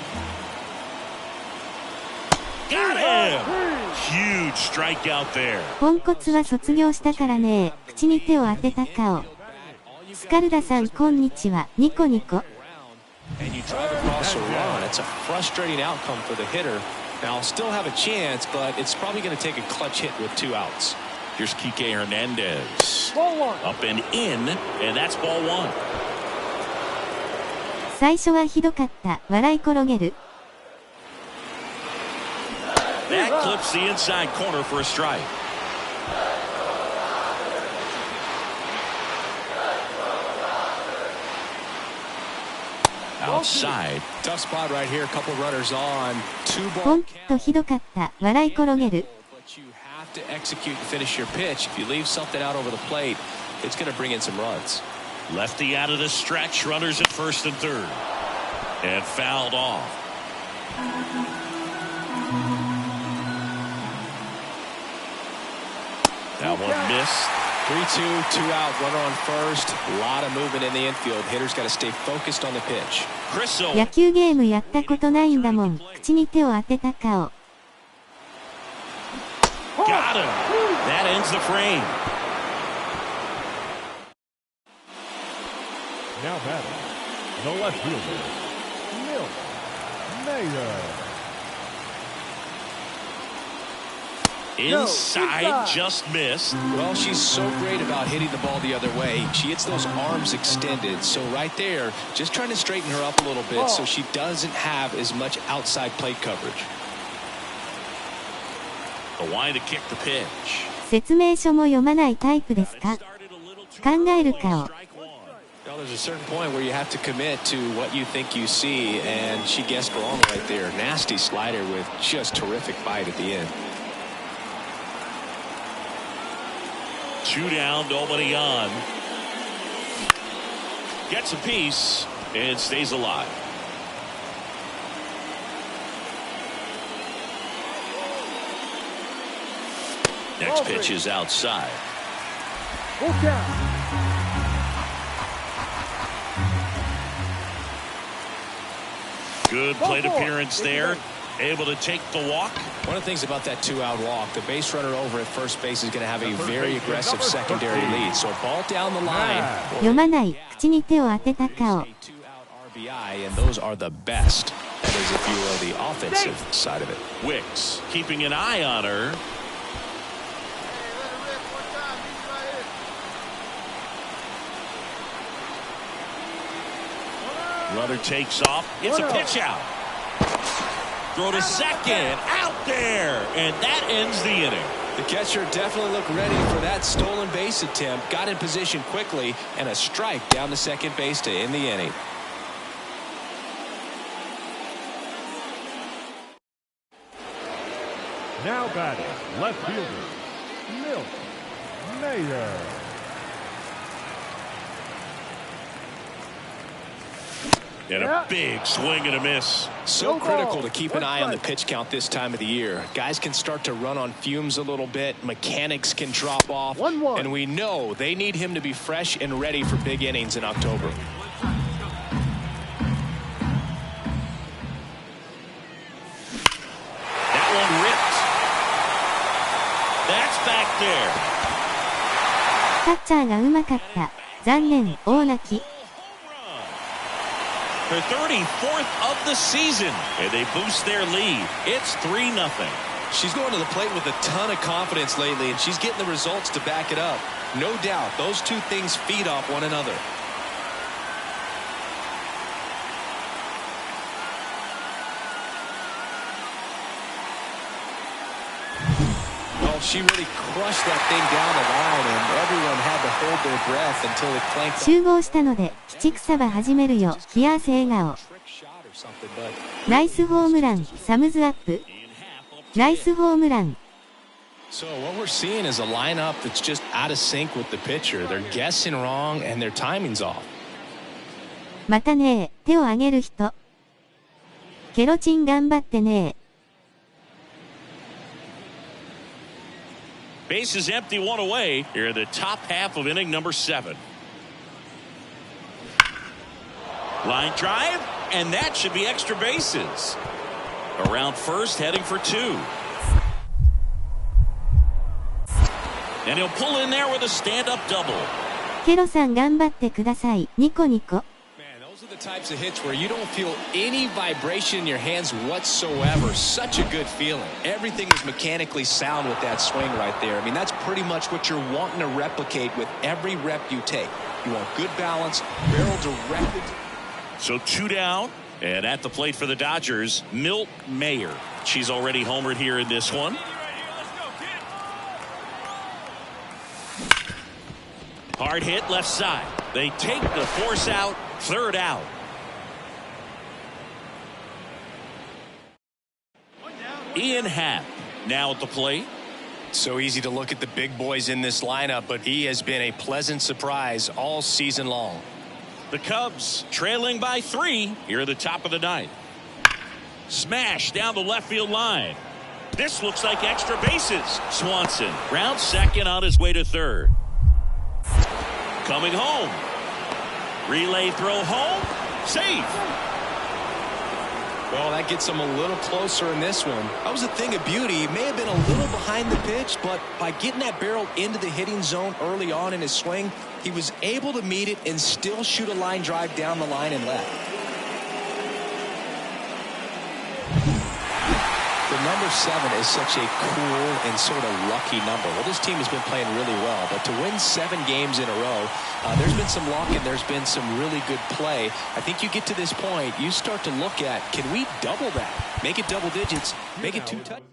Got him! Huge strikeout there. ポンコツは卒業したからね。口に手を当てた顔。スカルダさんこんにちは。ニコニコ。And you drive across a run. It's a frustrating outcome for the hitter. Now, still have a chance, but it's probably going to take a clutch hit with 2 outs. Here's Kike Hernandez. Ball 1. Up and in, and that's ball 1. 最初はひどかった。笑い転げる。That clips the inside corner for a strike. Outside. Tough spot right here. A couple runners on. 2 ball ポンとひどかった。笑い転げる。But you have to execute and finish your pitch. If you leave something out over the plate, it's going to bring in some runs. Lefty out of the stretch. Runners at first and third. And fouled off. That one missed. 3-2, 2 out, runner on first. A lot of movement in the infield. Hitters got to stay focused on the pitch. 野球ゲームやったことないんだもん。口に手を当てた顔。Got him. That ends the frame. Now batting, the left fielder, Mayer. Inside, just missed. Well, she's so great about hitting the ball the other way. She hits those arms extended. So right there, just trying to straighten her up a little bit so she doesn't have as much outside plate coverage. The line to kick the pitch. 説明書も読まないタイプですか？考える顔。Well, there's a certain point where you have to commit to what you think you see, and she guessed wrong right there. Nasty slider with just terrific bite at the end. 2 down, nobody on. Gets a piece and stays alive. Next pitch is outside. Full count. Good plate appearance there. Able to take the walk. One of the things about that 2-out walk, the base runner over at first base is going to have a very aggressive secondary lead. So ball down the line. 読まない。口に手を当てた顔。 2-out RBI, and those are the best. That is, if you will, the offensive side of it. Wicks keeping an eye on her. Runner takes off. It's a pitch out. Throw to second. Out there. And that ends the inning. The catcher definitely looked ready for that stolen base attempt. Got in position quickly, and a strike down to second base to end the inning. Now batting, left fielder, Mayer. And a big swing and a miss. So critical to keep an eye on the pitch count this time of the year. Guys can start to run on fumes a little bit. Mechanics can drop off. 1-1. And we know they need him to be fresh and ready for big innings in October. That one ripped. That's back there. キャッチャーがうまかった。残念、大泣き。Her 34th of the season, and they boost their lead. It's 3-0. She's going to the plate with a ton of confidence lately, and she's getting the results to back it up. No doubt, those two things feed off one another. Well, she really crushed that thing down the line, and everyone had to hold their breath until it clanked. 集合したので、七草場始めるよ。冷や汗笑顔。ライスホームラン、サムズアップ。ライスホームラン。So what we're seeing is a lineup that's just out of sync with the pitcher. They're guessing wrong and their timing's off. またねー、手を挙げる人。ケロチン頑張ってねー。Base is empty, one away. Here in the top half of inning number 7. Line drive, and that should be extra bases. Around first, heading for 2. And he'll pull in there with a stand-up double. ケロさん頑張ってください。ニコニコ。Those are the types of hits where you don't feel any vibration in your hands whatsoever. Such a good feeling. Everything is mechanically sound with that swing right there. I mean, that's pretty much what you're wanting to replicate with every rep you take. You want good balance, barrel directed. So 2 down, and at the plate for the Dodgers, Milt Mayer. She's already homered here in this one. Hard hit left side. They take the force out. 3rd out. Ian Happ now at the plate. So easy to look at the big boys in this lineup, but he has been a pleasant surprise all season long. The Cubs trailing by 3 here at the top of the 9th. Smash down the left field line. This looks like extra bases. Swanson round second on his way to 3rd. Coming home. Relay throw home. Safe. Well, that gets him a little closer in this one. That was a thing of beauty. He may have been a little behind the pitch, but by getting that barrel into the hitting zone early on in his swing, he was able to meet it and still shoot a line drive down the line and left. The number 7 is such a cool and sort of lucky number. Well, this team has been playing really well, but to win 7 games in a row, there's been some luck and there's been some really good play. I think you get to this point, you start to look at, can we double that? Make it double digits, make it 2 touchdowns.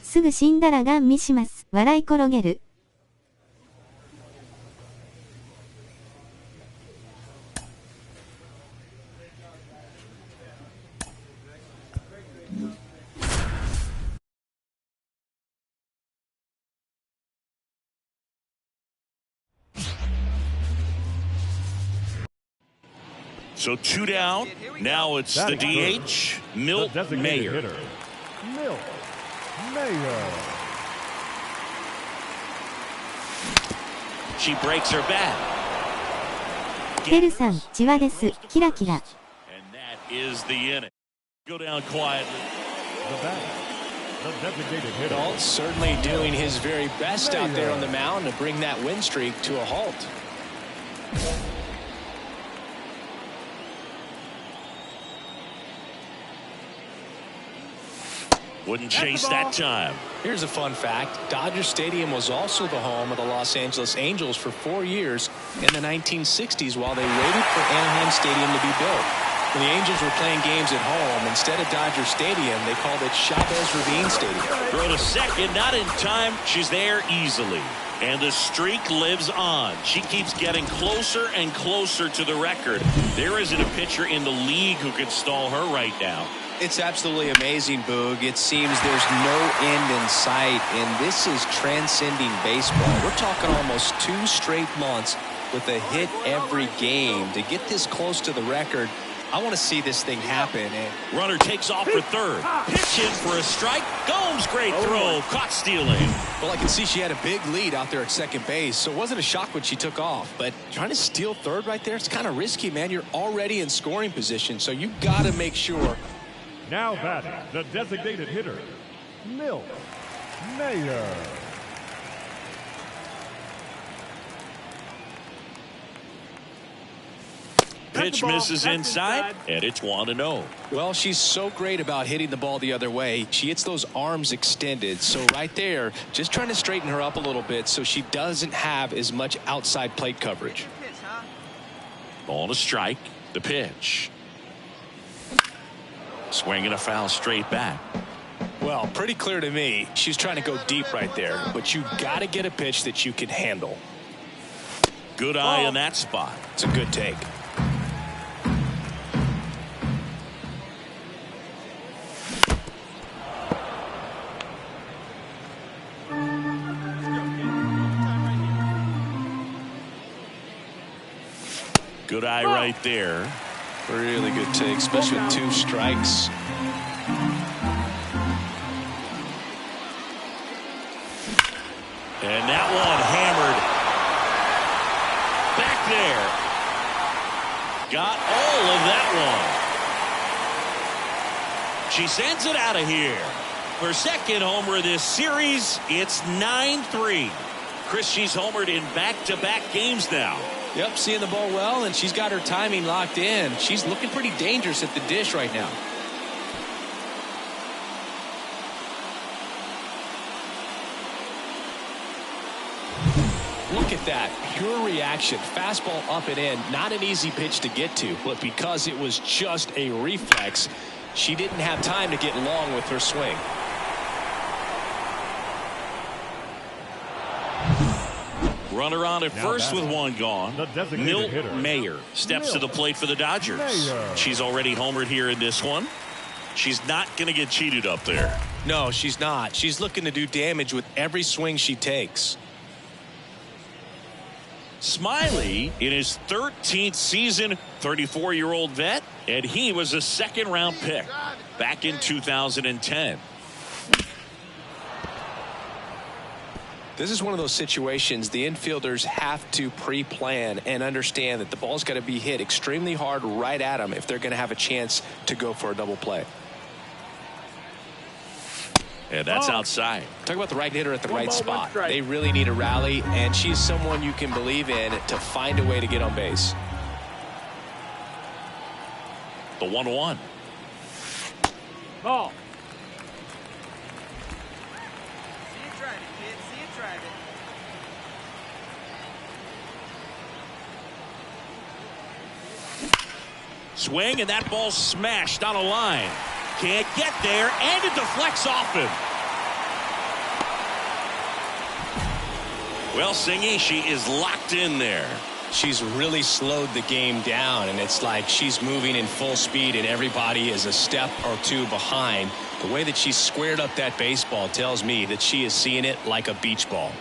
すぐ死んだらガン見します。笑い転げる。So 2 down. Now it's the DH, Milt Mayer. Milt Mayer. She breaks her bat. ケルさん、チワです。キラキラ。And that is the inning. Go down quietly. The bat. The designated hitter. Well, certainly doing his very best out there on the mound to bring that win streak to a halt. Wouldn't chase that time. Here's a fun fact. Dodger Stadium was also the home of the Los Angeles Angels for 4 years in the 1960s while they waited for Anaheim Stadium to be built. When the Angels were playing games at home, instead of Dodger Stadium, they called it Chavez Ravine Stadium. Throw to second, not in time. She's there easily. And the streak lives on. She keeps getting closer and closer to the record. There isn't a pitcher in the league who could stall her right now. It's absolutely amazing, Boog. It seems there's no end in sight, and this is transcending baseball. We're talking almost 2 straight months with a hit every game. To get this close to the record, I want to see this thing happen. And runner takes off for 3rd. Pitch in for a strike. Gomes, great throw. Caught stealing. Well, I can see she had a big lead out there at second base, so it wasn't a shock when she took off. But trying to steal 3rd right there, it's kind of risky, man. You're already in scoring position, so you got to make sure. Now batting, the designated hitter, Milt Mayer. Pitch misses inside, and it's 1-0. Well, she's so great about hitting the ball the other way. She hits those arms extended. So right there, just trying to straighten her up a little bit so she doesn't have as much outside plate coverage. Ball to strike. The pitch. Swinging a foul straight back. Well, pretty clear to me. She's trying to go deep right there, but you got to get a pitch that you can handle. Good eye in that spot. It's a good take. Good eye right there. Really good take, especially with 2 strikes. And that one hammered back there. Got all of that one. She sends it out of here. Her second homer of this series. It's 9-3. Chris, she's homered in back-to-back games now. Yep, seeing the ball well, and she's got her timing locked in. She's looking pretty dangerous at the dish right now. Look at that. Pure reaction. Fastball up and in. Not an easy pitch to get to, but because it was just a reflex, she didn't have time to get long with her swing. Runner on at first with one gone. Milt Mayer steps to the plate for the Dodgers. She's already homered here in this one. She's not going to get cheated up there. No, she's not. She's looking to do damage with every swing she takes. Smiley in his 13th season, 34-year-old vet, and he was a second-round pick back in 2010. This is one of those situations the infielders have to pre-plan and understand that the ball's got to be hit extremely hard right at them if they're going to have a chance to go for a double play. And that's outside. Talk about the right hitter at the right spot. They really need a rally, and she's someone you can believe in to find a way to get on base. The 1-1. Ball. Swing, and that ball smashed on a line. Can't get there, and it deflects off him. Well, Singy, she is locked in there. She's really slowed the game down, and it's like she's moving in full speed, and everybody is a step or two behind. The way that she squared up that baseball tells me that she is seeing it like a beach ball.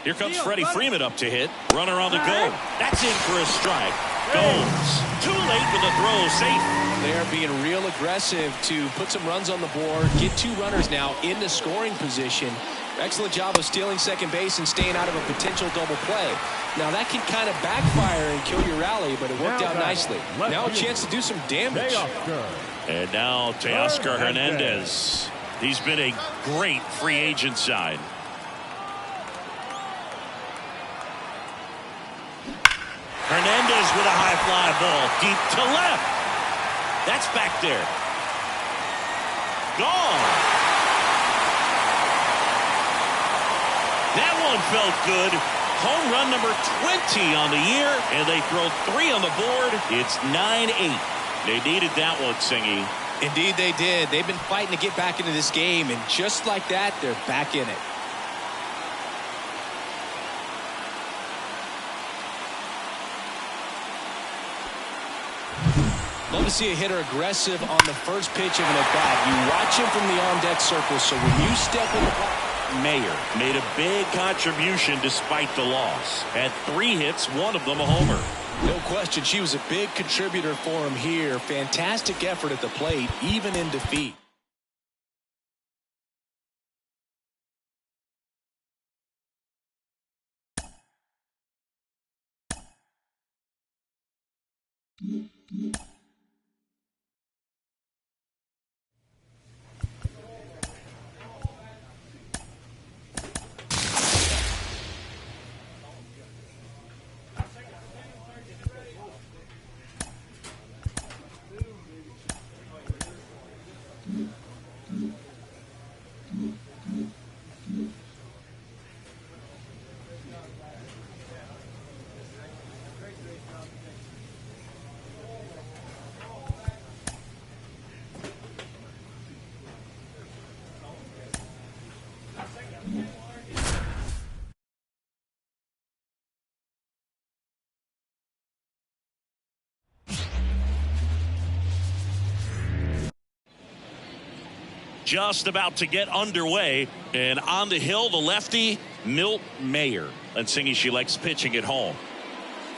Here comes Freddie Freeman up to hit. Runner on the go. That's in for a strike. Goes. Too late with the throw. Safe. They're being real aggressive to put some runs on the board. Get 2 runners now in the scoring position. Excellent job of stealing second base and staying out of a potential double play. Now that can kind of backfire and kill your rally, but it worked out nicely. Now a chance to do some damage. And now Teoscar Hernandez. He's been a great free agent sign. Hernandez with a high fly ball deep to left. That's back there. Gone. That one felt good. Home run number 20 on the year, and they throw 3 on the board. It's 9-8. They needed that one, Singy. Indeed they did. They've been fighting to get back into this game, and just like that, they're back in it. Love to see a hitter aggressive on the first pitch of an at-bat. You watch him from the on-deck circle, so when you step in the box. Mayer made a big contribution despite the loss. Had 3 hits, one of them a homer. No question, she was a big contributor for him here. Fantastic effort at the plate, even in defeat. Just about to get underway, and on the hill, the lefty, Milt Mayer. And Singy, she likes pitching at home.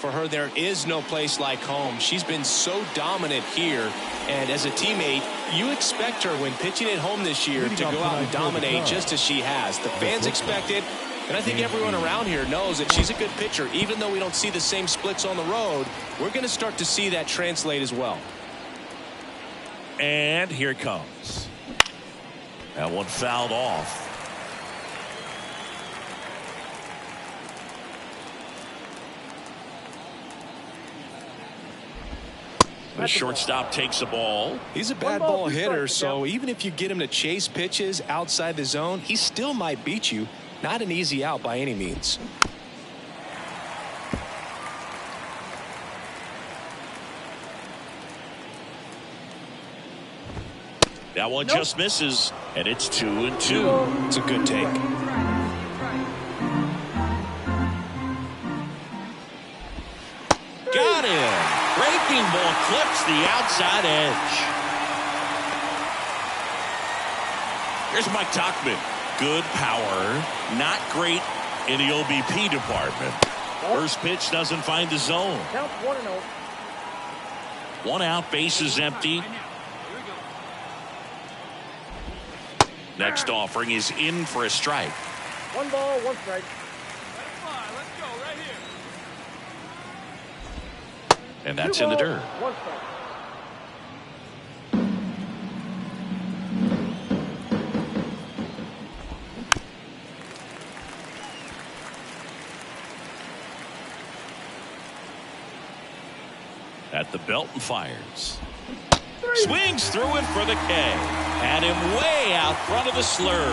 For her, there is no place like home. She's been so dominant here. And as a teammate, you expect her when pitching at home this year to go out and dominate just as she has. The fans expect it. And I think everyone around here knows that she's a good pitcher. Even though we don't see the same splits on the road, we're going to start to see that translate as well. And here it comes. That one fouled off. The shortstop takes the ball. He's a bad ball hitter, so even if you get him to chase pitches outside the zone, he still might beat you. Not an easy out by any means. That one just misses, and it's 2-2. It's a good take. Got him. Breaking ball clips the outside edge. Here's Mike Tauchman. Good power. Not great in the OBP department. First pitch doesn't find the zone. Count 1-0. One out, bases empty. Next offering is in for a strike. 1 ball, 1 strike. And that's in the dirt. 1 strike. At the belt and fires. Swings through it for the K. Had him way out front of the slur.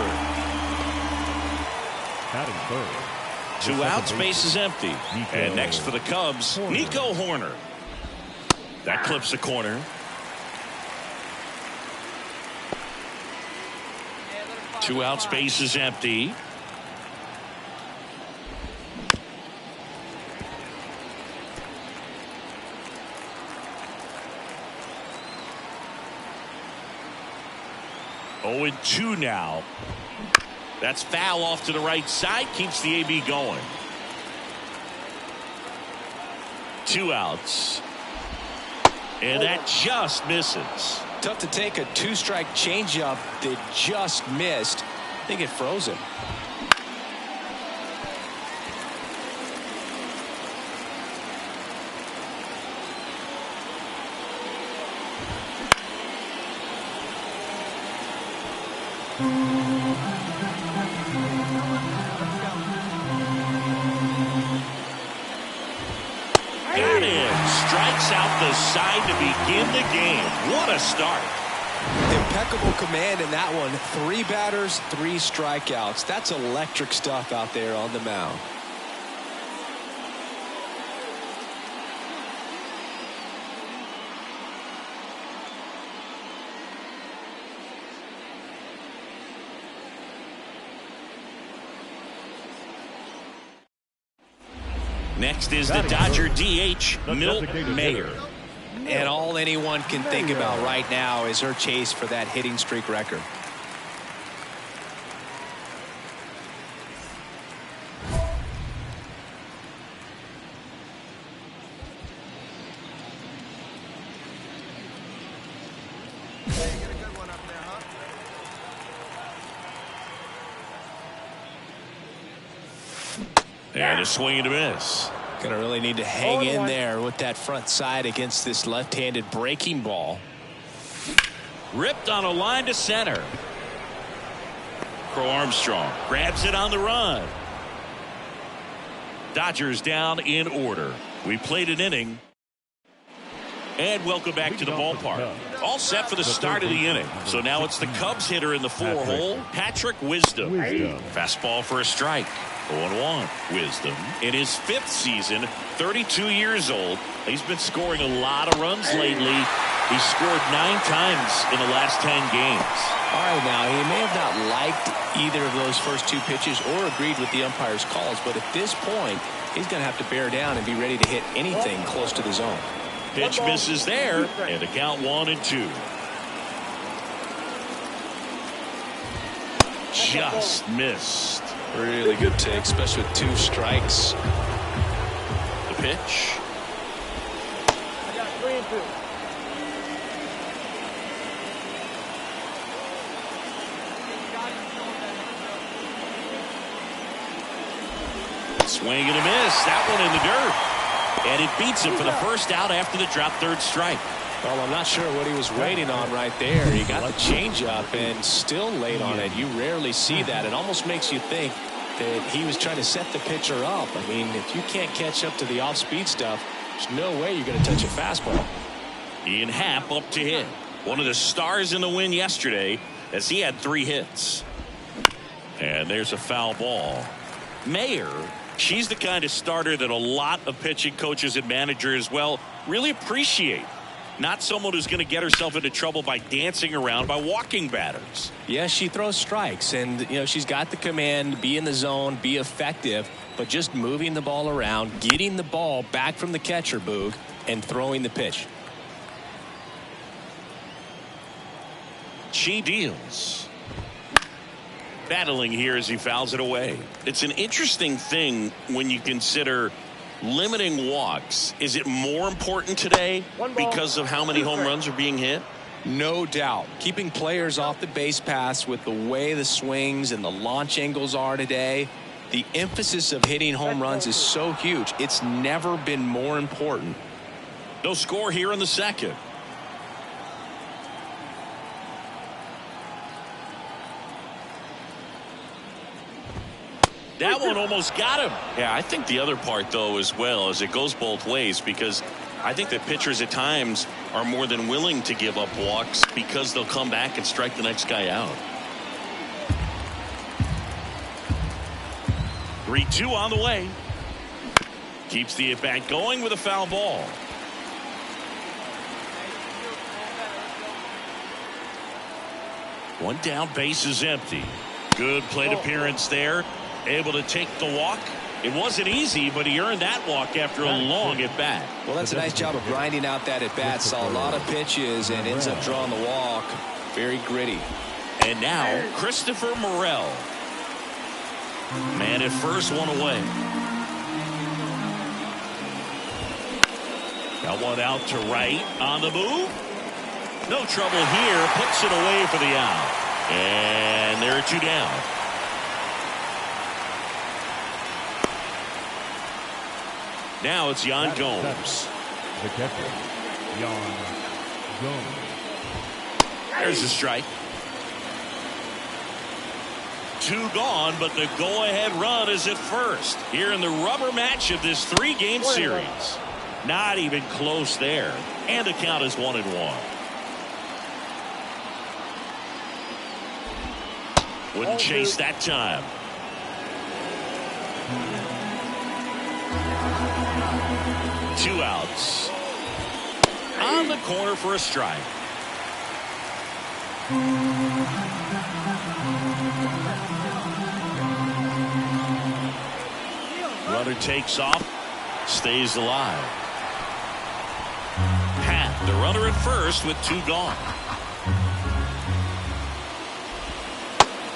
Batting third. 2 outs, base is empty. And next for the Cubs, Nico Horner. That clips the corner. 2 outs, base is empty. Oh, and 2 now. That's foul off to the right side. Keeps the AB going. 2 outs. And that just misses. Tough to take a 2-strike changeup that just missed. I think it froze him. Got him. Strikes out the side to begin the game. What a start. Impeccable command in that one. 3 batters, 3 strikeouts. That's electric stuff out there on the mound. Next is the Dodger DH, Milt Mayer. And all anyone can think about right now is her chase for that hitting streak record. And a swing and a miss. Gonna really need to hang in there with that front side against this left-handed breaking ball. Ripped on a line to center. Crow Armstrong grabs it on the run. Dodgers down in order. We played an inning. And welcome back to the ballpark. All set for the start of the inning. So now it's the Cubs hitter in the 4-hole, Patrick Wisdom. Fastball for a strike. 0-1. Wisdom in his 5th season, 32 years old. He's been scoring a lot of runs lately. He's scored 9 times in the last 10 games. All right, now he may have not liked either of those first 2 pitches or agreed with the umpire's calls, but at this point, he's going to have to bear down and be ready to hit anything close to the zone. Pitch misses there, and the count 1-2. Just missed. Really good take, especially with 2 strikes. The pitch. I got 3 and 2. Swing and a miss. That one in the dirt. And it beats him for the first out after the drop third strike. Well, I'm not sure what he was waiting on right there. He got the changeup and still late on it. You rarely see that. It almost makes you think that he was trying to set the pitcher up. I mean, if you can't catch up to the off-speed stuff, there's no way you're going to touch a fastball. Ian Happ up to hit. One of the stars in the win yesterday as he had 3 hits. And there's a foul ball. Mayer, she's the kind of starter that a lot of pitching coaches and managers, well, really appreciate. Not someone who's going to get herself into trouble by dancing around by walking batters. Yeah, she throws strikes, and she's got the command, be in the zone, be effective, but just moving the ball around, getting the ball back from the catcher, Boog, and throwing the pitch. She deals. Battling here as he fouls it away. It's an interesting thing when you consider limiting walks. Is it more important today because of how many home runs are being hit? No doubt. Keeping players off the base paths with the way the swings and the launch angles are today, the emphasis of hitting home runs is so huge. It's never been more important. No score here in the second. That one almost got him. Yeah, I think the other part, though, as well, is it goes both ways, because I think that pitchers at times are more than willing to give up walks because they'll come back and strike the next guy out. 3-2 on the way. Keeps the at-bat going with a foul ball. One down, base is empty. Good plate appearance there. Able to take the walk. It wasn't easy, but he earned that walk after a long at-bat. Well, that's a nice job of grinding out that at-bat. Saw a lot of pitches and ends up drawing the walk. Very gritty. And now, Christopher Morel. Man at first, one away. Got one out to right on the move. No trouble here. Puts it away for the out. And there are 2 down. Now it's Yan Gomes. The catcher, Yan Gomes. There's a strike. 2 gone, but the go-ahead run is at first. Here in the rubber match of this 3-game series. Not even close there. And the count is 1-1. Wouldn't chase that time. Two outs. On the corner for a strike. Runner takes off. Stays alive. Pat, the runner at first with 2 gone.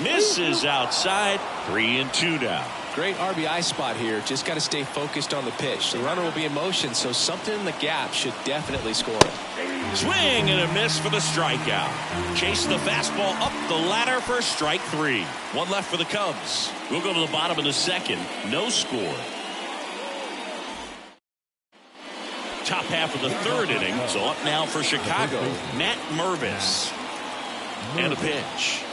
Misses outside. 3-2 now. Great RBI spot here. Just got to stay focused on the pitch. The runner will be in motion, so something in the gap should definitely score it. Swing and a miss for the strikeout. Chasing the fastball up the ladder for strike 3. 1 left for the Cubs. We'll go to the bottom of the second. No score. Top half of the 3rd inning. So up now for Chicago, Matt Mervis. And a pitch.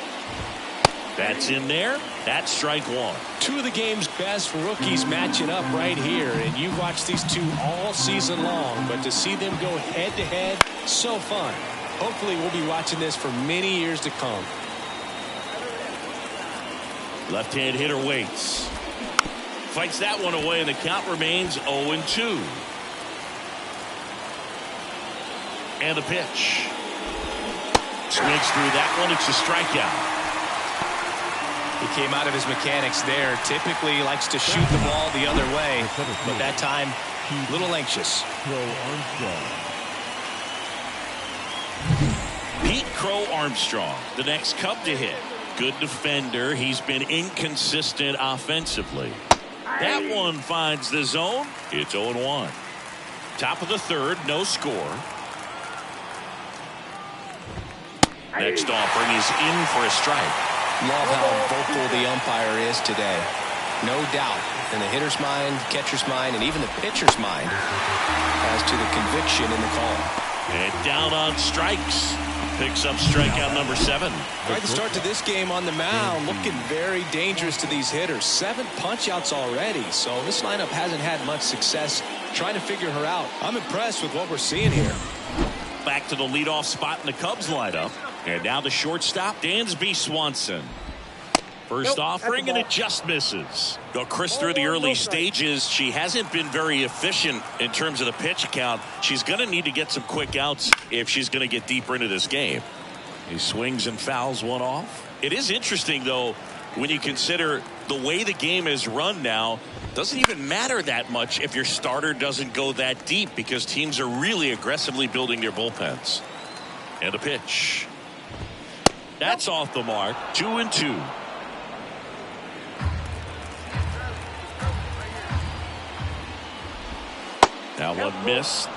That's in there. That's strike 1. 2 of the game's best rookies matching up right here, and you watch these 2 all season long, but to see them go head to head, so fun. Hopefully we'll be watching this for many years to come. Left-hand hitter waits. Fights that one away, and the count remains 0-2. And the pitch. Swings through that one. It's a strikeout. He came out of his mechanics there. Typically he likes to shoot the ball the other way, but that time a little anxious. Pete Crow Armstrong, the next Cub to hit. Good defender. He's been inconsistent offensively. That one finds the zone. It's 0-1. Top of the third, no score. Next offering is in for a strike. Love how vocal the umpire is today. No doubt in the hitter's mind, catcher's mind, and even the pitcher's mind as to the conviction in the call. And down on strikes. Picks up strikeout number 7. Right, the start to this game on the mound, looking very dangerous to these hitters. 7 punch-outs already, so this lineup hasn't had much success trying to figure her out. I'm impressed with what we're seeing here. Back to the leadoff spot in the Cubs lineup. And now the shortstop, Dansby Swanson. First offering, and it just misses. Well, Chris, through the early stages, she hasn't been very efficient in terms of the pitch count. She's going to need to get some quick outs if she's going to get deeper into this game. He swings and fouls one off. It is interesting, though, when you consider the way the game is run now. Doesn't even matter that much if your starter doesn't go that deep, because teams are really aggressively building their bullpens. And a pitch. That's off the mark. 2-2. Now one missed.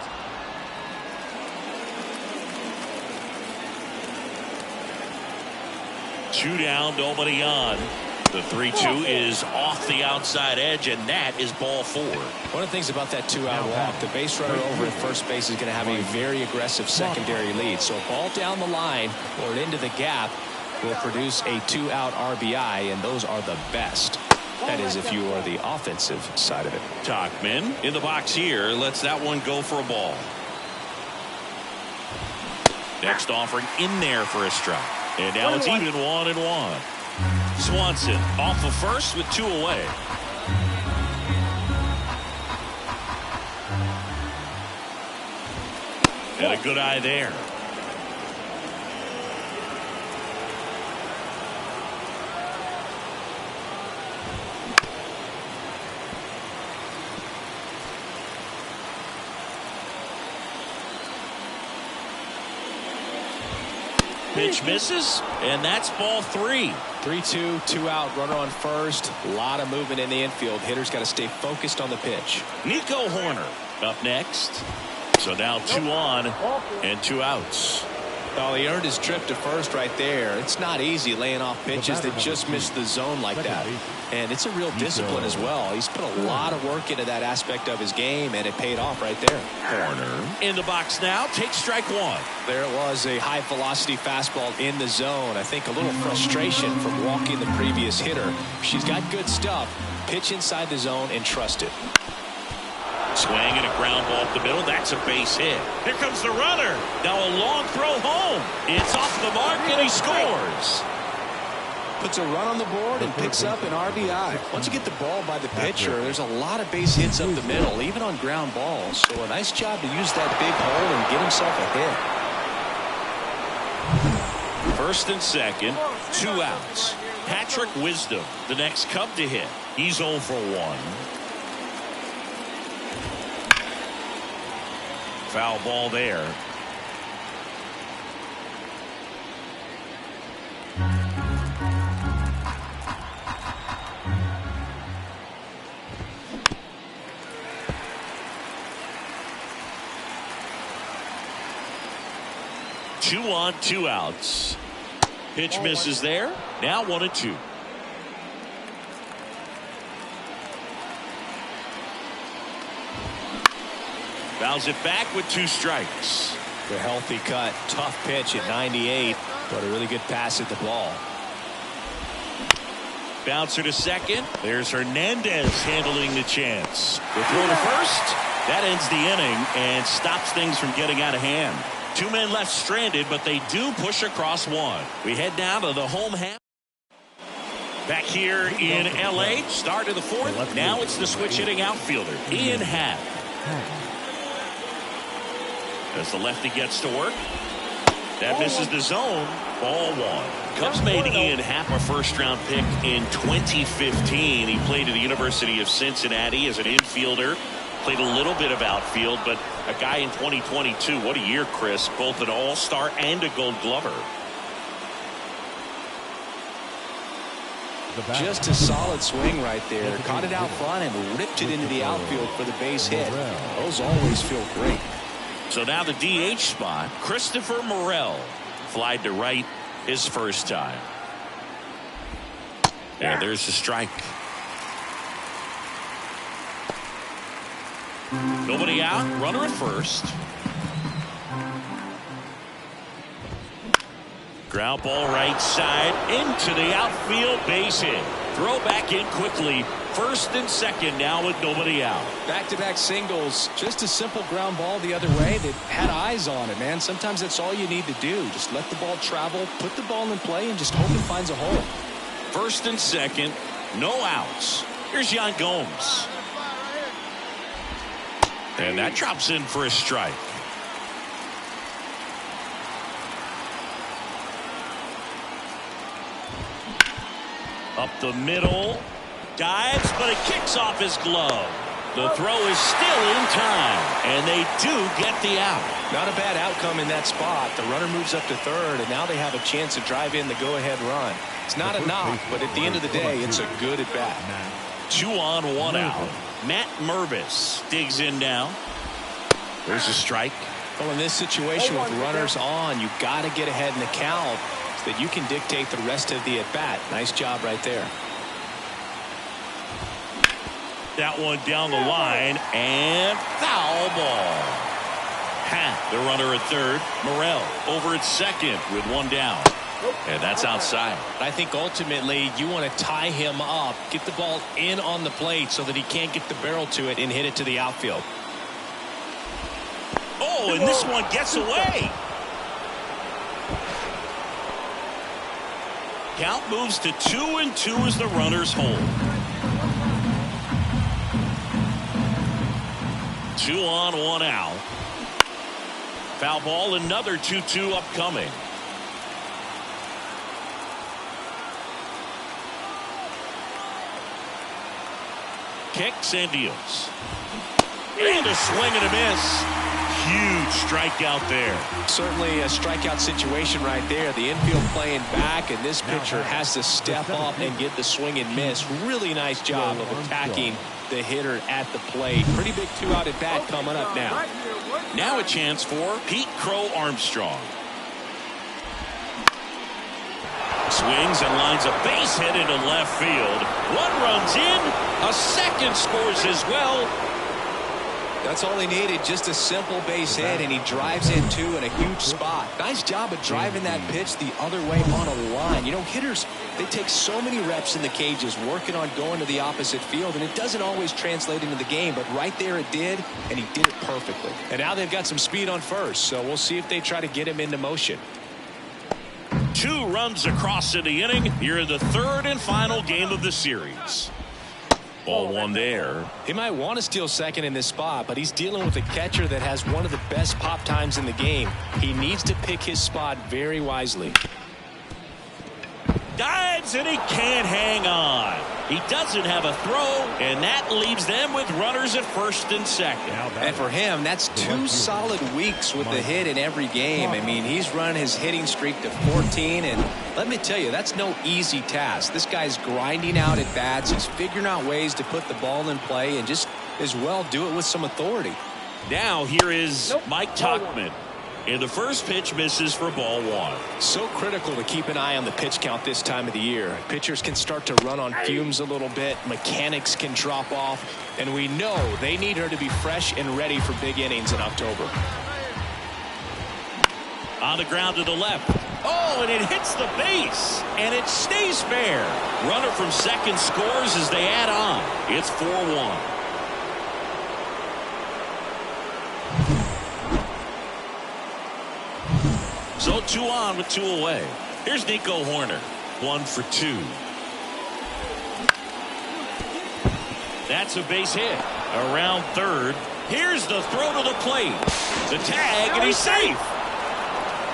Two down, nobody on. The 3-2 is off the outside edge, and that is ball 4. One of the things about that 2-out walk, the base runner over at first base is going to have a very aggressive secondary lead. So a ball down the line or into the gap will produce a 2-out RBI, and those are the best. That is if you are the offensive side of it. Tachman in the box here lets that one go for a ball. Next offering in there for a strike. And now it's even 1-1. Swanson off of first with 2 away. And a good eye there. Pitch misses, and that's ball 3. 3-2, 2-out, runner on first. A lot of movement in the infield. Hitters got to stay focused on the pitch. Nico Horner up next. So now 2 on and 2 outs. Well, he earned his trip to first right there. It's not easy laying off pitches that just miss the zone like that. And it's a real discipline as well. He's put a lot of work into that aspect of his game, and it paid off right there. Horner in the box now. Takes strike 1. There it was, a high-velocity fastball in the zone. I think a little frustration from walking the previous hitter. She's got good stuff. Pitch inside the zone and trust it. Swing and a ground ball up the middle. That's a base hit. Here comes the runner. Now a long throw home. It's off the mark, and he scores. Puts a run on the board and picks up an RBI. Once you get the ball by the pitcher, there's a lot of base hits up the middle, even on ground balls. So a nice job to use that big hole and get himself a hit. First and second, 2 outs. Patrick Wisdom, the next Cub to hit. He's 0 for 1. Foul ball there. Two on, 2 outs. Pitch misses there. Now 1-2. Fouls it back with 2 strikes. The healthy cut, tough pitch at 98, but a really good pass at the ball. Bouncer to second. There's Hernandez handling the chance. The throw to first. That ends the inning and stops things from getting out of hand. 2 men left stranded, but they do push across 1. We head down to the home half. Back here in L.A., start of the 4th. Now it's the switch hitting outfielder, Ian Happ. As the lefty gets to work. That misses the zone. Ball 1. Cubs made Ian Happ a first-round pick in 2015. He played at the University of Cincinnati as an infielder. Played a little bit of outfield, but a guy in 2022. What a year, Chris. Both an all-star and a gold glover. Just a solid swing right there. Caught it out front and ripped it into the outfield for the base hit. Those always feel great. So now the DH spot, Christopher Morel flied to right his first time. And there's the strike. Nobody out, runner at first. Ground ball right side into the outfield, base hit. Throw back in quickly. First and second now with nobody out. Back-to-back singles. Just a simple ground ball the other way. They had eyes on it, man. Sometimes that's all you need to do. Just let the ball travel, put the ball in play, and just hope it finds a hole. First and second, no outs. Here's Yan Gomes. And that drops in for a strike. Up the middle. Dives, but it kicks off his glove. The throw is still in time, and they do get the out. Not a bad outcome in that spot. The runner moves up to third, and now they have a chance to drive in the go-ahead run. It's not a knock, but at the end of the day, it's a good at-bat. 2 on, 1 out. Matt Mervis digs in now. There's a strike. Well, in this situation with runners on, you got to get ahead in the count so that you can dictate the rest of the at-bat. Nice job right there. That one down the line, and foul ball. The runner at third. Morel over at second with 1 down. And that's outside. I think ultimately you want to tie him up, get the ball in on the plate so that he can't get the barrel to it and hit it to the outfield. Oh, and this one gets away. Count moves to 2-2 as the runners hold. 2 on, 1 out. Foul ball, another 2-2 upcoming. Kicks and deals. And a swing and a miss. Huge strikeout there. Certainly a strikeout situation right there. The infield playing back, and this pitcher has to step up and get the swing and miss. Really nice job of attacking the hitter at the plate. Pretty big 2-out at bat coming up now. Now a chance for Pete Crow Armstrong. Swings and lines a base hit into left field. One runs in. A second scores as well. That's all he needed, just a simple base hit, and he drives in two in a huge spot. Nice job of driving that pitch the other way on a line. You know, hitters, they take so many reps in the cages working on going to the opposite field, and it doesn't always translate into the game, but right there it did, and he did it perfectly. And now they've got some speed on first, so we'll see if they try to get him into motion. 2 runs across in the inning here in the third and final game of the series. Ball 1 there. He might want to steal second in this spot, but he's dealing with a catcher that has one of the best pop times in the game. He needs to pick his spot very wisely. Dives, and he can't hang on. He doesn't have a throw, and that leaves them with runners at first and second. And for him, that's 2 solid weeks with the hit in every game. I mean, he's run his hitting streak to 14, and let me tell you, that's no easy task. This guy's grinding out at bats. He's figuring out ways to put the ball in play and just as well do it with some authority. Now here is Mike Tauchman. And the first pitch misses for ball 1. So critical to keep an eye on the pitch count this time of the year. Pitchers can start to run on fumes a little bit. Mechanics can drop off. And we know they need her to be fresh and ready for big innings in October. On the ground to the left. Oh, and it hits the base. And it stays fair. Runner from second scores as they add on. It's 4-1. So 2 on with 2 away. Here's Nico Horner. 1 for 2. That's a base hit. Around third. Here's the throw to the plate. The tag, and he's safe.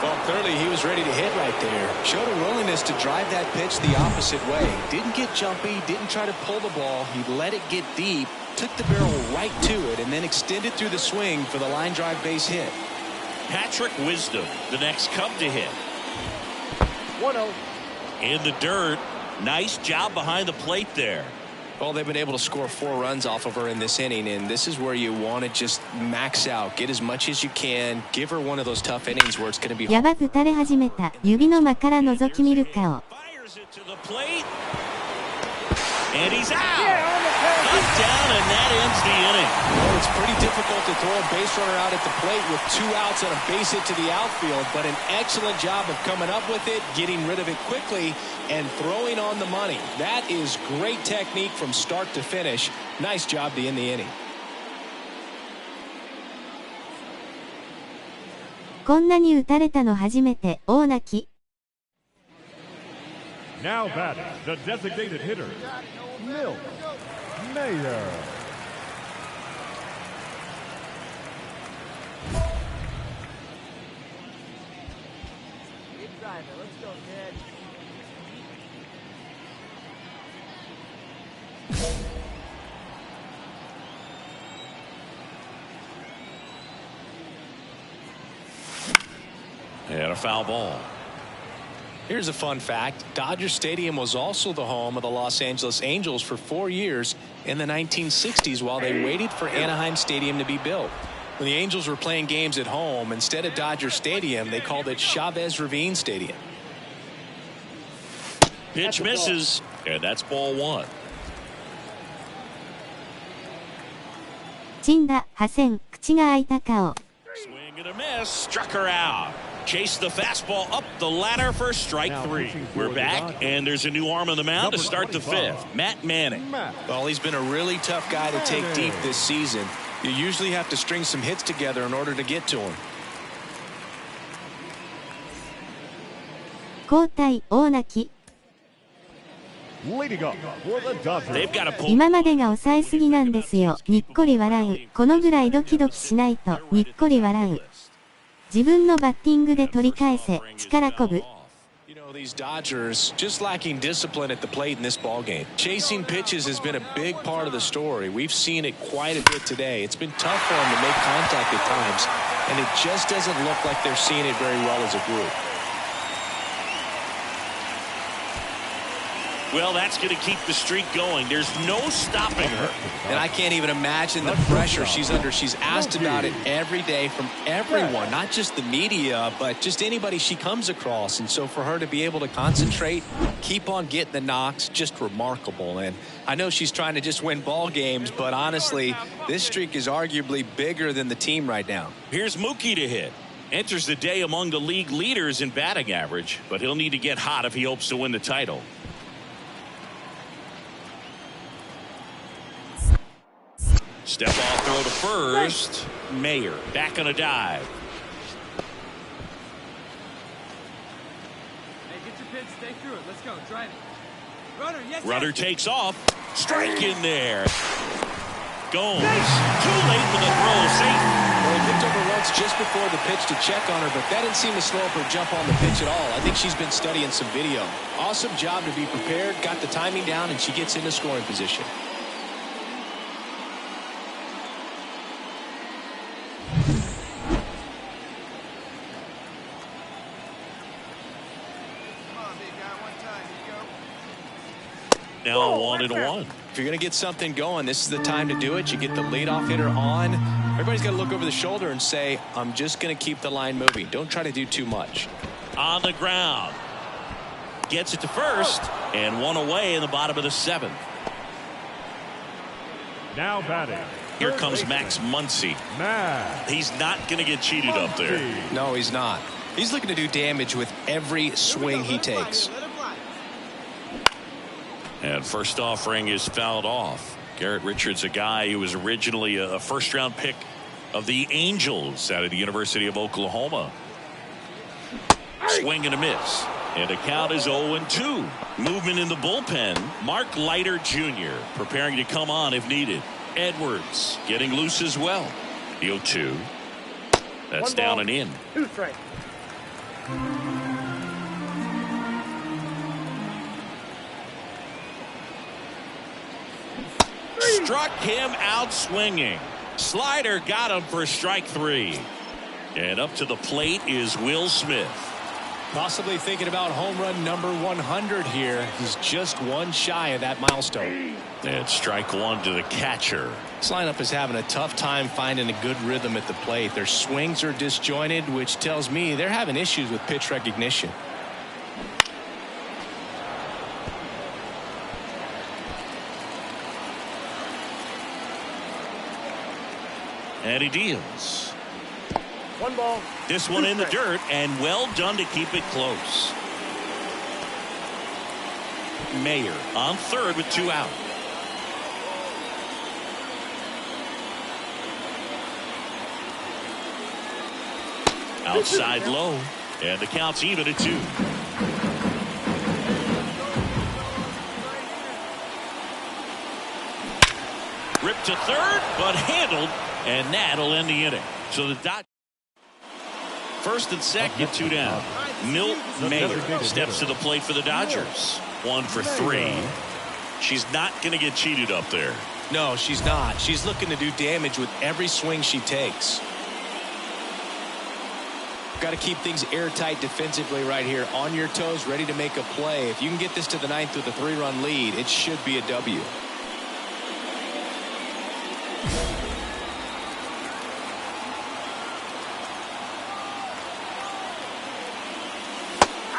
Well, clearly he was ready to hit right there. Showed a willingness to drive that pitch the opposite way. Didn't get jumpy, didn't try to pull the ball. He let it get deep, took the barrel right to it, and then extended through the swing for the line drive base hit. Patrick Wisdom, the next Cub to hit. 1-0. In the dirt, Nice job behind the plate there. Well, they've been able to score 4 runs off of her in this inning, and this is where you want to just max out, get as much as you can, give her one of those tough innings where it's going to be hard. やばく垂れ始めた指の間から覗き見る顔。And he's out. Up, down, and that ends the inning. Well, it's pretty difficult to throw a base runner out at the plate with 2 outs and a base hit to the outfield, but an excellent job of coming up with it, getting rid of it quickly, and throwing on the money. That is great technique from start to finish. Nice job to end the inning. こんなに打たれたの初めて、大泣き。Now batting, the designated hitter, Mvp Mayor. Keep driving. Let's go, kid. And a foul ball. Here's a fun fact. Dodger Stadium was also the home of the Los Angeles Angels for 4 years in the 1960s while they waited for Anaheim Stadium to be built. When the Angels were playing games at home, instead of Dodger Stadium, they called it Chavez Ravine Stadium. Pitch misses, and that's ball 1. 死んだ、破線、口が開いた顔。Swing and a miss, struck her out. Chase the fastball up the ladder for strike 3. We're back, and there's a new arm on the mound to start the 5th. Matt Manning. Well, he's been a really tough guy to take deep this season. You usually have to string some hits together in order to get to him. 交代、大泣き。Leading up for the They've Dodgers. got to pull. 今までが抑えすぎなんですよ。にっこり笑う。このぐらいドキドキしないと、にっこり笑う。自分のバッティングで取り返せ、力こぶ。You know, these Dodgers just lacking discipline at the plate in this ballgame. Chasing pitches has been a big part of the story. We've seen it quite a bit today. It's been tough for them to make contact at times, and it just doesn't look like they're seeing it very well as a group. Well, that's going to keep the streak going. There's no stopping her. And I can't even imagine the pressure she's under. She's asked about it every day from everyone, not just the media, but just anybody she comes across. And so for her to be able to concentrate, keep on getting the knocks, just remarkable. And I know she's trying to just win ball games, but honestly, this streak is arguably bigger than the team right now. Here's Mookie to hit. Enters the day among the league leaders in batting average, but he'll need to get hot if he hopes to win the title. Step off throw to first. Mayer back on a dive. Hey, get your pitch, stay through it. Let's go, drive it. Runner, yes. Runner takes off. Strike in there. Gomes. Too late for the throw. Safe. Well, he picked over once just before the pitch to check on her, but that didn't seem to slow up her jump on the pitch at all. I think she's been studying some video. Awesome job to be prepared, got the timing down, and she gets into scoring position. Now 1-1. If you're going to get something going, this is the time to do it. You get the leadoff hitter on. Everybody's got to look over the shoulder and say, I'm just going to keep the line moving. Don't try to do too much. On the ground. Gets it to first. And one away in the bottom of the 7th. Now batting. Here comes Max Muncy. He's not going to get cheated up there. No, he's not. He's looking to do damage with every swing he takes. And first offering is fouled off. Garrett Richards, a guy who was originally a first-round pick of the Angels out of the University of Oklahoma. Swing and a miss. And the count is 0-2. Movement in the bullpen. Mark Leiter Jr. preparing to come on if needed. Edwards getting loose as well. The 0-2. That's down and in. 2 strikes. Struck him out swinging. Slider got him for strike 3. And up to the plate is Will Smith. Possibly thinking about home run number 100 here. He's just one shy of that milestone. And strike one to the catcher. This lineup is having a tough time finding a good rhythm at the plate. Their swings are disjointed, which tells me they're having issues with pitch recognition. And he deals. One ball. This one in the dirt, and well done to keep it close. Mayer on third with 2 out. Outside low, and the count's even at 2. Ripped to third, but handled, and that'll end the inning. So the Dodgers. First and second, 2 down. Milt Mayer steps to the plate for the Dodgers. 1 for 3. She's not going to get cheated up there. No, she's not. She's looking to do damage with every swing she takes. Got to keep things airtight defensively right here. On your toes, ready to make a play. If you can get this to the 9th with a 3-run lead, it should be a W.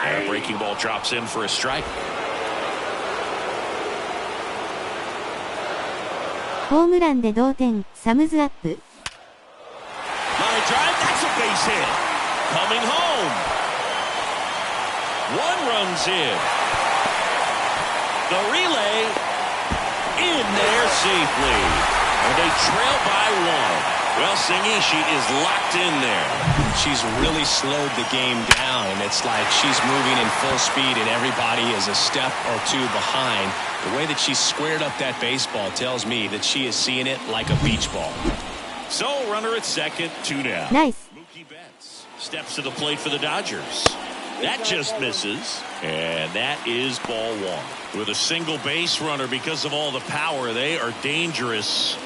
And a breaking ball drops in for a strike. ホームランで同点、サムズアップ。Line drive, that's a base hit. Coming home. 1 runs in. The relay in there safely. And they trail by 1. Well, Sengishi is locked in there. She's really slowed the game down, and it's like she's moving in full speed, and everybody is a step or 2 behind. The way that she squared up that baseball tells me that she is seeing it like a beach ball. So, runner at second, 2 down. Nice. Mookie Betts steps to the plate for the Dodgers. That just misses, and that is ball 1. With a single base runner, because of all the power, they are dangerous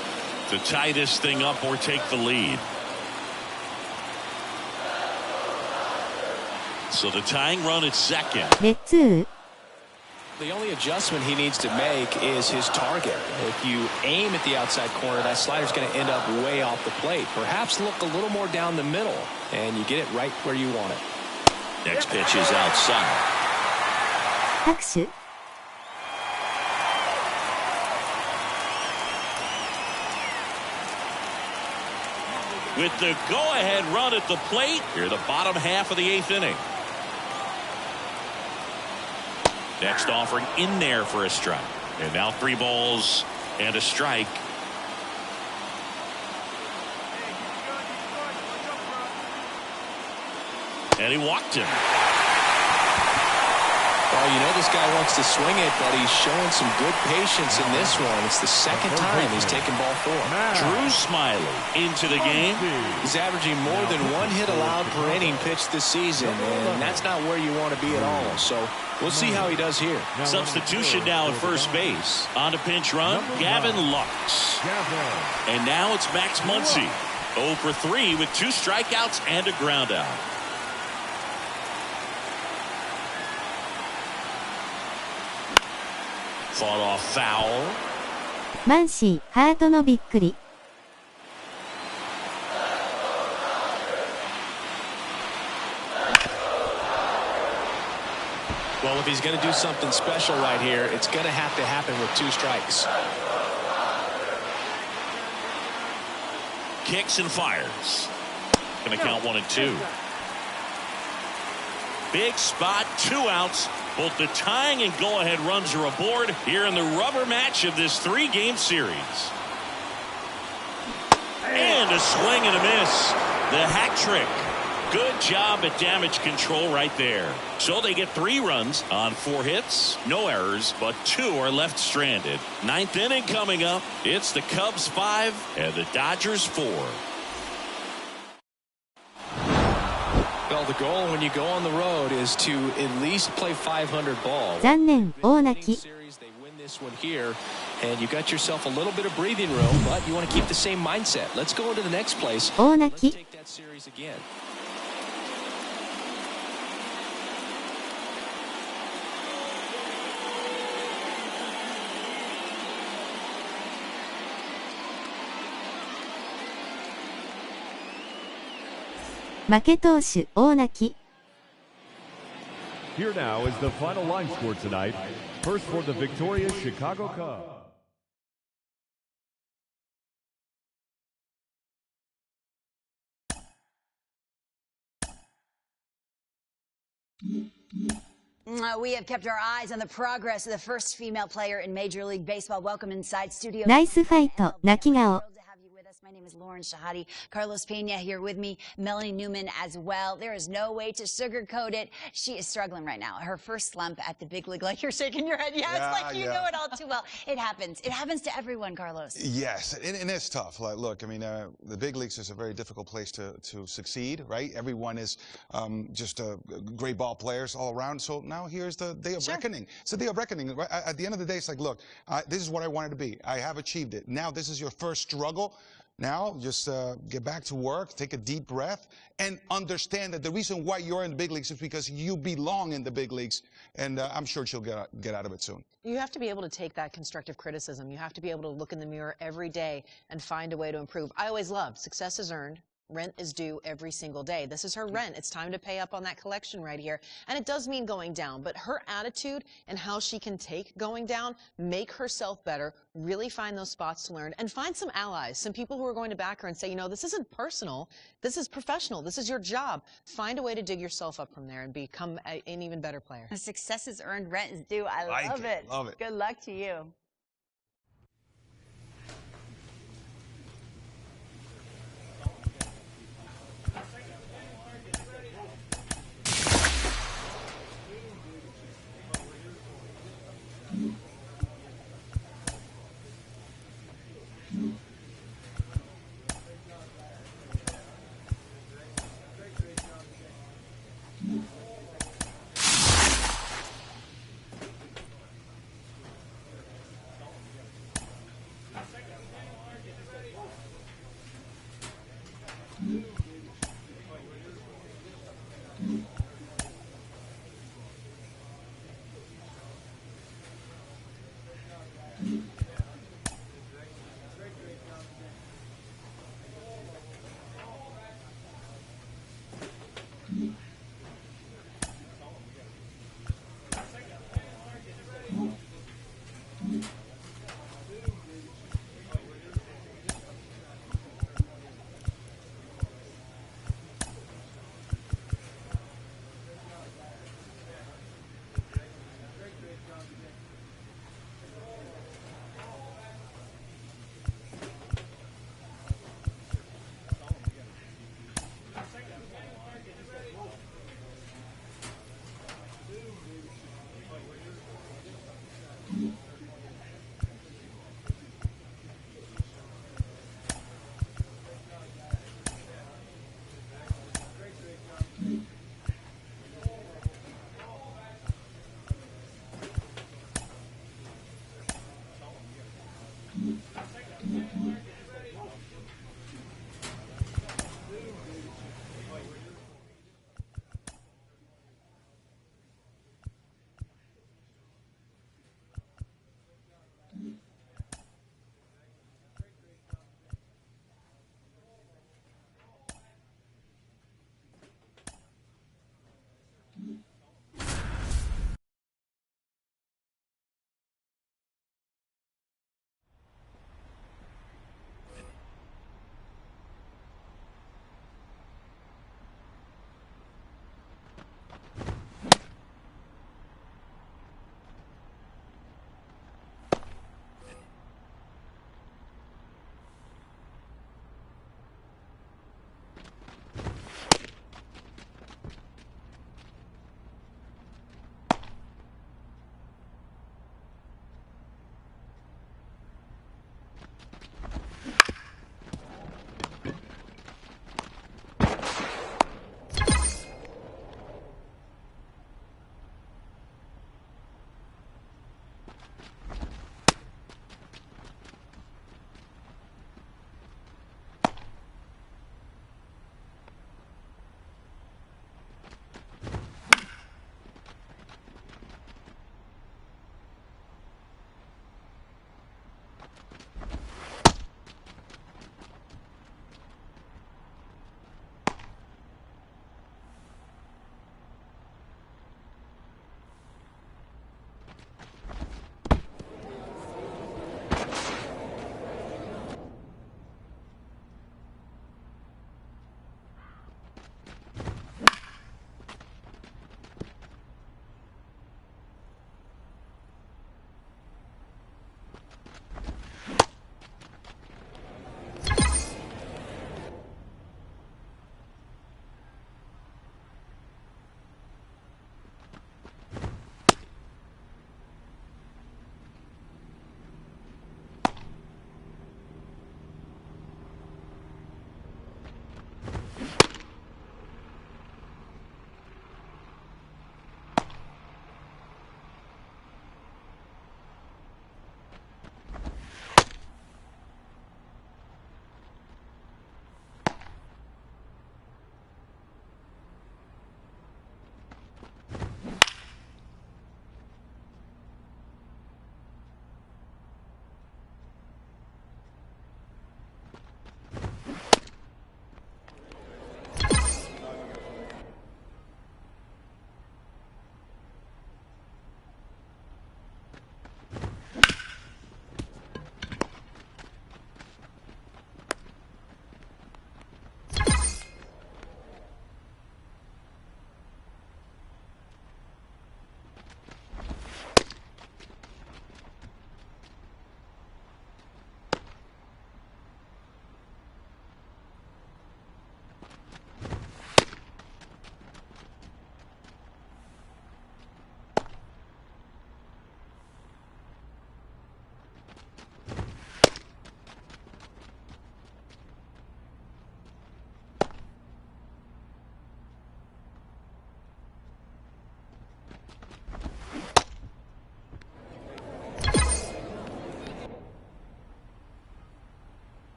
to tie this thing up or take the lead. So the tying run at second. レッツー。 The only adjustment he needs to make is his target. If you aim at the outside corner, that slider's going to end up way off the plate. Perhaps look a little more down the middle, and you get it right where you want it. Next pitch is outside. 拍手。 With the go-ahead run at the plate, here the bottom half of the 8th inning. Next offering in there for a strike. And now 3 balls and a strike. And he walked him. Well, you know this guy wants to swing it, but he's showing some good patience in this one. It's the second time he's taken ball 4. Drew Smiley into the game. He's averaging more than 1 hit allowed per inning pitched this season, and that's not where you want to be at all. So we'll see how he does here. Substitution now at first base. On to pinch run, Gavin Lux. And now it's Max Muncy. 0 for 3 with 2 strikeouts and a ground out. Fought off foul. マンシー、ハートのびっくり。 Well, if he's going to do something special right here, it's going to have to happen with 2 strikes. Kicks and fires. Going to count 1 and 2. Big spot, 2 outs. Both the tying and go-ahead runs are aboard here in the rubber match of this 3-game series. And a swing and a miss. The hat trick. Good job at damage control right there. So they get 3 runs on 4 hits, no errors, but 2 are left stranded. 9th inning coming up. It's the Cubs 5 and the Dodgers 4. Well, the goal when you go on the road is to at least play 500 ball. 残念、大泣き。 They win this one here, and you got yourself a little bit of breathing room, but you want to keep the same mindset. Let's go into the next place. 大泣き。 Take that series again. 負け投手、大泣き。Here now is the final line score tonight. First for the victorious Chicago Cubs. We have kept our eyes on the progress of the first female player in Major League Baseball. Welcome inside studio. ナイスファイト、泣き顔。My name is Lauren Shahadi. Carlos Pena here with me. Melanie Newman as well. There is no way to sugarcoat it. She is struggling right now. Her first slump at the big league, like you're shaking your head. Yes, like you know it all too well. It happens. It happens to everyone, Carlos. Yes, and it's tough. Like, look, I mean, the big leagues is a very difficult place to succeed, right? Everyone is just great ball players all around. So now here's the day of reckoning. It's the day of reckoning. Right? At the end of the day, it's like, look, this is what I wanted to be. I have achieved it. Now this is your first struggle. Now, just get back to work, take a deep breath, and understand that the reason why you're in the big leagues is because you belong in the big leagues, and I'm sure she'll get out of it soon. You have to be able to take that constructive criticism. You have to be able to look in the mirror every day and find a way to improve. I always love success is earned. Rent is due every single day. This is her rent. It's time to pay up on that collection right here. And it does mean going down, but her attitude and how she can take going down, make herself better, really find those spots to learn, and find some allies, some people who are going to back her and say, you know, this isn't personal. This is professional. This is your job. Find a way to dig yourself up from there and become an even better player. Success is earned, rent is due. I love it. Love it. Good luck to you.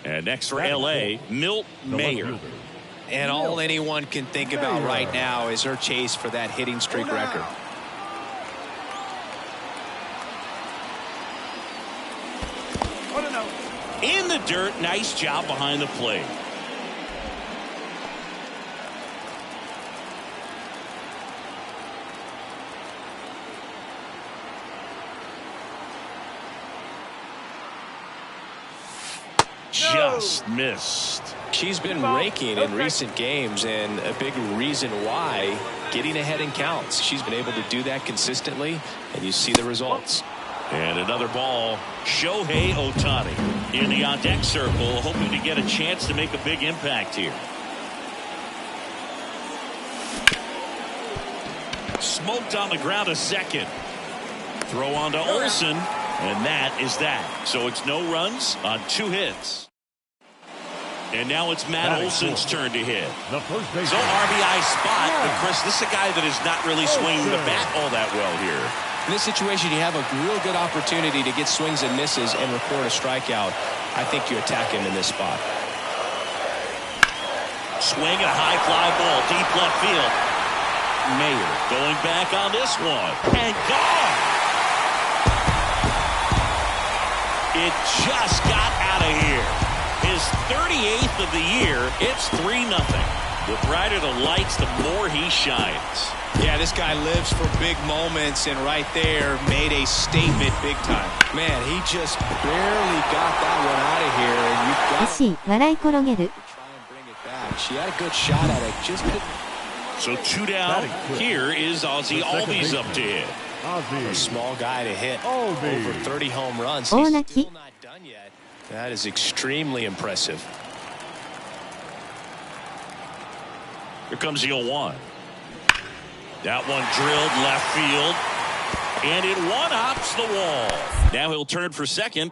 And next for LA, Milt Mayer. And all anyone can think about right now is her chase for that hitting streak record. In the dirt, nice job behind the plate. Just missed. She's been raking in recent games, and a big reason why, getting ahead in counts. She's been able to do that consistently, and you see the results. And another ball, Shohei Ohtani in the on-deck circle, hoping to get a chance to make a big impact here. Smoked on the ground a second. Throw on to Olsen, and that is that. So it's no runs on 2 hits. And now it's Matt Olson's turn to hit. So RBI spot, but Chris, this is a guy that is not really swinging the bat all that well here. In this situation, you have a real good opportunity to get swings and misses and record a strikeout. I think you attack him in this spot. Swing and a high fly ball, deep left field. Mayer going back on this one. And gone! It just got out of here. His 38th of the year. It's 3-0. The brighter the lights, the more he shines. Yeah, this guy lives for big moments, and right there made a statement big time. Man, he just barely got that one out of here, and you've got to try and bring it back. She had a good shot at it, just couldn't. So 2 down. Here is Ozzie Albies up to hit. For a small guy to hit over 30 home runs. He's still not done yet. That is extremely impressive. Here comes the 0-1. That one drilled left field. And it one-hops the wall. Now he'll turn for second.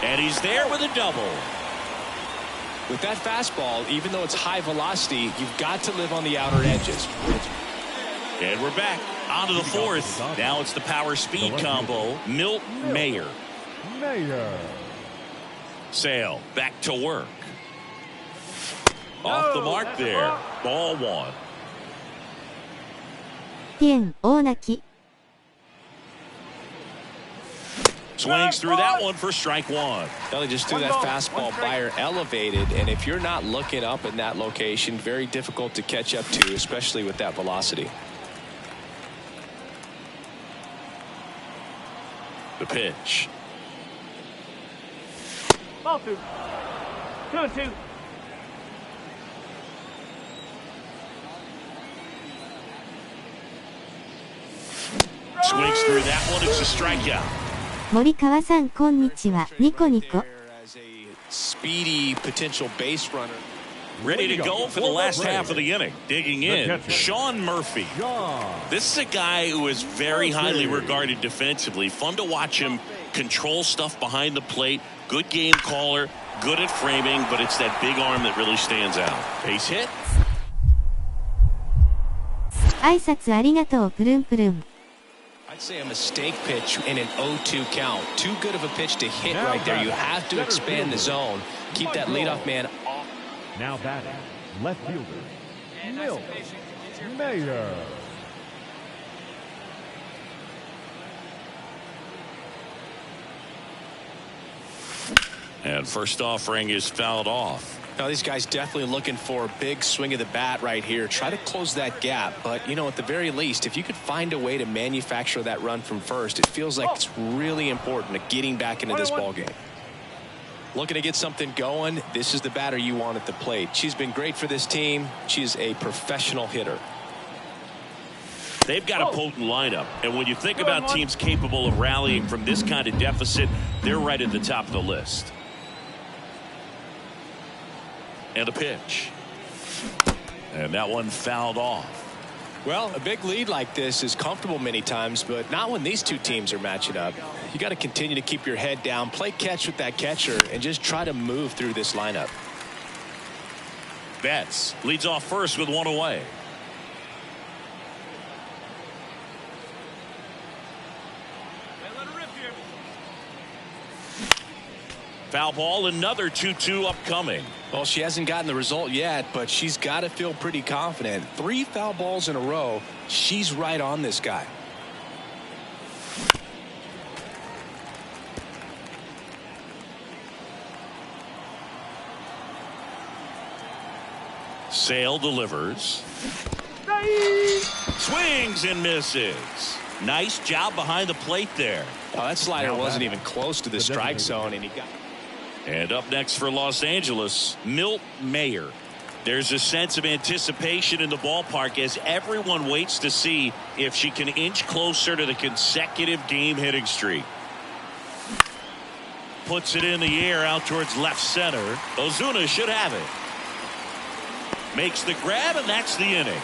And he's there with a double. With that fastball, even though it's high velocity, you've got to live on the outer edges. And we're back onto the 4th. Now it's the power speed combo. Milt Mayer. Sale back to work. Off the mark there. Ball 1. Swings through that one for strike 1. Well, they just threw that fastball by her elevated, and if you're not looking up in that location, very difficult to catch up to, especially with that velocity. The pitch. Ball 2. 2-2. Swings through that one. It's a strikeout. 森川さんこんにちは。ニコニコ。Speedy potential base runner. Ready to go for the last half of the inning. Digging in, Sean Murphy. This is a guy who is very highly regarded defensively. Fun to watch him control stuff behind the plate. Good game caller, good at framing, but it's that big arm that really stands out. Base hit. 挨拶ありがとうプルンプルン。I'd say a mistake pitch in an 0-2 count. Too good of a pitch to hit right there. You have to expand the zone. Keep that leadoff man off. Now batting, left fielder, Milt Mayer. And first offering is fouled off. Now these guys definitely looking for a big swing of the bat right here. Try to close that gap. But, you know, at the very least, if you could find a way to manufacture that run from first, it feels like it's really important to getting back into this ballgame. Looking to get something going. This is the batter you want at the plate. She's been great for this team. She's a professional hitter. They've got a potent lineup. And when you think about teams capable of rallying from this kind of deficit, they're right at the top of the list. And a pitch. And that one fouled off. Well, a big lead like this is comfortable many times, but not when these two teams are matching up. You got to continue to keep your head down, play catch with that catcher, and just try to move through this lineup. Betts leads off first with one away. Foul ball, another 2-2 upcoming. Well, she hasn't gotten the result yet, but she's got to feel pretty confident. 3 foul balls in a row. She's right on this guy. Sale delivers. Swings and misses. Nice job behind the plate there. Oh, that slider wasn't even close to the strike zone, and he got. And up next for Los Angeles, Milt Mayer. There's a sense of anticipation in the ballpark as everyone waits to see if she can inch closer to the consecutive game hitting streak. Puts it in the air out towards left center. Ozuna should have it. Makes the grab, and that's the inning.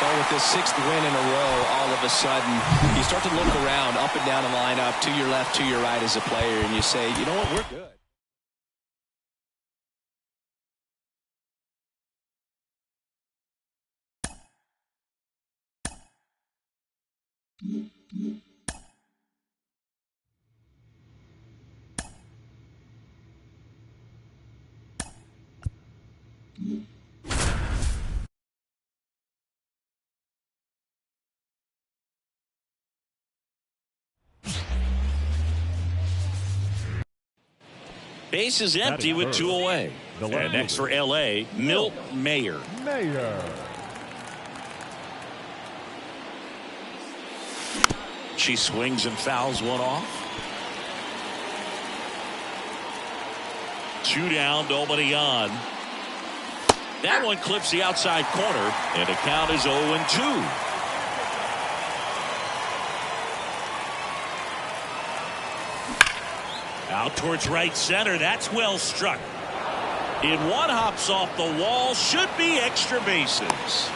Well, with this 6th win in a row, all of a sudden, you start to look around, up and down the lineup, to your left, to your right as a player, and you say, you know what, we're good. Base is empty with 2 away. And next for L.A., Milt Mayer. She swings and fouls one off. 2 down, nobody on. That one clips the outside corner, and the count is 0-2. Out towards right center. That's well struck. In one, hops off the wall. Should be extra bases.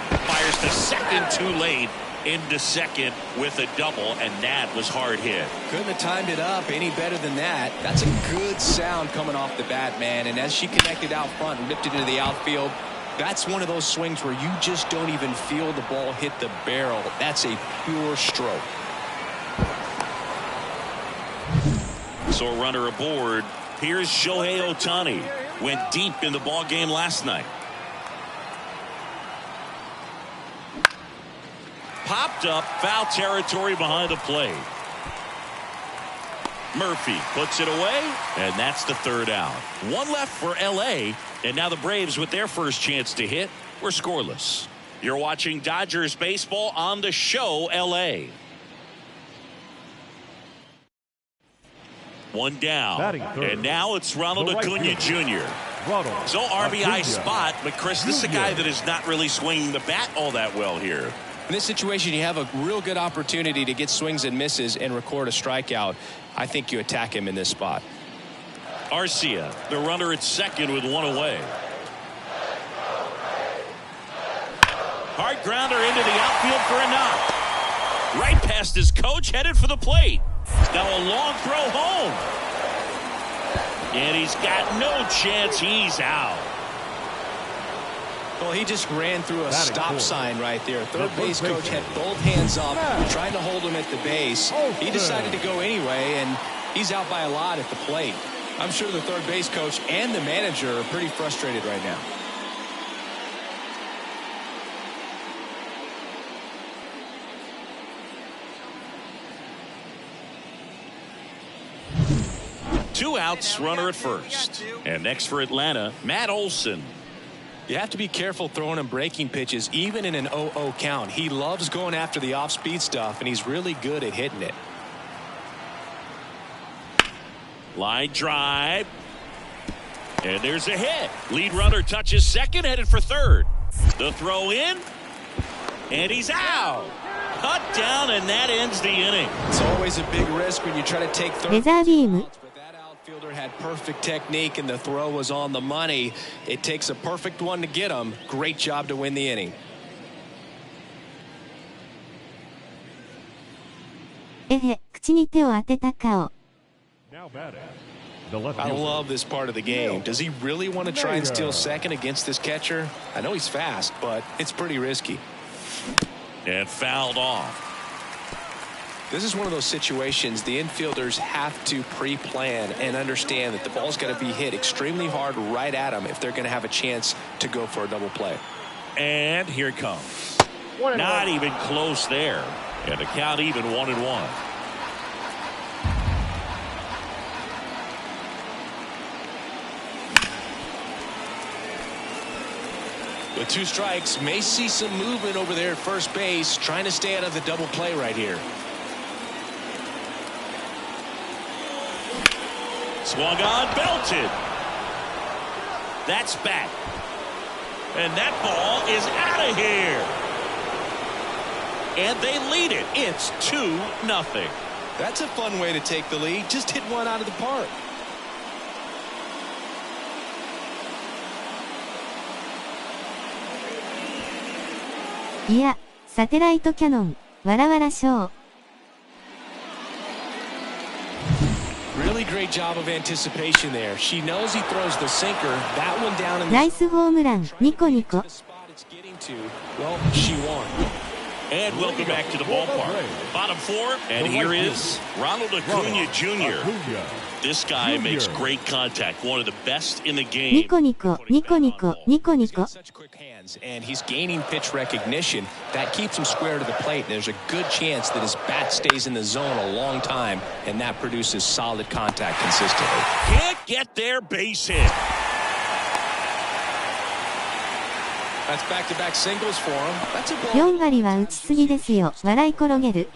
Fires to second too late. Into second with a double, and that was hard hit. Couldn't have timed it up any better than that. That's a good sound coming off the bat, man. And as she connected out front and ripped it into the outfield, that's one of those swings where you just don't even feel the ball hit the barrel. That's a pure stroke. So a runner aboard. Here's Shohei Ohtani. Went deep in the ball game last night. Popped up, foul territory behind the plate. Murphy puts it away, and that's the 3rd out. 1 left for L.A., and now the Braves, with their first chance to hit, were scoreless. You're watching Dodgers baseball on the show, L.A. 1 down, and now it's Ronald Acuna Jr. So RBI spot, but Chris, this is a guy that is not really swinging the bat all that well here. In this situation, you have a real good opportunity to get swings and misses and record a strikeout. I think you attack him in this spot. Arcia, the runner at second with 1 away. Hard grounder into the outfield for a knock. Right past his coach, headed for the plate. Now a long throw home. And he's got no chance. He's out. Well, he just ran through a stop sign right there. Third base coach had both hands up, trying to hold him at the base. He decided to go anyway, and he's out by a lot at the plate. I'm sure the third base coach and the manager are pretty frustrated right now. Two outs, runner at first. And next for Atlanta, Matt Olson. You have to be careful throwing him breaking pitches, even in an 0-0 count. He loves going after the off-speed stuff, and he's really good at hitting it. Line drive. And there's a hit. Lead runner touches second, headed for third. The throw in. And he's out. Cut down, and that ends the inning. It's always a big risk when you try to take third. レザービーム Had perfect technique and the throw was on the money. It takes a perfect one to get him. Great job to win the inning. 口に手を当てた顔。I love this part of the game. Does he really want to try and steal second against this catcher? I know he's fast, but it's pretty risky. And fouled off. This is one of those situations the infielders have to pre-plan and understand that the ball's got to be hit extremely hard right at them if they're going to have a chance to go for a double play. And here it comes. Not even close there. And the count even 1-1. With 2 strikes, may see some movement over there at first base, trying to stay out of the double play right here. Swung on, belted. That's back. And that ball is out of here. And they lead it. It's 2-0. That's a fun way to take the lead. Just hit one out of the park. いや、サテライトキャノン、わらわらショー。Really great job of anticipation there. She knows he throws the sinker. That one down in the ナイスホームラン、ニコニコ。Well, she won. And welcome back to the ballpark. Bottom 4, and here is Ronald Acuna Jr. This guy makes great contact, one of the best in the game. ニコニコ、ニコニコ、ニコニコ。And he's gaining pitch recognition. That keeps him square to the plate. There's a good chance that his bat stays in the zone a long time, and that produces solid contact consistently. Can't get their base hit. That's back-to-back singles for him. That's a ball 4割は打ちすぎですよ。笑い転げる。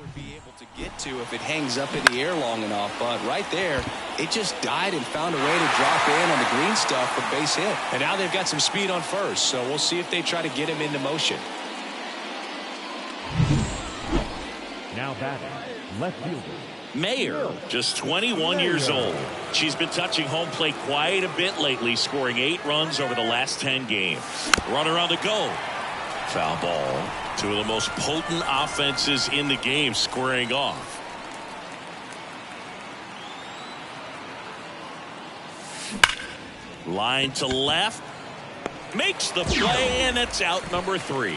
get to if it hangs up in the air long enough, but right there, it just died and found a way to drop in on the green stuff for base hit. And now they've got some speed on first, so we'll see if they try to get him into motion. Now batting, left fielder. Mayer, just 21 years old. She's been touching home plate quite a bit lately, scoring 8 runs over the last 10 games. Runner on the go. Foul ball. 2 of the most potent offenses in the game squaring off. Line to left. Makes the play, and it's out number 3.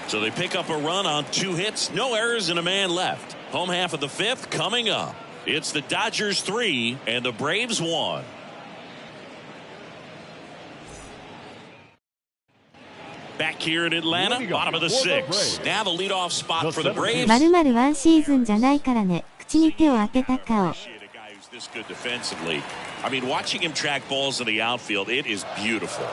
So they pick up a run on 2 hits, no errors, and a man left. Home half of the 5th coming up. It's the Dodgers 3 and the Braves 1. Back here in Atlanta, bottom of the 6th. Now the leadoff spot for the Braves. 〇〇ワンシーズンじゃないからね。口に手を当てた顔。This good defensively. I mean, watching him track balls in the outfield, it is beautiful.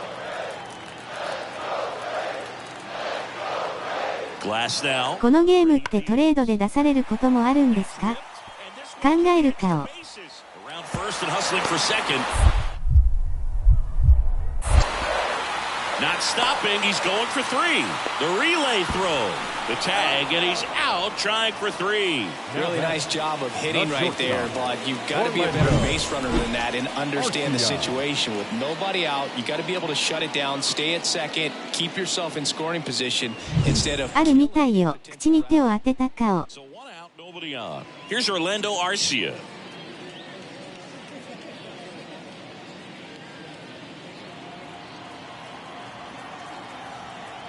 Glass now. このゲームってトレードで出されることもあるんですか？考える顔。Around first and hustling for second. Not stopping, he's going for 3. The relay throw. The tag, and he's out trying for 3. Really nice job of hitting right there, but you've got to be a better base runner than that and understand the situation. With nobody out, you got to be able to shut it down, stay at second, keep yourself in scoring position instead of... あるみたいよ。口に手を当てた顔。So 1 out, nobody on. Here's Orlando Arcia.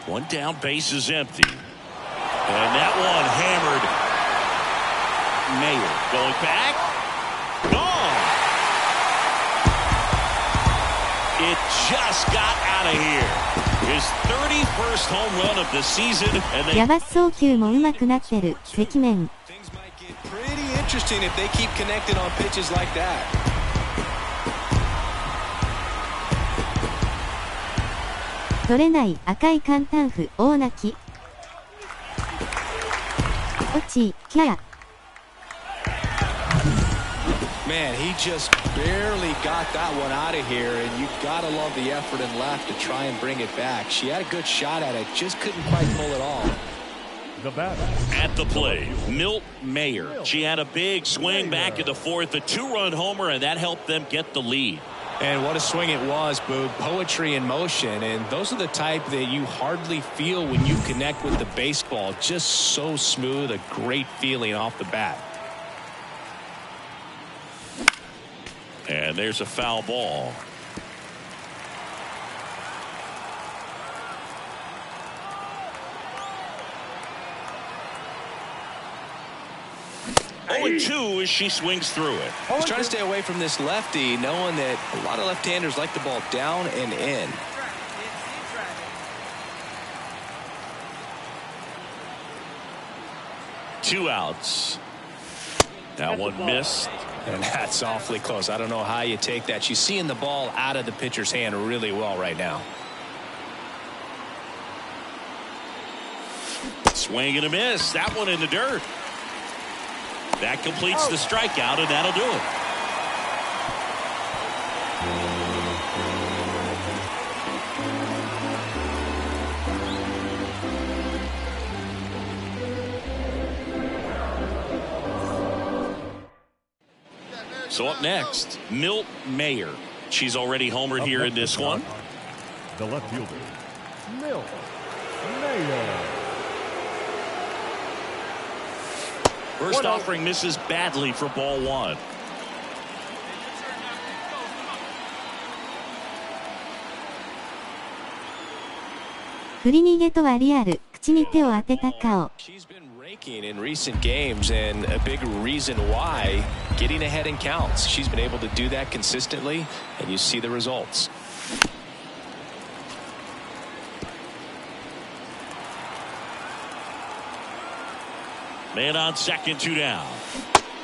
One down, base is empty. And that one hammered. Mayer going back. Gone. It just got out of here. His 31st home run of the season. And they... ヤバ送球も上手くなってる。赤面。Things might get pretty interesting if they keep connected on pitches like that. 取れない赤い簡単符大泣き。落ち、キャー。Man, he just barely got that one out of here, and you gotta love the effort and left to try and bring it back. She had a good shot at it, just couldn't quite pull it off. The batter. At the plate, Milt Mayer. She had a big swing back in the fourth, a 2-run homer, and that helped them get the lead. And what a swing it was, Boog. Poetry in motion. And those are the type that you hardly feel when you connect with the baseball. Just so smooth, a great feeling off the bat. And there's a foul ball. Oh, 2 as she swings through it. He's trying to stay away from this lefty, knowing that a lot of left-handers like the ball down and in. Two outs. That one missed. And that's awfully close. I don't know how you take that. She's seeing the ball out of the pitcher's hand really well right now. Swing and a miss. That one in the dirt. That completes the strikeout, and that'll do it. So up next, Milt Mayer. She's already homered here in this one. The left fielder, Milt Mayer. First offering misses badly for ball one.振り逃げとはリアル、口に手を当てた顔。She's been raking in recent games, and a big reason why, getting ahead in counts. She's been able to do that consistently, and you see the results. Man on second, 2 down.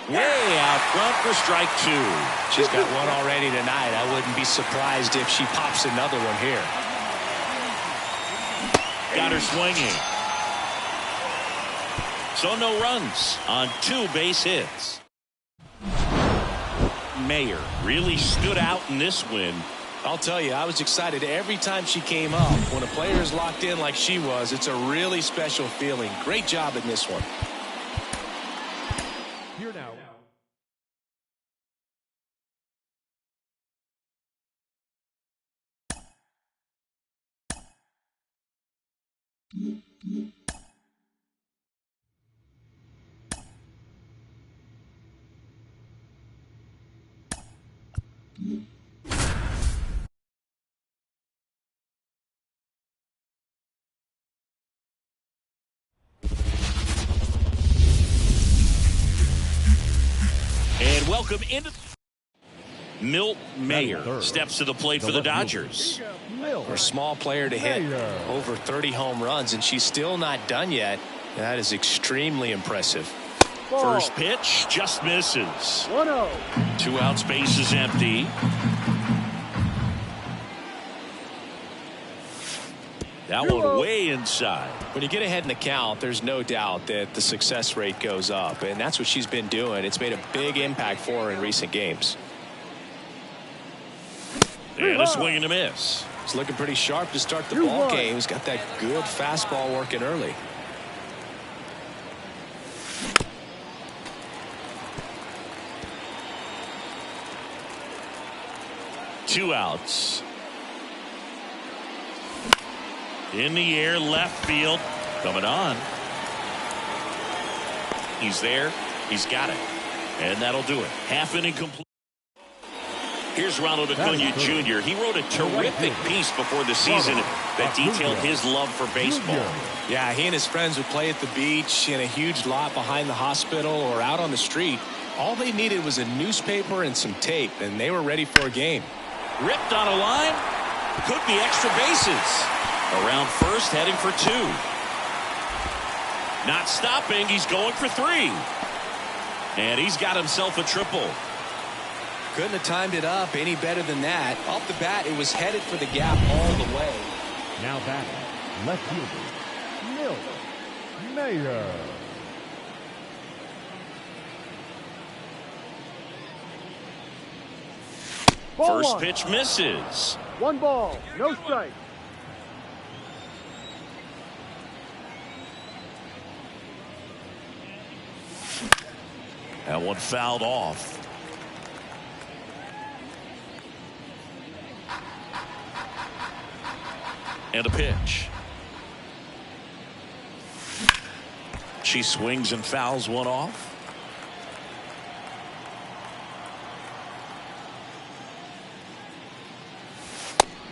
Way out front for strike 2. She's got one already tonight. I wouldn't be surprised if she pops another one here. Got her swinging. So no runs on 2 base hits. Mayer really stood out in this win. I'll tell you, I was excited every time she came up. When a player is locked in like she was, it's a really special feeling. Great job in this one. Here now. And welcome into Milt Mayer steps to the plate for the Dodgers. For a small player to hit over 30 home runs, and she's still not done yet. That is extremely impressive. First pitch just misses. 1-0. 2 outs, base is empty. That one way inside. When you get ahead in the count, there's no doubt that the success rate goes up, and that's what she's been doing. It's made a big impact for her in recent games. And a swing and a miss. He's looking pretty sharp to start the ball game. He's got that good fastball working early. Two outs. In the air, left field. Coming on. He's there. He's got it. And that'll do it. Half inning complete. Here's Ronald Acuna Jr. He wrote a terrific piece before the season that detailed his love for baseball. Yeah, he and his friends would play at the beach, in a huge lot behind the hospital, or out on the street. All they needed was a newspaper and some tape, and they were ready for a game. Ripped on a line. Could be extra bases. Around first, heading for 2. Not stopping. He's going for 3. And he's got himself a triple. Couldn't have timed it up any better than that. Off the bat, it was headed for the gap all the way. Now back, left fielder, Milt Mayer. First pitch misses. 1 ball, no strike. That one fouled off. And a pitch. She swings and fouls one off.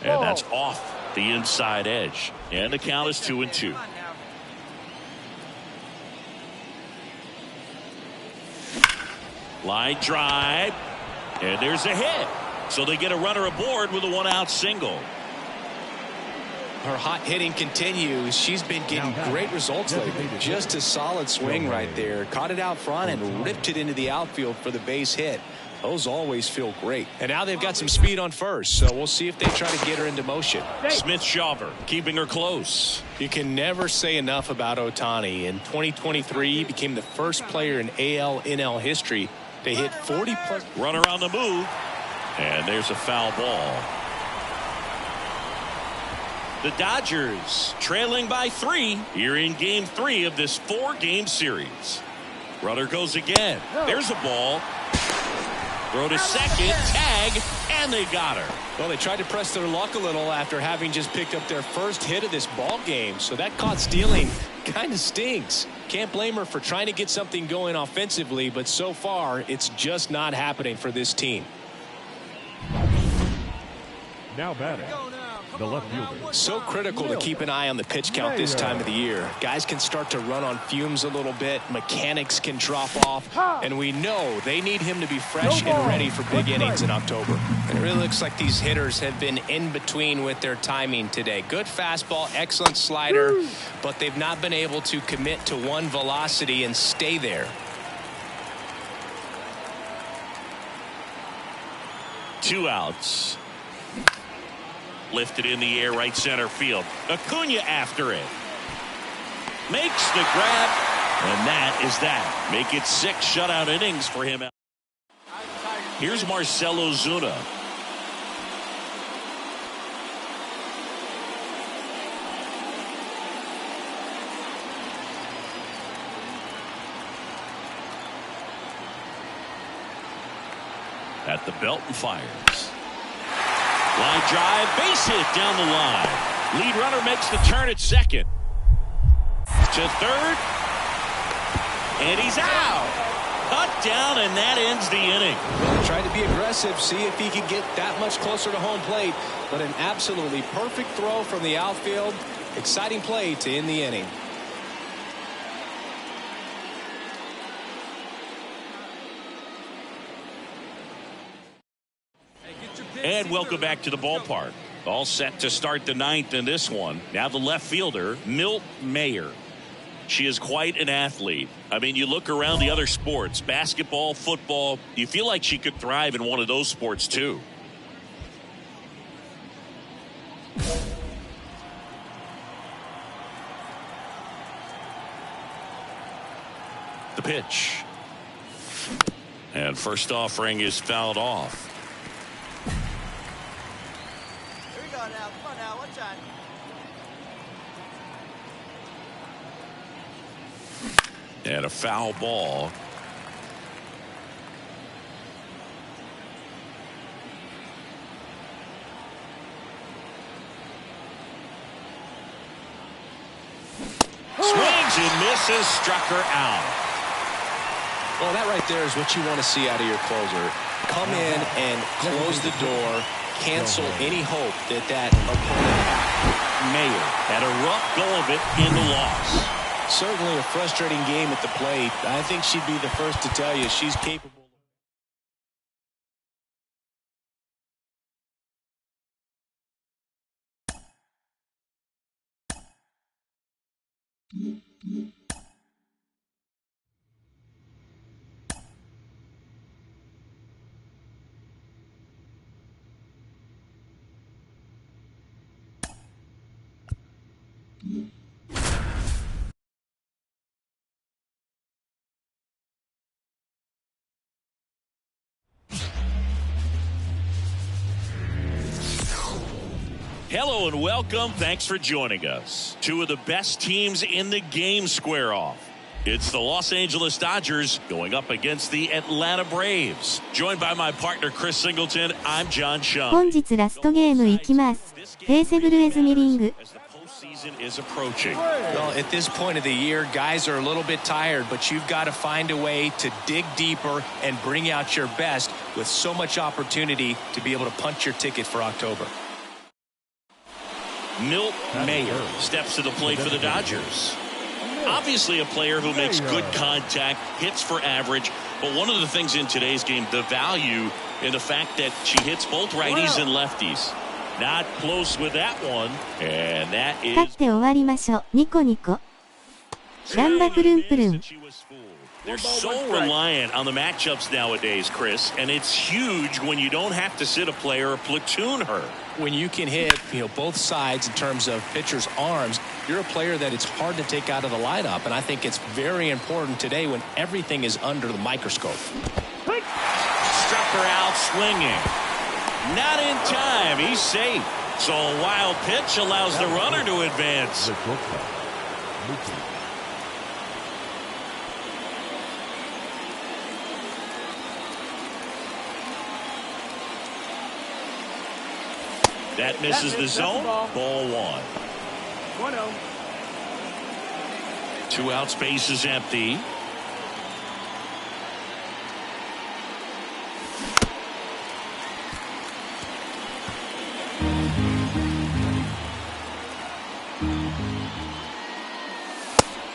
And that's off the inside edge. And the count is 2-2. Line drive. And there's a hit. So they get a runner aboard with a one-out single. Her hot hitting continues. She's been getting great results lately. Just a solid swing right there. Caught it out front and ripped it into the outfield for the base hit. Those always feel great. And now they've got some speed on first, so we'll see if they try to get her into motion. Smith-Shawver keeping her close. You can never say enough about Ohtani. In 2023, he became the first player in AL/NL history to hit 40+. Runner on the move. And there's a foul ball. The Dodgers trailing by 3 here in game 3 of this 4-game series. Runner goes again. There's a ball. Throw to second, tag, and they got her. Well, they tried to press their luck a little after having just picked up their first hit of this ball game. So that caught stealing kind of stings. Can't blame her for trying to get something going offensively, but so far it's just not happening for this team. Now batting, the left fielder. So critical to keep an eye on the pitch count this time of the year. Guys can start to run on fumes a little bit. Mechanics can drop off. And we know they need him to be fresh and ready for big innings in October. And it really looks like these hitters have been in between with their timing today. Good fastball, excellent slider, but they've not been able to commit to one velocity and stay there. 2 outs. Lifted in the air, right center field. Acuna after it. Makes the grab. And that is that. Make it 6 shutout innings for him. Here's Marcell Ozuna. At the belt and fires. Line drive, base hit down the line. Lead runner makes the turn at second. To third. And he's out. Cut down, and that ends the inning. Well, tried to be aggressive, see if he could get that much closer to home plate. But an absolutely perfect throw from the outfield. Exciting play to end the inning. And welcome back to the ballpark. All set to start the 9th in this one. Now the left fielder, Milt Mayer. She is quite an athlete. I mean, you look around the other sports, basketball, football, you feel like she could thrive in one of those sports too. The pitch. And first offering is fouled off. And a foul ball. Swings and misses, struck her out. Well, that right there is what you want to see out of your closer. Come in and close the door, cancel any hope that opponent has. Mayer had a rough go of it in the loss. Certainly a frustrating game at the plate. I think she'd be the first to tell you she's capable. Hello and welcome. Thanks for joining us. 2 of the best teams in the game square off. It's the Los Angeles Dodgers going up against the Atlanta Braves. Joined by my partner Chris Singleton, I'm John Shum. 本日ラストゲームいきます。ペーセブルエズミリング。Season is approaching. Well, at this point of the year, guys are a little bit tired, but you've got to find a way to dig deeper and bring out your best with so much opportunity to be able to punch your ticket for October. Milt Mayer steps to the plate for the Dodgers. Obviously a player who makes good contact, hits for average, but one of the things in today's game, the value in the fact that she hits both righties and lefties. Not close with that one, and that is... 勝って終わりましょう。ニコニコ。ランバプルンプルン。They're so reliant on the matchups nowadays, Chris, and it's huge when you don't have to sit a player or platoon her. When you can hit, both sides in terms of pitchers' arms, you're a player that it's hard to take out of the lineup, and I think it's very important today when everything is under the microscope. Struck her out swinging. Not in time. He's safe. So a wild pitch allows the runner to advance. That misses the zone. Ball one. 1-0. 2 out, space is empty.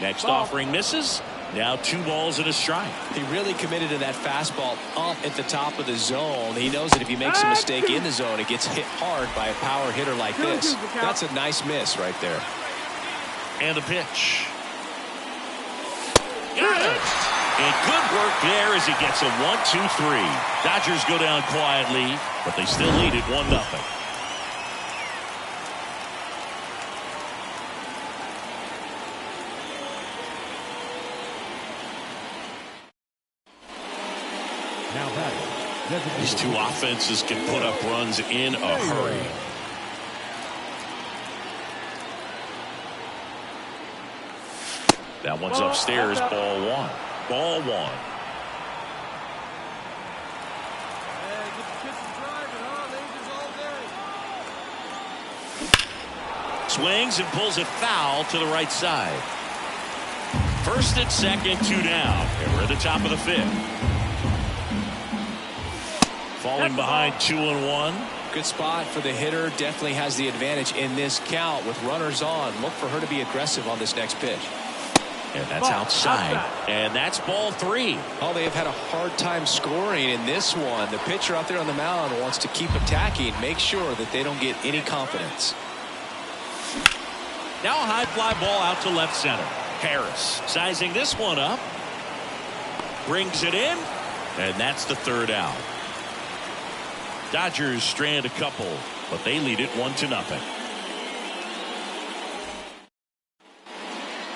Next offering misses. Now 2 balls and a strike. He really committed to that fastball up at the top of the zone. He knows that if he makes a mistake in the zone, it gets hit hard by a power hitter like this. That's a nice miss right there. And the pitch. Got it. And good work there as he gets a 1-2-3. Dodgers go down quietly, but they still lead it 1-0. These two offenses can put up runs in a hurry. That one's upstairs. Ball one. Ball one. Swings and pulls it foul to the right side. First and second, 2 down. And we're at the top of the 5th. Falling behind 2-1. Good spot for the hitter. Definitely has the advantage in this count with runners on. Look for her to be aggressive on this next pitch. And that's outside. And that's ball 3. Oh, they have had a hard time scoring in this one. The pitcher out there on the mound wants to keep attacking, make sure that they don't get any confidence. Now a high fly ball out to left center. Harris sizing this one up. Brings it in. And that's the 3rd out. Dodgers strand a couple, but they lead it 1-0.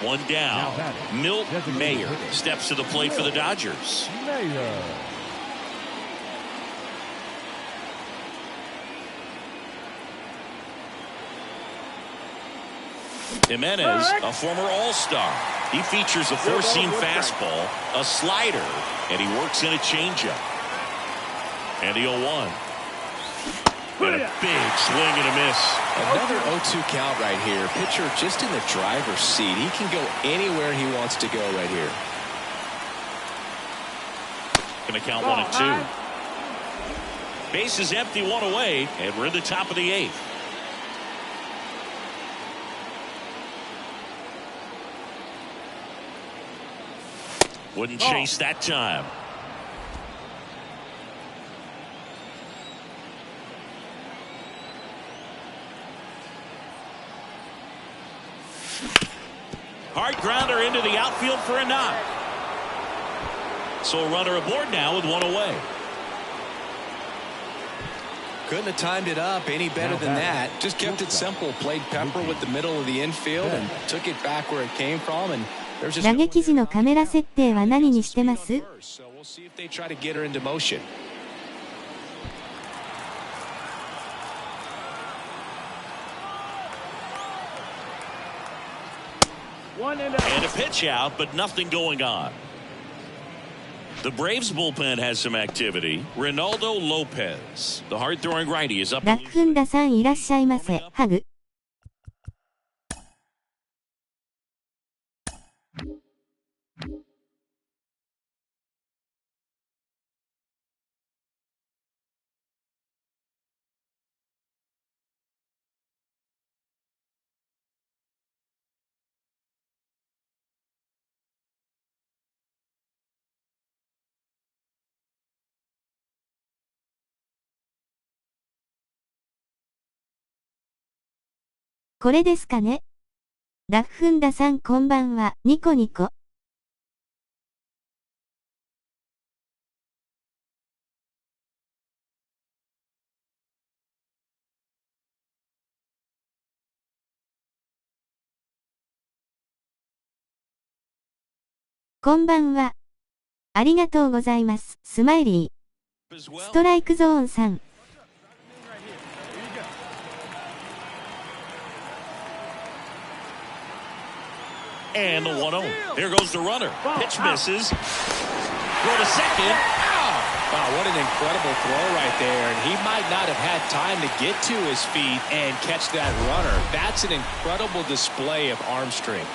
1 down. Milt Mayer steps to the plate for the Dodgers. Jimenez, a former All-Star. He features a 4-seam fastball, a slider, and he works in a changeup. And the 0-1. And a big swing and a miss. Another 0-2 count right here. Pitcher just in the driver's seat. He can go anywhere he wants to go right here. Going to count 1-2. Base is empty, 1 away, and we're in the top of the 8th. Wouldn't chase that time. Hard grounder into the outfield for a knock. So a runner aboard now with 1 away. Couldn't have timed it up any better than that. Just kept it simple. Played pepper with the middle of the infield and took it back where it came from. And there's just 打撃時のカメラ設定は何にしてます？ So we'll see if they try to get her into motion. And a pitch out, but nothing going on. The Braves bullpen has some activity. Ronaldo Lopez, the hard-throwing righty, is up. ラッフンダさんいらっしゃいませ。ハグ。これですかね。ラッフンダさんこんばんは、ニコニコ。こんばんは。ありがとうございます。スマイリー。ストライクゾーンさん。And the 1-0. There goes the runner. Pitch misses. Throw to second. Wow, what an incredible throw right there. And he might not have had time to get to his feet and catch that runner. That's an incredible display of arm strength.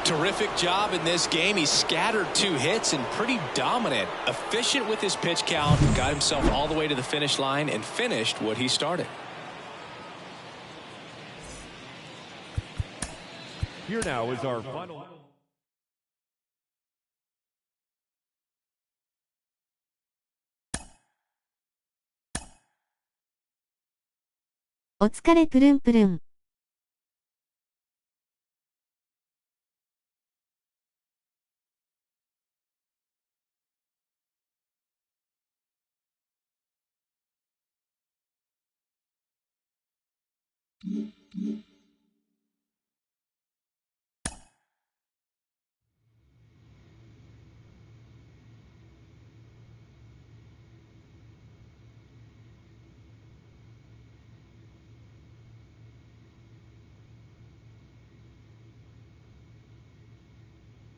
Terrific job in this game. He scattered 2 hits and pretty dominant, efficient with his pitch count, got himself all the way to the finish line and finished what he started. Here now is our final. お疲れプルンプルン。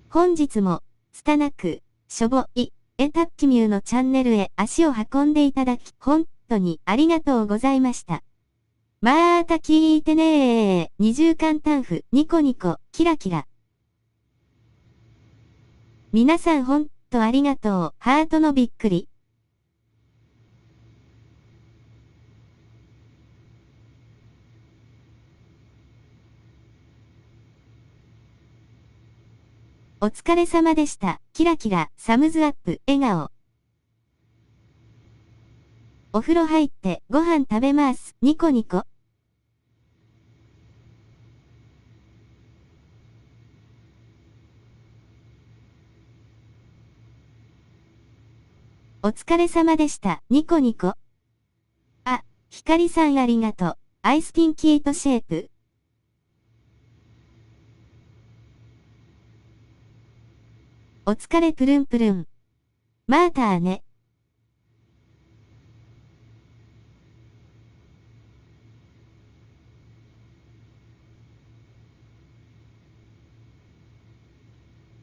本日も、拙く、しょぼい、エタッチミューのチャンネルへ足を運んでいただき、本当にありがとうございました。また聞いてねー。二重間タンフ、ニコニコ、キラキラ。皆さんほんとありがとう。ハートのびっくり。お疲れ様でした。キラキラ、サムズアップ、笑顔。お風呂入ってご飯食べます。ニコニコ。お疲れ様でした。ニコニコ。あ、ひかりさんありがとう。アイスピンキートシェイプ。お疲れプルンプルン。またーね。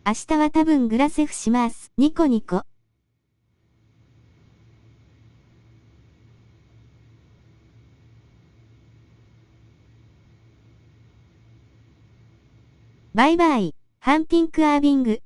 明日は多分グラセフします。ニコニコ。バイバイ。ハンピンクアービング。